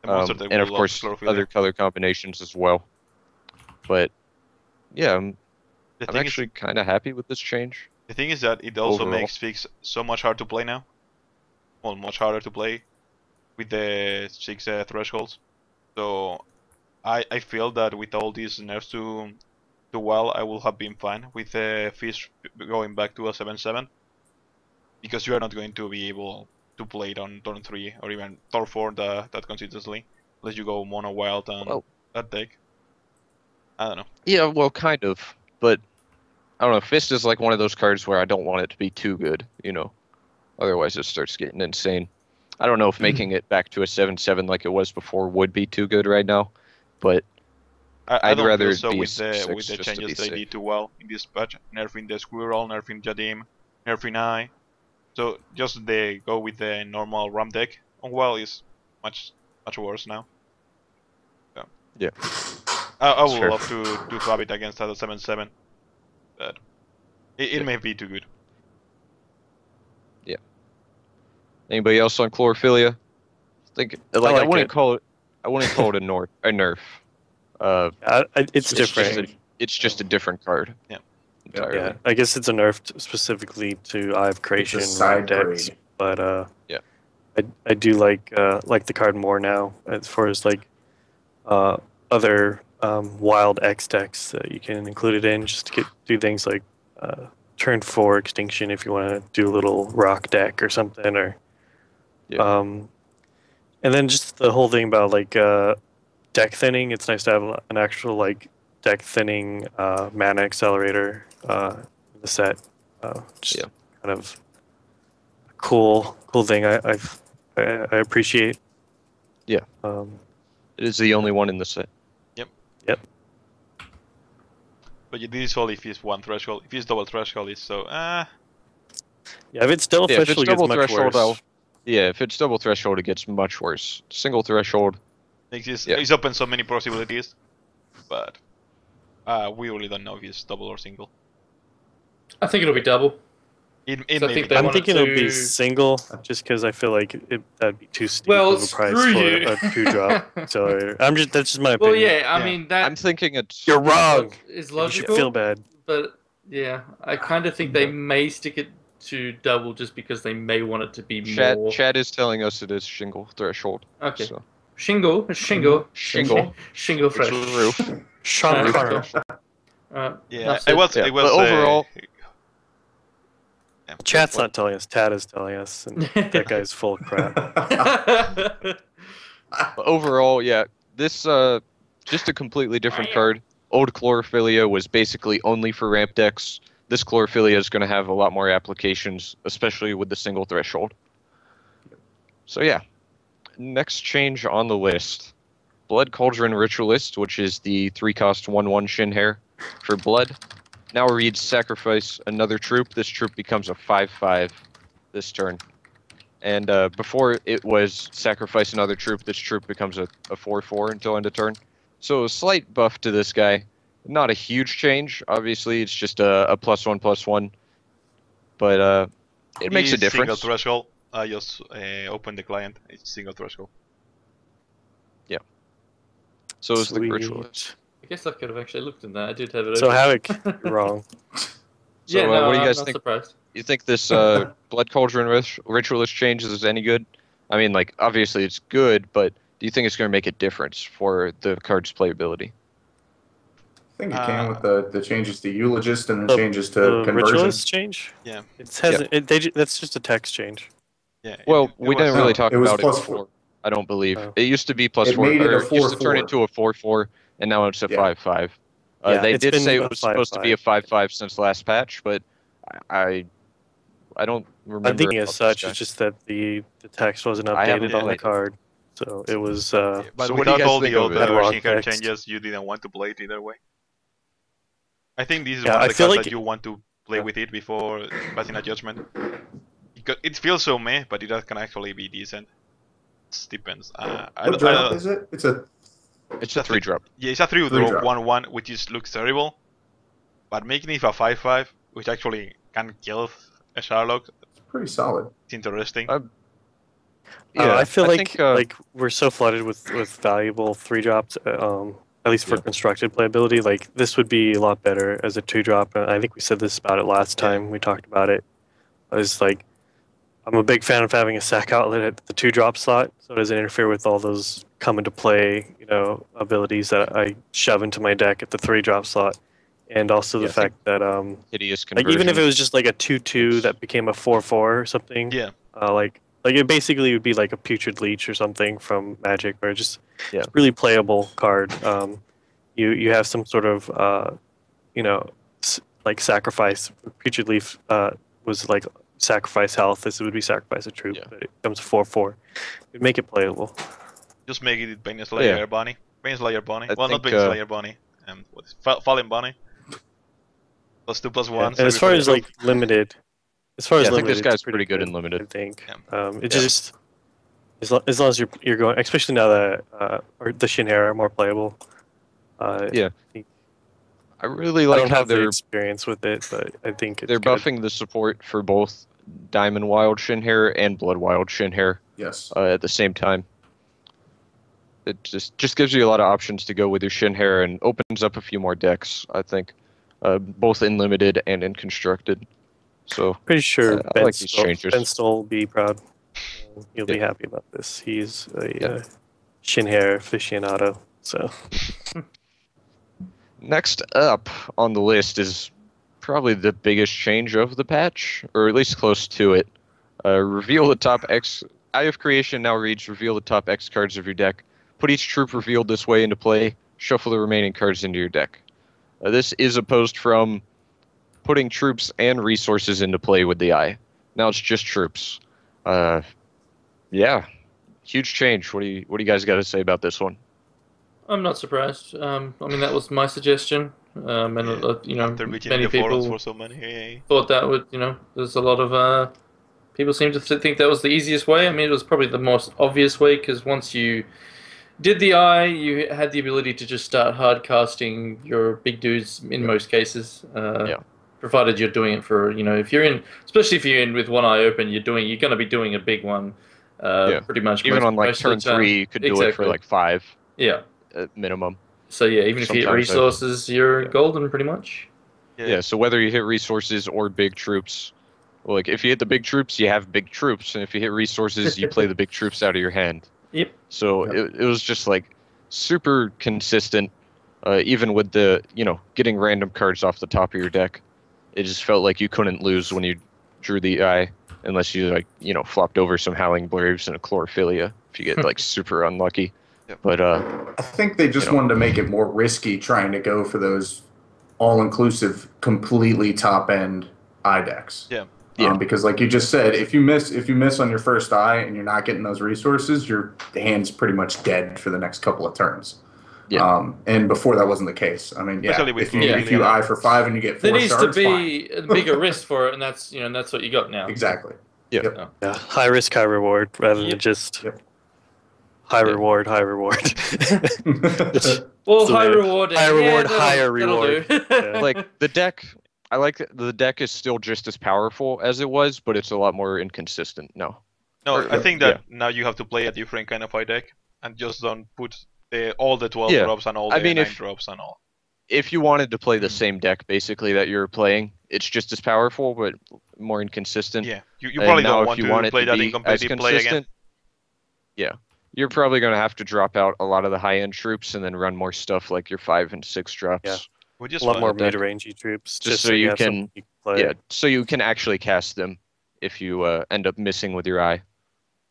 Speaker 2: The monster deck
Speaker 1: And
Speaker 2: will
Speaker 1: of
Speaker 2: love
Speaker 1: course
Speaker 2: Chlorophilia.
Speaker 1: other color combinations as well. But yeah,
Speaker 2: The
Speaker 1: I'm
Speaker 2: thing is-
Speaker 1: actually kind of happy with this change.
Speaker 2: The thing is that it also
Speaker 1: Overall.
Speaker 2: makes Fix so much hard to play now. Well, much harder to play with the 6 thresholds. So I feel that with all these nerfs to WoW, I will have been fine with Fish going back to a 7/7, because you are not going to be able to play it on turn 3 or even turn 4 that consistently, unless you go mono wild and
Speaker 1: Well-
Speaker 2: that deck. I don't know.
Speaker 1: Yeah, well, kind of, but I don't know. Fist is like one of those cards where I don't want it to be too good, Otherwise, it starts getting insane. I don't know if making it back to a 7/7 like it was before would be too good right now, but
Speaker 2: I
Speaker 1: I'd
Speaker 2: don't
Speaker 1: rather
Speaker 2: feel
Speaker 1: it
Speaker 2: so
Speaker 1: be a
Speaker 2: with the
Speaker 1: 6/6
Speaker 2: with the
Speaker 1: just to
Speaker 2: changes
Speaker 1: be
Speaker 2: they
Speaker 1: safe.
Speaker 2: did to WoW in this patch, nerfing the Squirrel, nerfing Jadim, nerfing Eye. So just they go with the normal RAM deck on WoW is much worse now. So.
Speaker 1: Yeah.
Speaker 2: I would
Speaker 1: Sure.
Speaker 2: love to have it against a 7/7, but it may be too good.
Speaker 1: Anybody else on Chlorophilia? I
Speaker 3: like
Speaker 1: wouldn't
Speaker 3: it.
Speaker 1: call it. I wouldn't call it a nerf.
Speaker 3: It's different.
Speaker 1: It's just a different card.
Speaker 2: Yeah.
Speaker 1: Entirely.
Speaker 3: Yeah, I guess it's a nerf specifically to Eye of Creation
Speaker 5: side
Speaker 3: decks,
Speaker 5: grade.
Speaker 3: but
Speaker 1: Yeah.
Speaker 3: I do like the card more now as far as like other wild X decks that you can include it in just to do things like turn 4 Extinction if you want to do a little rock deck or something, or
Speaker 1: Yeah.
Speaker 3: and then just the whole thing about like deck thinning. It's nice to have an actual like deck thinning mana accelerator in the set. Just
Speaker 1: Yeah.
Speaker 3: kind of a cool thing I appreciate.
Speaker 1: Yeah. It is the only one in the set.
Speaker 2: But this is all if it's one threshold. If it's double threshold, it's so
Speaker 3: Yeah, if it's double
Speaker 1: Yeah, if it's
Speaker 3: threshold, it gets
Speaker 1: double
Speaker 3: much
Speaker 1: threshold,
Speaker 3: worse.
Speaker 1: If it's double threshold, it gets much worse. Single threshold, Yeah.
Speaker 2: it's open so many possibilities, but we really don't know if it's double or single.
Speaker 4: I think it'll be double.
Speaker 2: It
Speaker 4: So I
Speaker 2: may
Speaker 4: think
Speaker 2: be
Speaker 4: they
Speaker 3: I'm
Speaker 2: double.
Speaker 4: wanted
Speaker 3: thinking it'll be
Speaker 4: to-
Speaker 3: single, just because I feel like that'd be too steep
Speaker 4: Well,
Speaker 3: of a price
Speaker 4: screw
Speaker 3: for
Speaker 4: you.
Speaker 3: a 2-drop accelerator. That's just my
Speaker 4: Well,
Speaker 3: opinion.
Speaker 4: yeah, I
Speaker 2: Yeah.
Speaker 4: mean that
Speaker 1: I'm thinking it's.
Speaker 3: You're wrong.
Speaker 4: is
Speaker 3: You should
Speaker 4: logical.
Speaker 3: feel bad.
Speaker 4: But yeah, I kind of think they may stick it to double just because they may want it to be more.
Speaker 1: Chad is telling us it is shingle threshold.
Speaker 4: Okay,
Speaker 1: So.
Speaker 4: shingle,
Speaker 1: Shingle.
Speaker 4: shingle fresh.
Speaker 1: True.
Speaker 3: Sean
Speaker 4: Alright,
Speaker 3: Connor.
Speaker 4: cool.
Speaker 2: Yeah,
Speaker 4: That's
Speaker 2: I
Speaker 4: it.
Speaker 2: was.
Speaker 1: Yeah,
Speaker 2: I was.
Speaker 1: but overall-
Speaker 2: Yeah.
Speaker 3: Chat's not telling us. Tad is telling us, and that guy's full of crap.
Speaker 1: But overall, yeah, this just a completely different card. Old Chlorophilia was basically only for ramp decks. This Chlorophilia is going to have a lot more applications, especially with the single threshold. So yeah, next change on the list. Blood Cauldron Ritualist, which is the 3-cost 1/1 Shin Hair for blood. Now reads sacrifice another troop. This troop becomes a 5/5 this turn. And before it was sacrifice another troop, this troop becomes a 4/4 until end of turn. So a slight buff to this guy. Not a huge change. Obviously, it's just a +1/+1. But it makes a
Speaker 2: It's Single
Speaker 1: difference.
Speaker 2: threshold. I just opened the client. It's single threshold.
Speaker 1: So is the
Speaker 3: Sweet.
Speaker 1: Ritualist.
Speaker 4: I guess I could have actually looked at that. I did have it.
Speaker 3: So
Speaker 4: open.
Speaker 3: Havoc, you're wrong.
Speaker 1: So
Speaker 4: Yeah, no,
Speaker 1: what do you
Speaker 4: I'm
Speaker 1: guys
Speaker 4: not
Speaker 1: think?
Speaker 4: surprised.
Speaker 1: You think this Blood Cauldron Ritualist change is any good? I mean, like, obviously it's good, but do you think it's going to make a difference for the card's playability?
Speaker 5: I think it can with the changes to Eulogist and the
Speaker 3: The-
Speaker 5: changes to
Speaker 3: The
Speaker 5: conversion.
Speaker 3: ritualist change?
Speaker 2: Yeah.
Speaker 3: It hasn't. That's just a text change.
Speaker 2: Yeah.
Speaker 1: Well,
Speaker 2: it
Speaker 1: we
Speaker 2: was-
Speaker 1: didn't really
Speaker 5: No,
Speaker 1: talk
Speaker 5: it was
Speaker 1: about it
Speaker 5: plus
Speaker 1: before.
Speaker 5: four.
Speaker 1: I don't believe
Speaker 3: Oh.
Speaker 1: it used to be plus
Speaker 5: It
Speaker 1: 4,
Speaker 5: made it a
Speaker 1: or it used to turn
Speaker 5: 4-4.
Speaker 1: into a 4-4, and now it's a
Speaker 5: Yeah.
Speaker 1: 5-5.
Speaker 3: Yeah,
Speaker 1: They
Speaker 3: it's
Speaker 1: did
Speaker 3: been
Speaker 1: say
Speaker 3: a
Speaker 1: it was supposed to be a 5-5 since last patch, but I don't remember.
Speaker 3: I'm thinking
Speaker 1: about
Speaker 3: as such.
Speaker 1: this
Speaker 3: It's just that the text wasn't
Speaker 1: I haven't
Speaker 3: updated on the
Speaker 1: played it.
Speaker 3: card, so it was.
Speaker 2: But
Speaker 1: So what do you
Speaker 2: without
Speaker 1: guys
Speaker 2: all
Speaker 1: think
Speaker 2: the
Speaker 1: of it?
Speaker 2: other
Speaker 3: Wrong
Speaker 2: Shinker
Speaker 3: text.
Speaker 2: changes, you didn't want to play it either way. I think this is
Speaker 3: Yeah,
Speaker 2: one
Speaker 3: I
Speaker 2: of the
Speaker 3: feel
Speaker 2: cards
Speaker 3: like-
Speaker 2: that you want to play with it before passing a judgment. It feels so meh, but it can actually be decent. It depends.
Speaker 5: What drop is it? It's a
Speaker 1: It's a 3-drop.
Speaker 2: Yeah, it's a 3
Speaker 5: Three
Speaker 2: drop
Speaker 5: drop.
Speaker 2: 1/1, which looks terrible. But making it a 5/5, which actually can kill a Sharlock,
Speaker 5: pretty solid.
Speaker 2: it's interesting.
Speaker 1: Yeah,
Speaker 3: I feel like
Speaker 1: think,
Speaker 3: like we're so flooded with valuable 3-drops. At least for
Speaker 1: Yeah.
Speaker 3: constructed playability, like this would be a lot better as a 2-drop. I think we said this about it last
Speaker 2: Yeah.
Speaker 3: time we talked about it. I was like, I'm a big fan of having a sack outlet at the 2-drop slot, so it doesn't interfere with all those come into play, abilities that I shove into my deck at the 3-drop slot, and also the
Speaker 1: Yeah, I think-
Speaker 3: fact that
Speaker 1: hideous
Speaker 3: like
Speaker 1: conversion.
Speaker 3: even if it was just like a 2/2 that became a 4/4 or something,
Speaker 2: Yeah.
Speaker 3: like it basically would be like a Putrid Leech or something from Magic, or just
Speaker 1: Yeah.
Speaker 3: it's a really playable card. You have some sort of like sacrifice. Putrid Leaf was like sacrifice health. This would be sacrifice a troop,
Speaker 1: Yeah.
Speaker 3: but it becomes 4/4. It'd make it playable.
Speaker 2: Just make it Baneslayer
Speaker 1: Yeah.
Speaker 2: Bunny. Baneslayer Bunny.
Speaker 1: I
Speaker 2: Well, not
Speaker 1: think,
Speaker 2: Baneslayer Bunny. What is Fallen Bunny? +2/+1.
Speaker 3: And as far as like limited,
Speaker 1: Yeah, I think
Speaker 3: limited,
Speaker 1: this guy's
Speaker 3: it's
Speaker 1: pretty good in limited.
Speaker 3: I think.
Speaker 2: Yeah.
Speaker 3: It
Speaker 1: Yeah.
Speaker 3: just as long as you're going, especially now that or the Shinhara are more playable.
Speaker 1: Yeah. I really
Speaker 3: I
Speaker 1: like
Speaker 3: don't
Speaker 1: how
Speaker 3: have the
Speaker 1: they're
Speaker 3: experience with it, but I think it's
Speaker 1: they're
Speaker 3: good.
Speaker 1: buffing the support for both Diamond Wild Shinhair and Blood Wild Shinhair
Speaker 5: Yes.
Speaker 1: at the same time. It just gives you a lot of options to go with your Shinhair and opens up a few more decks, I think, both in limited and in constructed. So
Speaker 3: Pretty sure
Speaker 1: I like these changes.
Speaker 3: Ben Stoll will be proud. He'll be happy about this. He's a Shinhair aficionado. So
Speaker 1: next up on the list is probably the biggest change of the patch, or at least close to it. Reveal the top X. Eye of Creation now reads: reveal the top X cards of your deck. Put each troop revealed this way into play. Shuffle the remaining cards into your deck. This is opposed from putting troops and resources into play with the eye. Now it's just troops. Yeah, huge change. What do you guys got to say about this one?
Speaker 4: I'm not surprised. I mean, that was my suggestion, and
Speaker 2: After reaching
Speaker 4: many
Speaker 2: the forums
Speaker 4: people
Speaker 2: for so many. Hey.
Speaker 4: thought that would, there's a lot of people seem to think that was the easiest way. I mean, it was probably the most obvious way, because once you did the eye, you had the ability to just start hard casting your big dudes in most cases. Provided you're doing it for, if you're in, especially if you're in with one eye open, you're going to be doing a big one. Pretty much.
Speaker 1: Even on like
Speaker 4: most of
Speaker 1: turn
Speaker 4: the time.
Speaker 1: 3, you could do it for
Speaker 4: Exactly.
Speaker 1: like 5
Speaker 4: Yeah.
Speaker 1: at minimum.
Speaker 4: So yeah, even if you hit
Speaker 1: Sometimes
Speaker 4: resources, you're
Speaker 1: yeah.
Speaker 4: golden pretty much.
Speaker 1: Yeah, so whether you hit resources or big troops, like if you hit the big troops, you have big troops, and if you hit resources, you play the big troops out of your hand.
Speaker 4: Yep.
Speaker 1: So it was just like super consistent, even with the getting random cards off the top of your deck. It just felt like you couldn't lose when you drew the eye, unless you flopped over some Howling Braves and a Chlorophilia if you get like super unlucky.
Speaker 2: Yep.
Speaker 1: But
Speaker 5: I think they just wanted to make it more risky trying to go for those all-inclusive, completely top-end eye decks.
Speaker 2: Yeah.
Speaker 5: Because like you just said, if you miss on your first eye and you're not getting those resources, your hand's pretty much dead for the next couple of turns.
Speaker 1: Yeah.
Speaker 5: And before that wasn't the case. I mean,
Speaker 2: Especially with
Speaker 5: if you eye for 5 and you get 4
Speaker 4: There needs
Speaker 5: stars,
Speaker 4: to
Speaker 5: fine.
Speaker 4: be a bigger risk for it, and that's that's what you got now.
Speaker 5: Exactly.
Speaker 1: Yeah.
Speaker 5: Yep.
Speaker 3: yeah, high risk, high reward, rather than
Speaker 4: Yep.
Speaker 3: just
Speaker 5: Yep.
Speaker 3: high reward, high reward.
Speaker 4: Well,
Speaker 3: So
Speaker 4: high
Speaker 3: there-
Speaker 4: reward.
Speaker 3: high reward,
Speaker 4: that'll-
Speaker 3: higher
Speaker 4: that'll
Speaker 3: reward.
Speaker 4: do.
Speaker 3: Yeah.
Speaker 1: like the deck, I like the deck is still just as powerful as it was, but it's a lot more inconsistent. No.
Speaker 2: No,
Speaker 1: Or-
Speaker 2: I think that now you have to play a different kind of eye deck and just don't put all the 12
Speaker 1: Yeah.
Speaker 2: drops and all
Speaker 1: I
Speaker 2: the
Speaker 1: mean,
Speaker 2: 9
Speaker 1: if-
Speaker 2: drops and all.
Speaker 1: If you wanted to play the same deck basically that you're playing, it's just as powerful but more inconsistent.
Speaker 2: Yeah, you
Speaker 1: And
Speaker 2: probably
Speaker 1: now
Speaker 2: don't
Speaker 1: if
Speaker 2: want
Speaker 1: you
Speaker 2: to
Speaker 1: want it
Speaker 2: play
Speaker 1: to
Speaker 2: that
Speaker 1: be
Speaker 2: in
Speaker 1: as
Speaker 2: competitive play again.
Speaker 1: consistent, yeah, you're probably going to have to drop out a lot of the high-end troops and then run more stuff like your 5 and 6 drops.
Speaker 3: Yeah.
Speaker 2: Which
Speaker 3: A
Speaker 2: is
Speaker 3: lot
Speaker 2: fine.
Speaker 3: more
Speaker 1: deck.
Speaker 3: mid-rangey troops,
Speaker 1: Just so you
Speaker 3: have
Speaker 1: can-
Speaker 3: something you can play.
Speaker 1: Yeah, so you can actually cast them if you end up missing with your eye.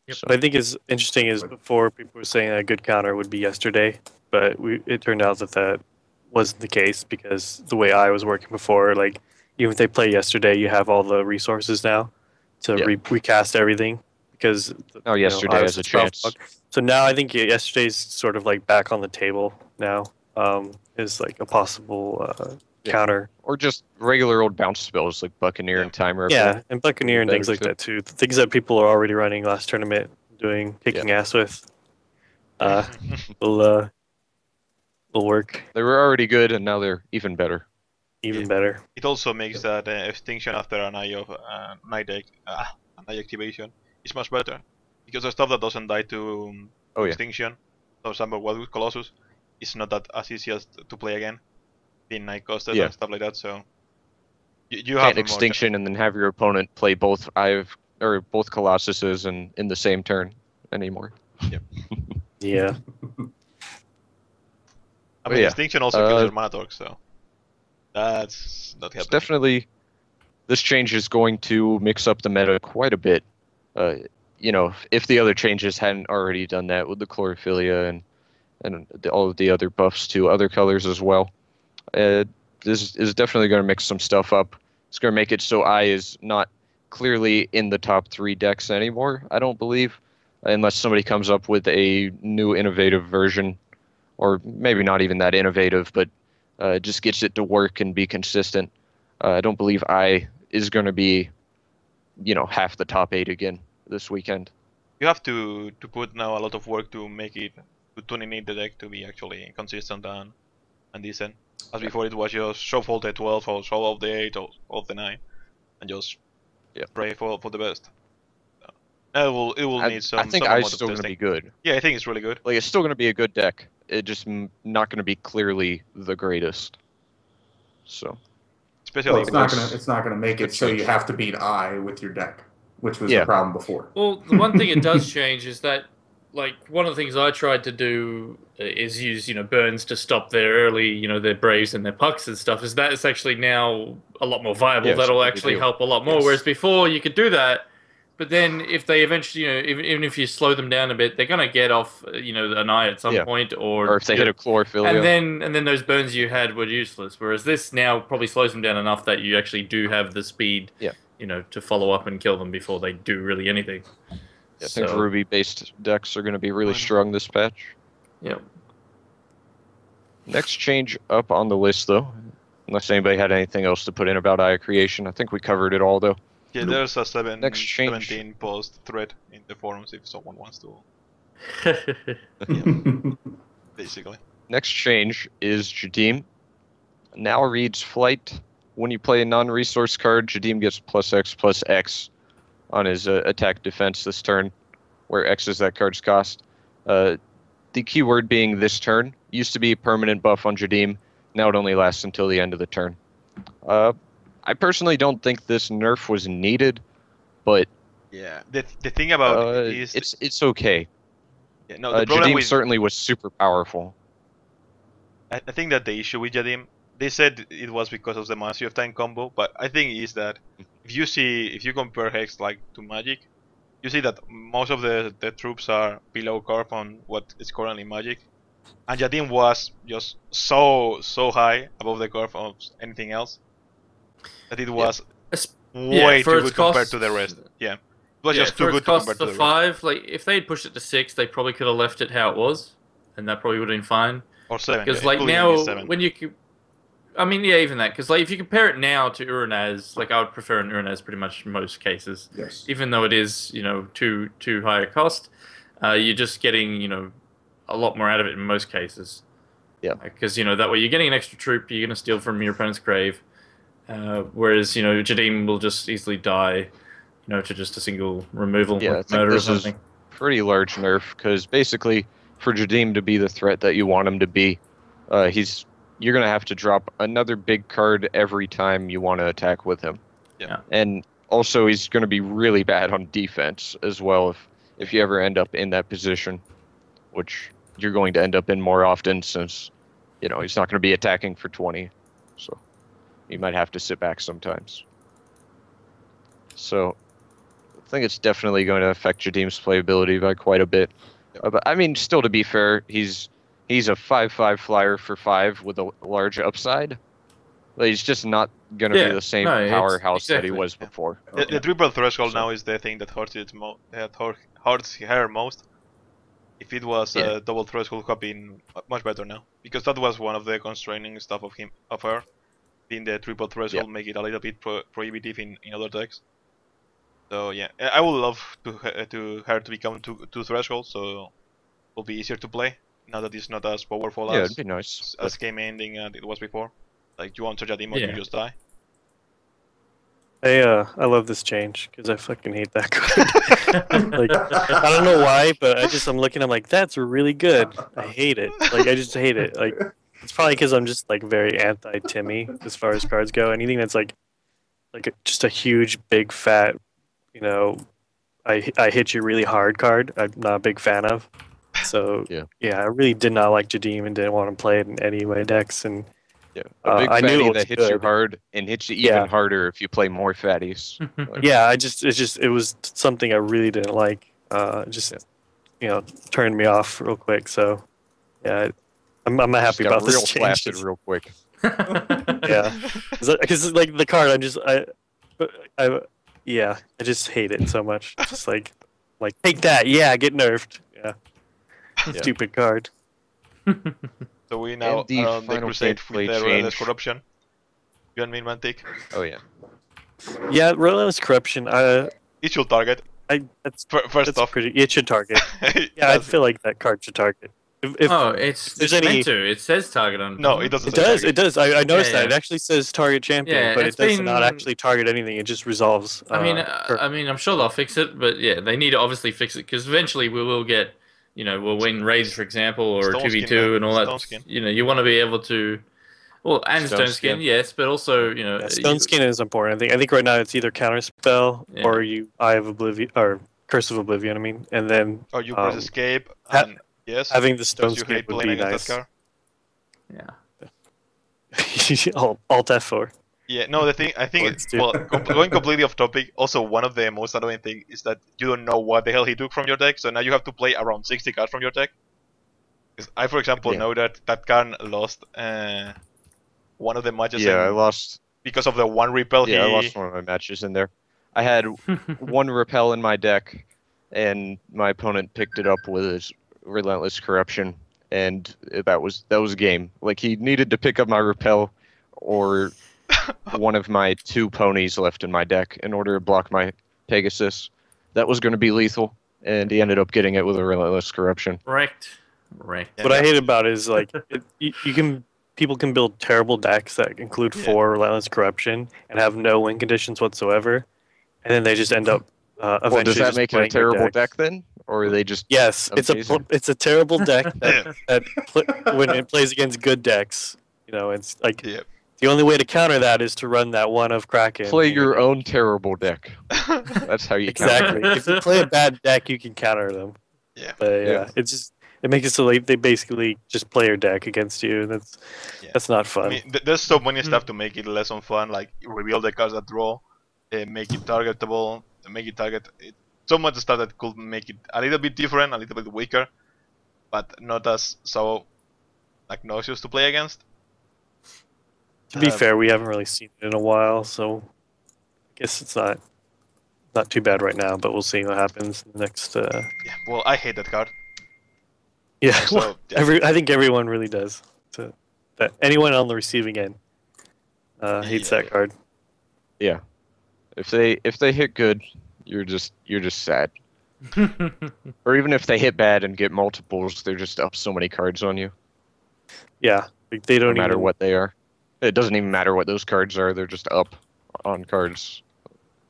Speaker 4: Yep.
Speaker 1: So,
Speaker 3: What I think is interesting is before people were saying a good counter would be yesterday, but it turned out that wasn't the case because the way I was working before, like even if they play yesterday, you have all the resources now to
Speaker 1: Yeah.
Speaker 3: recast everything because
Speaker 1: oh, yesterday
Speaker 3: I
Speaker 1: has
Speaker 3: was
Speaker 1: a
Speaker 3: such an
Speaker 1: chance.
Speaker 3: alpha. So now I think yesterday's sort of like back on the table now. Is like a possible
Speaker 1: Yeah.
Speaker 3: counter.
Speaker 1: Or just regular old bounce spells like Buccaneer
Speaker 2: Yeah.
Speaker 1: and Timer.
Speaker 3: Yeah, and Buccaneer and
Speaker 1: better
Speaker 3: things like
Speaker 1: too.
Speaker 3: that too. The things that people are already running last tournament, kicking ass with, will work
Speaker 2: Mm-hmm.
Speaker 1: They were already good, and now they're even better.
Speaker 3: even
Speaker 2: Yeah.
Speaker 3: better.
Speaker 2: It also makes that extinction after an eye of night activation is much better because the stuff that doesn't die to
Speaker 1: Oh, yeah.
Speaker 2: extinction, for example, what with Colossus, is not that as easy as to play again, being night costed
Speaker 1: Yeah.
Speaker 2: and stuff like that. So you have
Speaker 1: Can't
Speaker 2: a more
Speaker 1: extinction and then have your opponent play both both Colossuses and in the same turn anymore.
Speaker 3: Yeah,
Speaker 2: I mean,
Speaker 1: yeah,
Speaker 2: extinction also kills
Speaker 1: uh,
Speaker 2: your mana dork, so that's not
Speaker 1: It's
Speaker 2: happening.
Speaker 1: definitely this change is going to mix up the meta quite a bit. If the other changes hadn't already done that with the Chlorophylla and all of the other buffs to other colors as well, this is definitely going to mix some stuff up. It's going to make it so I is not clearly in the top 3 decks anymore, I don't believe, unless somebody comes up with a new innovative version, or maybe not even that innovative, but just gets it to work and be consistent. I don't believe I is going to be, half the top 8 again this weekend.
Speaker 2: You have to put now a lot of work to make it to tuning in the deck to be actually consistent and decent. As before, it was just shuffle the 12 or shuffle the 8 or the 9, and just pray for the best. It will need some.
Speaker 1: I think
Speaker 2: some
Speaker 1: I's
Speaker 2: amount of
Speaker 1: still going to
Speaker 2: testing.
Speaker 1: be good.
Speaker 2: Yeah, I think it's really good.
Speaker 1: Like, it's still going to be a good deck. It just not going to be clearly the greatest. So
Speaker 2: Especially
Speaker 5: Well,
Speaker 2: because
Speaker 5: it's not gonna make it so you have to beat I with your deck, which was
Speaker 1: Yeah.
Speaker 5: the problem before.
Speaker 4: Well, the one thing it does change is that, like, one of the things I tried to do is use, burns to stop their early, their Braves and their Pucks and stuff. Is that it's actually now a lot more viable.
Speaker 1: Yeah,
Speaker 4: That'll
Speaker 1: something to
Speaker 4: actually
Speaker 1: do.
Speaker 4: help a lot more.
Speaker 5: Yes.
Speaker 4: Whereas before you could do that, but then if they eventually, even if you slow them down a bit, they're gonna get off, an eye at some
Speaker 1: Yeah.
Speaker 4: point,
Speaker 1: or if they hit a Chlorophylla.
Speaker 4: and then those burns you had were useless. Whereas this now probably slows them down enough that you actually do have the speed,
Speaker 1: Yeah.
Speaker 4: to follow up and kill them before they do really anything.
Speaker 1: I think
Speaker 4: So,
Speaker 1: Ruby-based decks are going to be really
Speaker 2: Why not?
Speaker 1: strong this patch.
Speaker 4: yeah.
Speaker 1: Next change up on the list, though, unless anybody had anything else to put in about Aya Creation. I think we covered it all, though.
Speaker 2: yeah, there's a
Speaker 1: Next change.
Speaker 2: 17 post thread in the forums if someone wants to, basically.
Speaker 1: Next change is Jadim. Now reads Flight. When you play a non-resource card, Jadim gets +X on his attack defense this turn, where X is that card's cost. The keyword being this turn. Used to be a permanent buff on Jadim. Now it only lasts until the end of the turn. I personally don't think this nerf was needed, but
Speaker 2: Yeah. The thing about it is
Speaker 1: it's okay.
Speaker 2: yeah, no, the problem
Speaker 1: Jadim
Speaker 2: with
Speaker 1: certainly was super powerful.
Speaker 2: I think that the issue with Jadim, they said it was because of the Mastery of Time combo, but I think is that if you compare Hex like to Magic, you see that most of the troops are below curve on what is currently Magic, and Jadim was just so high above the curve of anything else that it was way
Speaker 4: for
Speaker 2: too
Speaker 4: its
Speaker 2: good compared
Speaker 4: cost-
Speaker 2: to the rest. Yeah, it was
Speaker 4: Yeah,
Speaker 2: just
Speaker 4: for
Speaker 2: too
Speaker 4: its
Speaker 2: good to
Speaker 4: cost
Speaker 2: compare to
Speaker 4: for
Speaker 2: the rest.
Speaker 4: 5, like if they had pushed it to 6, they probably could have left it how it was, and that probably would have been fine.
Speaker 2: Or 7.
Speaker 4: Because
Speaker 2: yeah,
Speaker 4: like
Speaker 2: it could even
Speaker 4: now,
Speaker 2: be 7.
Speaker 4: when you, I mean, yeah, even that. Because like if you compare it now to Uranaz, like I would prefer an Uranaz pretty much in most cases,
Speaker 5: Yes.
Speaker 4: even though it is too high a cost. You're just getting a lot more out of it in most cases.
Speaker 1: Yeah.
Speaker 4: Because that way you're getting an extra troop, you're gonna steal from your opponent's grave. Whereas Jadim will just easily die, to just a single removal,
Speaker 1: Yeah, I
Speaker 4: like
Speaker 1: think
Speaker 4: murder or
Speaker 1: this is
Speaker 4: something.
Speaker 1: pretty large nerf because basically for Jadim to be the threat that you want him to be, you're gonna have to drop another big card every time you want to attack with him.
Speaker 2: Yeah.
Speaker 1: And also he's gonna be really bad on defense as well if you ever end up in that position, which you're going to end up in more often since he's not going to be attacking for 20 so you might have to sit back sometimes. So I think it's definitely going to affect Jadim's playability by quite a bit. But I mean, still to be fair, he's a 5/5 flyer for 5 with a large upside. But he's just not going to be the same powerhouse that he was before.
Speaker 2: The triple threshold now is the thing that hurts her most. If it was a double threshold, it would have been much better now, because that was one of the constraining stuff of her. Being the triple threshold, make it a little bit prohibitive in other decks. So yeah, I would love to her to become two thresholds, so it'll be easier to play now that it's not as powerful as
Speaker 1: it'd be nice.
Speaker 2: as game ending it was before. Like you enter Jadim, you just die.
Speaker 3: I love this change because I fucking hate that card. Like, I don't know why, but I'm looking. I'm like, that's really good. I hate it. Like, I just hate it. Like, it's probably because I'm just like very anti-Timmy as far as cards go. Anything that's like just a huge, big, fat, you know, I hit you really hard card. I'm not a big fan of. So yeah, I really did not like Jadim and didn't want to play it in any of my decks. And
Speaker 1: a big
Speaker 3: I knew
Speaker 1: fatty
Speaker 3: it was
Speaker 1: that hits you
Speaker 3: good.
Speaker 1: hard and hits you even harder if you play more fatties. Like,
Speaker 3: Yeah, it was something I really didn't like. Turned me off real quick. So yeah, I'm not happy
Speaker 1: got
Speaker 3: about this
Speaker 1: real
Speaker 3: change.
Speaker 1: flaccid real quick.
Speaker 3: Yeah, because like the card, I just hate it so much. Just like take that, get nerfed. Yeah. Stupid card.
Speaker 2: So we now
Speaker 1: And the
Speaker 2: are on the
Speaker 1: final
Speaker 2: crusade
Speaker 1: gameplay
Speaker 2: with the Relentless
Speaker 1: change.
Speaker 2: Corruption. You and me, Mantic.
Speaker 1: Oh yeah.
Speaker 3: Yeah, Relentless Corruption.
Speaker 2: It should target.
Speaker 3: That's
Speaker 2: First off.
Speaker 3: it should target. Yeah, I feel like that card should target. If
Speaker 4: It's
Speaker 3: there's
Speaker 4: meant
Speaker 3: any-
Speaker 4: to. It says target on.
Speaker 2: No, it doesn't.
Speaker 3: It
Speaker 2: say
Speaker 3: does.
Speaker 2: target.
Speaker 3: It does. I noticed
Speaker 4: Yeah,
Speaker 3: that. It actually says target champion,
Speaker 4: Yeah,
Speaker 3: but
Speaker 4: it's
Speaker 3: it does not
Speaker 4: been-
Speaker 3: actually target anything. It just resolves.
Speaker 4: I mean, I'm sure they'll fix it, but yeah, they need to obviously fix it because eventually we will get, we'll win raids, for example, or
Speaker 2: Stone
Speaker 4: 2v2
Speaker 2: skin,
Speaker 4: and all that.
Speaker 2: Stone skin.
Speaker 4: You want to be able to, and
Speaker 1: Stone
Speaker 4: stone
Speaker 1: skin.
Speaker 4: skin, yes, but also,
Speaker 3: Stone Skin is important. I think right now it's either Counterspell
Speaker 4: Yeah.
Speaker 3: or Eye of Oblivion or Curse of Oblivion. I mean, and then
Speaker 2: Or you press escape,
Speaker 3: ha-
Speaker 2: and yes,
Speaker 3: having the Stone
Speaker 2: because you
Speaker 3: Skin
Speaker 2: hate
Speaker 3: would
Speaker 2: playing
Speaker 3: be
Speaker 2: against
Speaker 3: nice.
Speaker 2: that card.
Speaker 3: Alt F4.
Speaker 2: Yeah, no, I think
Speaker 3: Let's do-
Speaker 2: going completely off topic, also one of the most annoying things is that you don't know what the hell he took from your deck, so now you have to play around 60 cards from your deck. 'Cause I, for example, know that card lost one of the matches
Speaker 1: I lost.
Speaker 2: because of the one repel
Speaker 1: I lost one of my matches in there. I had one repel in my deck, and my opponent picked it up with his Relentless Corruption, and that was a game. Like, he needed to pick up my repel or one of my 2 ponies left in my deck in order to block my Pegasus. That was going to be lethal, and he ended up getting it with a Relentless Corruption.
Speaker 4: Wrecked.
Speaker 3: What I hate about it is like people can build terrible decks that include 4 Relentless Corruption and have no win conditions whatsoever, and then they just end up eventually.
Speaker 1: Well, does that
Speaker 3: just
Speaker 1: make it a
Speaker 3: playing your
Speaker 1: terrible deck then, or are they just
Speaker 3: Yes,
Speaker 1: amazing?
Speaker 3: it's a terrible deck when it plays against good decks. It's like the only way to counter that is to run that one of Kraken.
Speaker 1: play your own terrible deck? That's how you
Speaker 3: Exactly. If you play a bad deck, you can counter them.
Speaker 2: Yeah.
Speaker 3: But it makes it so they basically just play your deck against you, and that's not fun.
Speaker 2: I mean, there's so many stuff to make it less fun, like reveal the cards that draw, make it targetable, make it target. So much stuff that could make it a little bit different, a little bit weaker, but not as so nauseous to play against.
Speaker 3: To be fair, we haven't really seen it in a while, so I guess it's not too bad right now. But we'll see what happens in the next.
Speaker 2: Yeah, well, I hate that card.
Speaker 3: Yeah,
Speaker 2: So, yeah.
Speaker 3: I think everyone really does. That anyone on the receiving end hates that card.
Speaker 1: Yeah. If they hit good, you're just sad. Or even if they hit bad and get multiples, they're just up so many cards on you.
Speaker 3: Yeah, like they
Speaker 1: No
Speaker 3: don't
Speaker 1: matter
Speaker 3: even,
Speaker 1: what they are. It doesn't even matter what those cards are, they're just up on cards.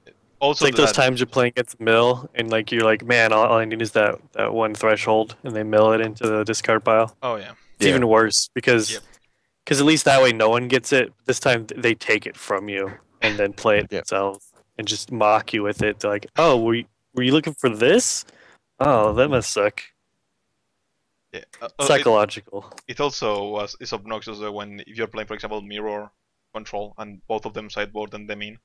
Speaker 3: It's
Speaker 2: Also,
Speaker 3: like those times you're playing against mill, and like you're like, man, all I need is that one threshold, and they mill it into the discard pile.
Speaker 2: Oh yeah.
Speaker 3: It's even worse because at least that way no one gets it. This time they take it from you and then play it themselves and just mock you with it. They're like, oh, were you looking for this? Oh, that must suck.
Speaker 2: Yeah.
Speaker 3: Psychological.
Speaker 2: It also is obnoxious when if you're playing, for example, mirror control, and both of them sideboard and them in.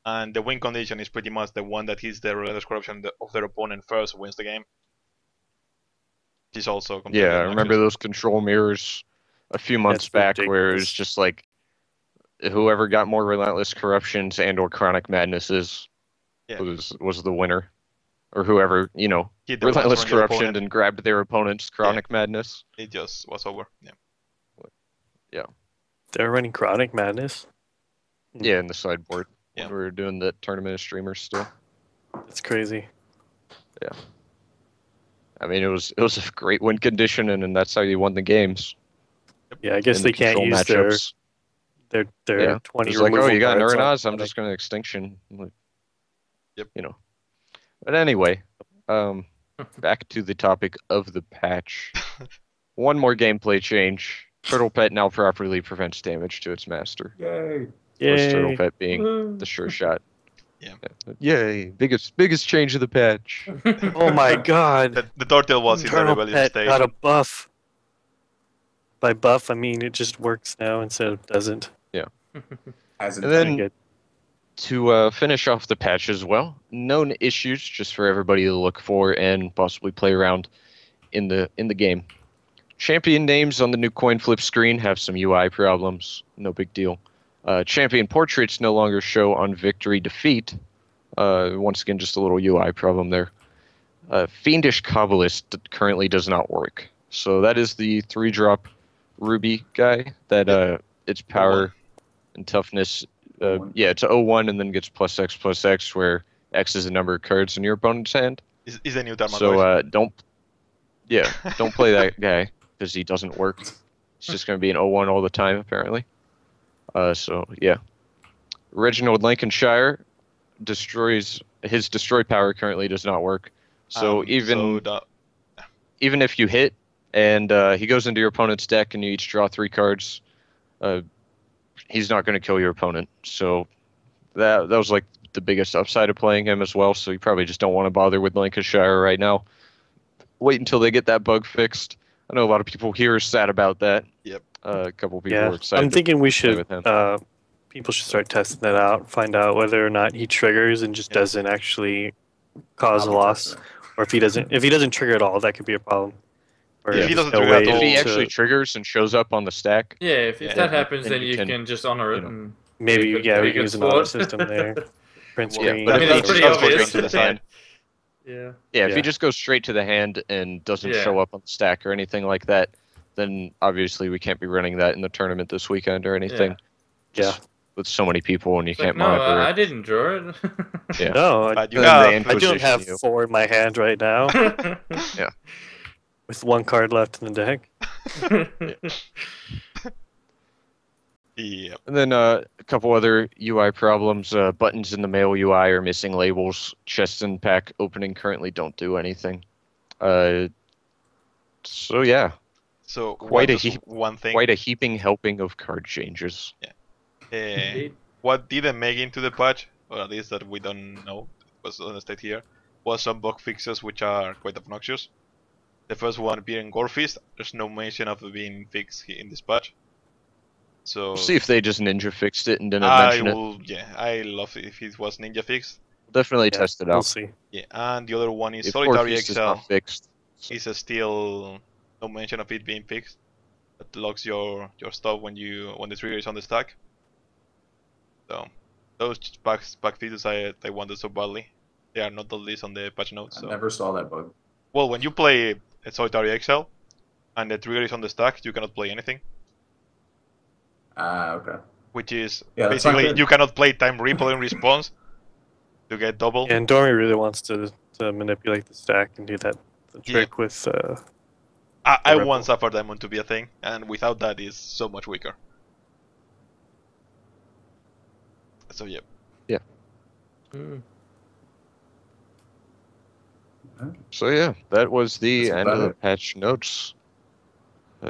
Speaker 2: And the win condition is pretty much the one that hits the Relentless Corruption of their opponent first wins the game. Which is also completely
Speaker 1: Yeah, I remember
Speaker 2: obnoxious.
Speaker 1: those control mirrors a few months back where it was
Speaker 3: ridiculous.
Speaker 1: just like whoever got more Relentless Corruptions and or Chronic Madnesses
Speaker 2: Yeah.
Speaker 1: was the winner. Or whoever,
Speaker 2: Hit the
Speaker 1: Relentless
Speaker 2: on your
Speaker 1: Corruption
Speaker 2: opponent,
Speaker 1: and grabbed their opponent's Chronic Madness.
Speaker 2: it just was over. Yeah.
Speaker 3: They're running Chronic Madness.
Speaker 1: Yeah, in the sideboard.
Speaker 2: Yeah.
Speaker 1: When we were doing the tournament of streamers still.
Speaker 3: That's crazy.
Speaker 1: I mean, it was a great win condition, and that's how you won the games.
Speaker 3: Yeah, I guess
Speaker 1: in
Speaker 3: they
Speaker 1: the
Speaker 3: can't
Speaker 1: control
Speaker 3: use
Speaker 1: matchups.
Speaker 3: their
Speaker 1: Yeah.
Speaker 3: 20
Speaker 1: It's like, oh,
Speaker 3: removal
Speaker 1: you got
Speaker 3: cards on
Speaker 1: Nuranaz, I'm
Speaker 3: Chronic.
Speaker 1: just going to extinction. Like,
Speaker 2: Yep.
Speaker 1: But anyway, back to the topic of the patch. One more gameplay change. Turtle Pet now properly prevents damage to its master.
Speaker 5: Yay!
Speaker 1: With Turtle
Speaker 3: Yay.
Speaker 1: Pet being the sure shot.
Speaker 2: Yeah.
Speaker 1: Yay! Biggest change of the patch.
Speaker 3: Oh my god.
Speaker 2: The turtle was in the
Speaker 3: Turtle
Speaker 2: rebellion
Speaker 3: Pet
Speaker 2: stage.
Speaker 3: got a buff. By buff, I mean it just works now instead of doesn't.
Speaker 5: As
Speaker 1: And
Speaker 5: in,
Speaker 1: then
Speaker 3: Good.
Speaker 1: to finish off the patch as well, known issues just for everybody to look for and possibly play around in the game. Champion names on the new coin flip screen have some UI problems. No big deal. Champion portraits no longer show on victory defeat. Once again, just a little UI problem there. Fiendish Kabbalist currently does not work. So that is the 3-drop Ruby guy that its power and toughness, it's 01 and then gets +X, where X is the number of cards in your opponent's hand.
Speaker 2: Is the new Dharma
Speaker 1: So don't play that guy because he doesn't work. It's just going to be an 01 all the time apparently. So yeah, Reginald Lancashire destroys his destroy power currently does not work. So even if you hit and he goes into your opponent's deck and you each draw 3 cards, he's not going to kill your opponent. So that was like the biggest upside of playing him as well. So you probably just don't want to bother with Lancashire right now. Wait until they get that bug fixed. I know a lot of people here are sad about that.
Speaker 2: Yep.
Speaker 1: A couple people are
Speaker 3: Yeah,
Speaker 1: excited.
Speaker 3: I'm thinking we
Speaker 1: play
Speaker 3: should.
Speaker 1: with him.
Speaker 3: People should start testing that out, find out whether or not he triggers and just
Speaker 2: Yeah.
Speaker 3: doesn't actually cause a
Speaker 5: I'll be
Speaker 3: loss,
Speaker 5: testing
Speaker 3: or if he doesn't trigger at all, that could be a problem. Or
Speaker 2: If he
Speaker 3: there's
Speaker 2: doesn't trigger at
Speaker 3: way
Speaker 2: all-
Speaker 1: If he
Speaker 3: to-
Speaker 1: actually triggers and shows up on the stack,
Speaker 4: Yeah, if
Speaker 2: Yeah.
Speaker 4: that happens,
Speaker 1: Then
Speaker 4: then
Speaker 1: you
Speaker 4: you
Speaker 1: can,
Speaker 4: can just honor it.
Speaker 1: you know,
Speaker 4: And
Speaker 3: maybe
Speaker 4: be a good-
Speaker 3: we
Speaker 4: be a
Speaker 3: can
Speaker 4: good
Speaker 3: use another
Speaker 4: sport.
Speaker 3: system there. Print
Speaker 2: Well,
Speaker 3: screen.
Speaker 1: but
Speaker 4: I mean,
Speaker 1: if
Speaker 4: that's
Speaker 1: he
Speaker 4: pretty
Speaker 1: just goes
Speaker 4: obvious.
Speaker 1: straight to the hand,
Speaker 4: Yeah.
Speaker 1: if he
Speaker 3: Yeah.
Speaker 1: just goes straight to the hand and doesn't
Speaker 4: Yeah.
Speaker 1: show up on the stack or anything like that, then obviously we can't be running that in the tournament this weekend or anything.
Speaker 3: Yeah.
Speaker 1: Just with so many people and you
Speaker 4: It's like,
Speaker 1: can't
Speaker 4: no,
Speaker 1: monitor
Speaker 4: I
Speaker 1: it.
Speaker 4: didn't draw it.
Speaker 1: Yeah.
Speaker 3: No, I,
Speaker 2: But you
Speaker 1: Then
Speaker 2: have
Speaker 1: they
Speaker 3: I don't
Speaker 1: Position
Speaker 3: have
Speaker 1: you.
Speaker 3: 4 in my hand right now with 1 card left in the deck.
Speaker 2: yeah.
Speaker 1: And then a couple other UI problems. Buttons in the mail UI are missing labels. Chest and pack opening currently don't do anything. So yeah,
Speaker 2: So
Speaker 1: Quite a
Speaker 2: just
Speaker 1: heap-
Speaker 2: one thing.
Speaker 1: quite a heaping helping of card changes.
Speaker 2: What didn't make into the patch, or at least that we don't know, was listed here, was some bug fixes which are quite obnoxious. The first one being Gorefist. There's no mention of it being fixed in this patch. So
Speaker 1: We'll see if they just ninja fixed it and didn't
Speaker 2: I
Speaker 1: mention it.
Speaker 2: will. Yeah, I love it if it was ninja fixed.
Speaker 1: Definitely
Speaker 3: Yeah,
Speaker 1: test it
Speaker 3: We'll
Speaker 1: out.
Speaker 3: see.
Speaker 2: Yeah, and the other one is
Speaker 1: If
Speaker 2: Solitary
Speaker 1: Orpheus is
Speaker 2: XL.
Speaker 1: not fixed,
Speaker 2: Is still no mention of it being fixed. That locks your stuff when the trigger is on the stack. So those back features I wanted so badly. They are not the least on the patch notes.
Speaker 5: I
Speaker 2: So
Speaker 5: never saw that bug.
Speaker 2: well, when you play a Solitary XL and the trigger is on the stack, you cannot play anything.
Speaker 5: Ah, okay.
Speaker 2: Which is
Speaker 5: Yeah, that's not
Speaker 2: basically
Speaker 5: good.
Speaker 2: you cannot play Time Ripple in response to get double.
Speaker 3: And Dormy really wants to manipulate the stack and do the trick with.
Speaker 2: I
Speaker 3: Ripple.
Speaker 2: want Sapphire Diamond to be a thing, and without that, it's so much weaker. So yeah.
Speaker 1: So yeah, that was the
Speaker 5: That's
Speaker 1: end of
Speaker 5: about
Speaker 1: the
Speaker 5: it.
Speaker 1: patch notes.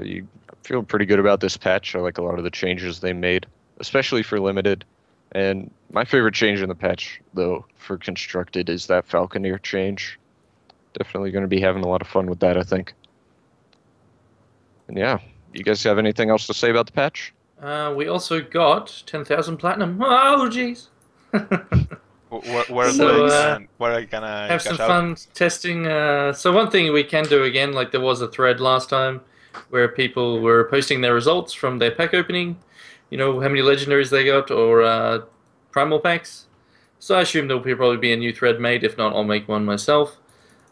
Speaker 1: You feel pretty good about this patch. I like a lot of the changes they made, especially for limited. And my favorite change in the patch, though, for constructed is that Falconeer change. Definitely going to be having a lot of fun with that, I think. And yeah, you guys have anything else to say about the patch?
Speaker 4: We also got 10,000 platinum. Oh, jeez.
Speaker 2: Where
Speaker 4: So,
Speaker 2: where can I
Speaker 4: Have
Speaker 2: cash
Speaker 4: some
Speaker 2: out?
Speaker 4: fun testing. So one thing we can do again, like there was a thread last time where people were posting their results from their pack opening. You know, how many legendaries they got or primal packs. So I assume there'll probably be a new thread made. If not, I'll make one myself.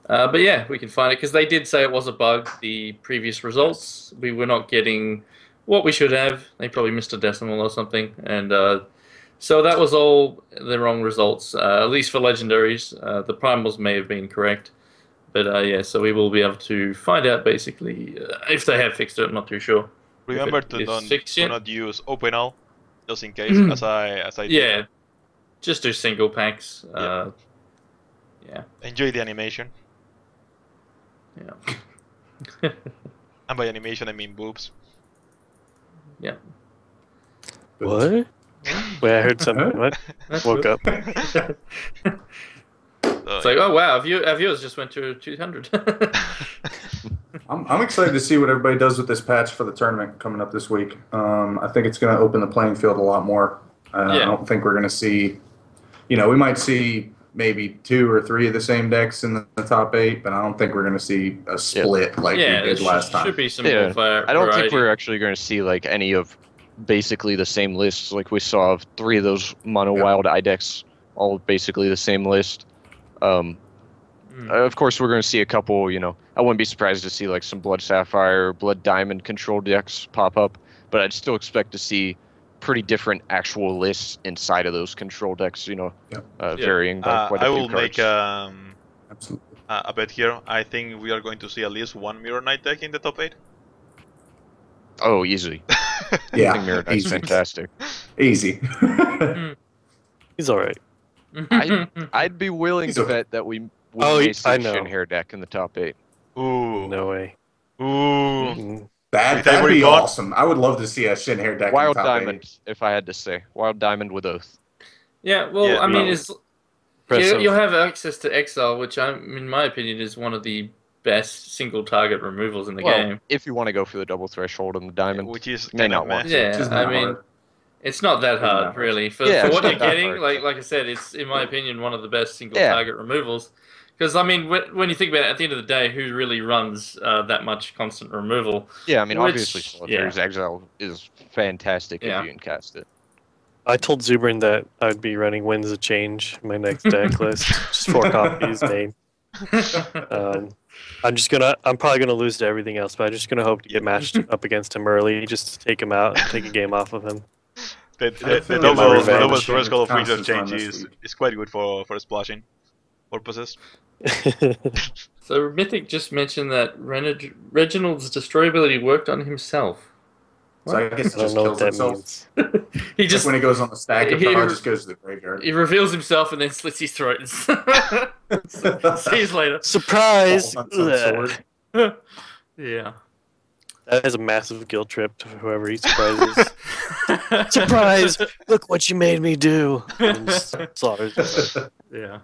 Speaker 4: But yeah, we can find it because they did say it was a bug. The previous results, we were not getting what we should have. They probably missed a decimal or something, and so that was all the wrong results. At least for legendaries, the primals may have been correct, but yeah. So we will be able to find out basically if they have fixed it. I'm not too sure.
Speaker 2: Remember
Speaker 4: If it
Speaker 2: to
Speaker 4: is
Speaker 2: don't
Speaker 4: fixed
Speaker 2: do
Speaker 4: yet.
Speaker 2: not use OpenAll, just in case, as I did.
Speaker 4: Yeah, just do single packs.
Speaker 2: Yep.
Speaker 4: Yeah,
Speaker 2: Enjoy the animation,
Speaker 4: yeah,
Speaker 2: and by animation I mean boobs.
Speaker 4: yeah.
Speaker 3: What? Wait, I heard something. What? Woke up.
Speaker 4: It's like, oh wow, our viewers just went to 200.
Speaker 5: I'm excited to see what everybody does with this patch for the tournament coming up this week. I think it's going to open the playing field a lot more. I
Speaker 4: Yeah.
Speaker 5: don't think we're going to see, we might see maybe 2 or 3 of the same decks in the top 8, but I don't think we're going to see a split like
Speaker 4: Yeah,
Speaker 5: we did
Speaker 4: there
Speaker 5: last time.
Speaker 4: should be some
Speaker 1: Yeah,
Speaker 4: more fire.
Speaker 1: I don't think
Speaker 4: variety.
Speaker 1: we're actually going to see like any of basically the same lists. Like we saw of 3 of those mono
Speaker 5: Yeah.
Speaker 1: wild eye decks, all basically the same list. Of course, we're going to see a couple. I wouldn't be surprised to see like some Blood Sapphire, or Blood Diamond control decks pop up, but I'd still expect to see pretty different actual lists inside of those control decks. Varying by quite a
Speaker 2: I
Speaker 1: few
Speaker 2: will
Speaker 1: cards.
Speaker 2: make
Speaker 5: Absolutely.
Speaker 2: a bet here. I think we are going to see at least one Mirror Knight deck in the top 8.
Speaker 1: Oh, easy. I
Speaker 5: Yeah,
Speaker 1: think Mirror Knight's
Speaker 5: easy.
Speaker 1: fantastic.
Speaker 5: Easy.
Speaker 3: He's all right.
Speaker 1: I'd be willing
Speaker 5: He's
Speaker 1: to
Speaker 5: okay.
Speaker 1: bet that we
Speaker 3: Oh,
Speaker 1: may see
Speaker 3: I
Speaker 1: a
Speaker 3: know.
Speaker 1: Shin Hair deck in the top 8.
Speaker 2: Ooh.
Speaker 3: No way.
Speaker 2: Ooh.
Speaker 3: Mm.
Speaker 2: With
Speaker 5: That'd
Speaker 2: Ivory
Speaker 5: be
Speaker 2: gone?
Speaker 5: awesome. I would love to see a Shin Hair deck
Speaker 1: Wild
Speaker 5: in the top
Speaker 1: Diamond, if I had to say. Wild Diamond with Oath.
Speaker 4: Yeah, well,
Speaker 2: Yeah,
Speaker 4: I mean,
Speaker 5: no.
Speaker 4: it's
Speaker 3: Impressive.
Speaker 4: you'll have access to Exile, which in my opinion is one of the best single target removals in the
Speaker 1: Well,
Speaker 4: game.
Speaker 1: if you want to go for the double threshold on the Diamond.
Speaker 2: Which is
Speaker 1: You may
Speaker 2: kind
Speaker 1: not
Speaker 2: of
Speaker 1: want
Speaker 2: meh.
Speaker 1: to.
Speaker 4: Yeah,
Speaker 5: Which isn't
Speaker 4: I
Speaker 5: that
Speaker 4: mean,
Speaker 5: hard.
Speaker 4: it's not that
Speaker 5: Isn't that
Speaker 4: hard,
Speaker 5: hard.
Speaker 4: really. For
Speaker 1: Yeah, it's
Speaker 4: what
Speaker 1: not
Speaker 4: you're
Speaker 1: that
Speaker 4: getting,
Speaker 1: hard.
Speaker 4: like I said, it's in my opinion one of the best single
Speaker 1: Yeah.
Speaker 4: target removals. Because I mean, when you think about it, at the end of the day, who really runs that much constant removal?
Speaker 1: Yeah, I mean,
Speaker 4: Which-
Speaker 1: obviously Solitaire's Exile is fantastic
Speaker 4: Yeah.
Speaker 1: if you can cast it.
Speaker 3: I told Zubrin that I'd be running Winds of Change in my next deck list. Just 4 copies made. I'm probably gonna lose to everything else, but I'm just gonna hope to get matched up against him early, just to take him out and take a game off of him.
Speaker 2: The
Speaker 5: feel
Speaker 2: double,
Speaker 3: like
Speaker 2: the double
Speaker 3: revenge.
Speaker 2: threshold of Winds of
Speaker 5: Constance run
Speaker 2: Change
Speaker 5: this
Speaker 2: is
Speaker 5: week.
Speaker 2: quite good for splashing purposes.
Speaker 4: So Mythic just mentioned that Reginald's destroyability worked on himself.
Speaker 5: So I guess it
Speaker 3: I don't
Speaker 5: just
Speaker 3: know
Speaker 5: kills
Speaker 3: what that
Speaker 5: itself.
Speaker 3: means.
Speaker 4: He
Speaker 5: Just
Speaker 4: just
Speaker 5: when he goes on the stack, it
Speaker 4: He-
Speaker 5: just goes to the graveyard.
Speaker 4: he reveals himself and then slits his throat. See you later.
Speaker 3: Surprise!
Speaker 5: Falls on some sword.
Speaker 4: Yeah.
Speaker 3: That is a massive guilt trip to whoever he surprises. Surprise! Look what you made me do. And just slaughters him.
Speaker 4: Yeah.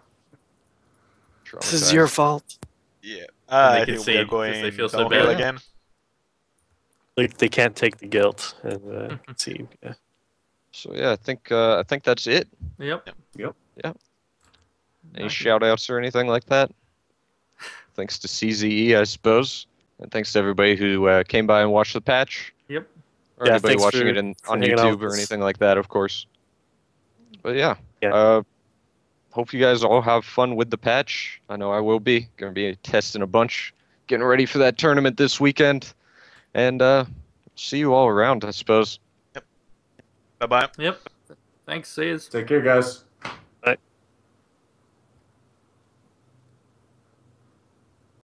Speaker 3: This is your fault.
Speaker 2: Yeah.
Speaker 4: they
Speaker 2: I
Speaker 4: can
Speaker 2: think
Speaker 4: see
Speaker 2: we are
Speaker 4: it because
Speaker 2: going
Speaker 4: they feel so
Speaker 2: downhill
Speaker 4: bad.
Speaker 2: again.
Speaker 3: Like they can't take the guilt. And see, yeah.
Speaker 1: So yeah, I think that's it.
Speaker 4: Yep.
Speaker 1: Any shout outs or anything like that? Thanks to CZE, I suppose. And thanks to everybody who came by and watched the patch.
Speaker 4: Yep.
Speaker 1: Or
Speaker 3: Yeah,
Speaker 1: anybody
Speaker 3: thanks
Speaker 1: watching
Speaker 3: for-
Speaker 1: it
Speaker 3: for
Speaker 1: on
Speaker 3: hanging out
Speaker 1: YouTube
Speaker 3: with
Speaker 1: or
Speaker 3: us.
Speaker 1: anything like that, of course. But yeah.
Speaker 3: Yeah.
Speaker 1: Hope you guys all have fun with the patch. I know I will be. Gonna be testing a bunch. Getting ready for that tournament this weekend. And see you all around, I suppose.
Speaker 2: Bye bye.
Speaker 4: Yep. Thanks, see yous.
Speaker 5: Take care, guys.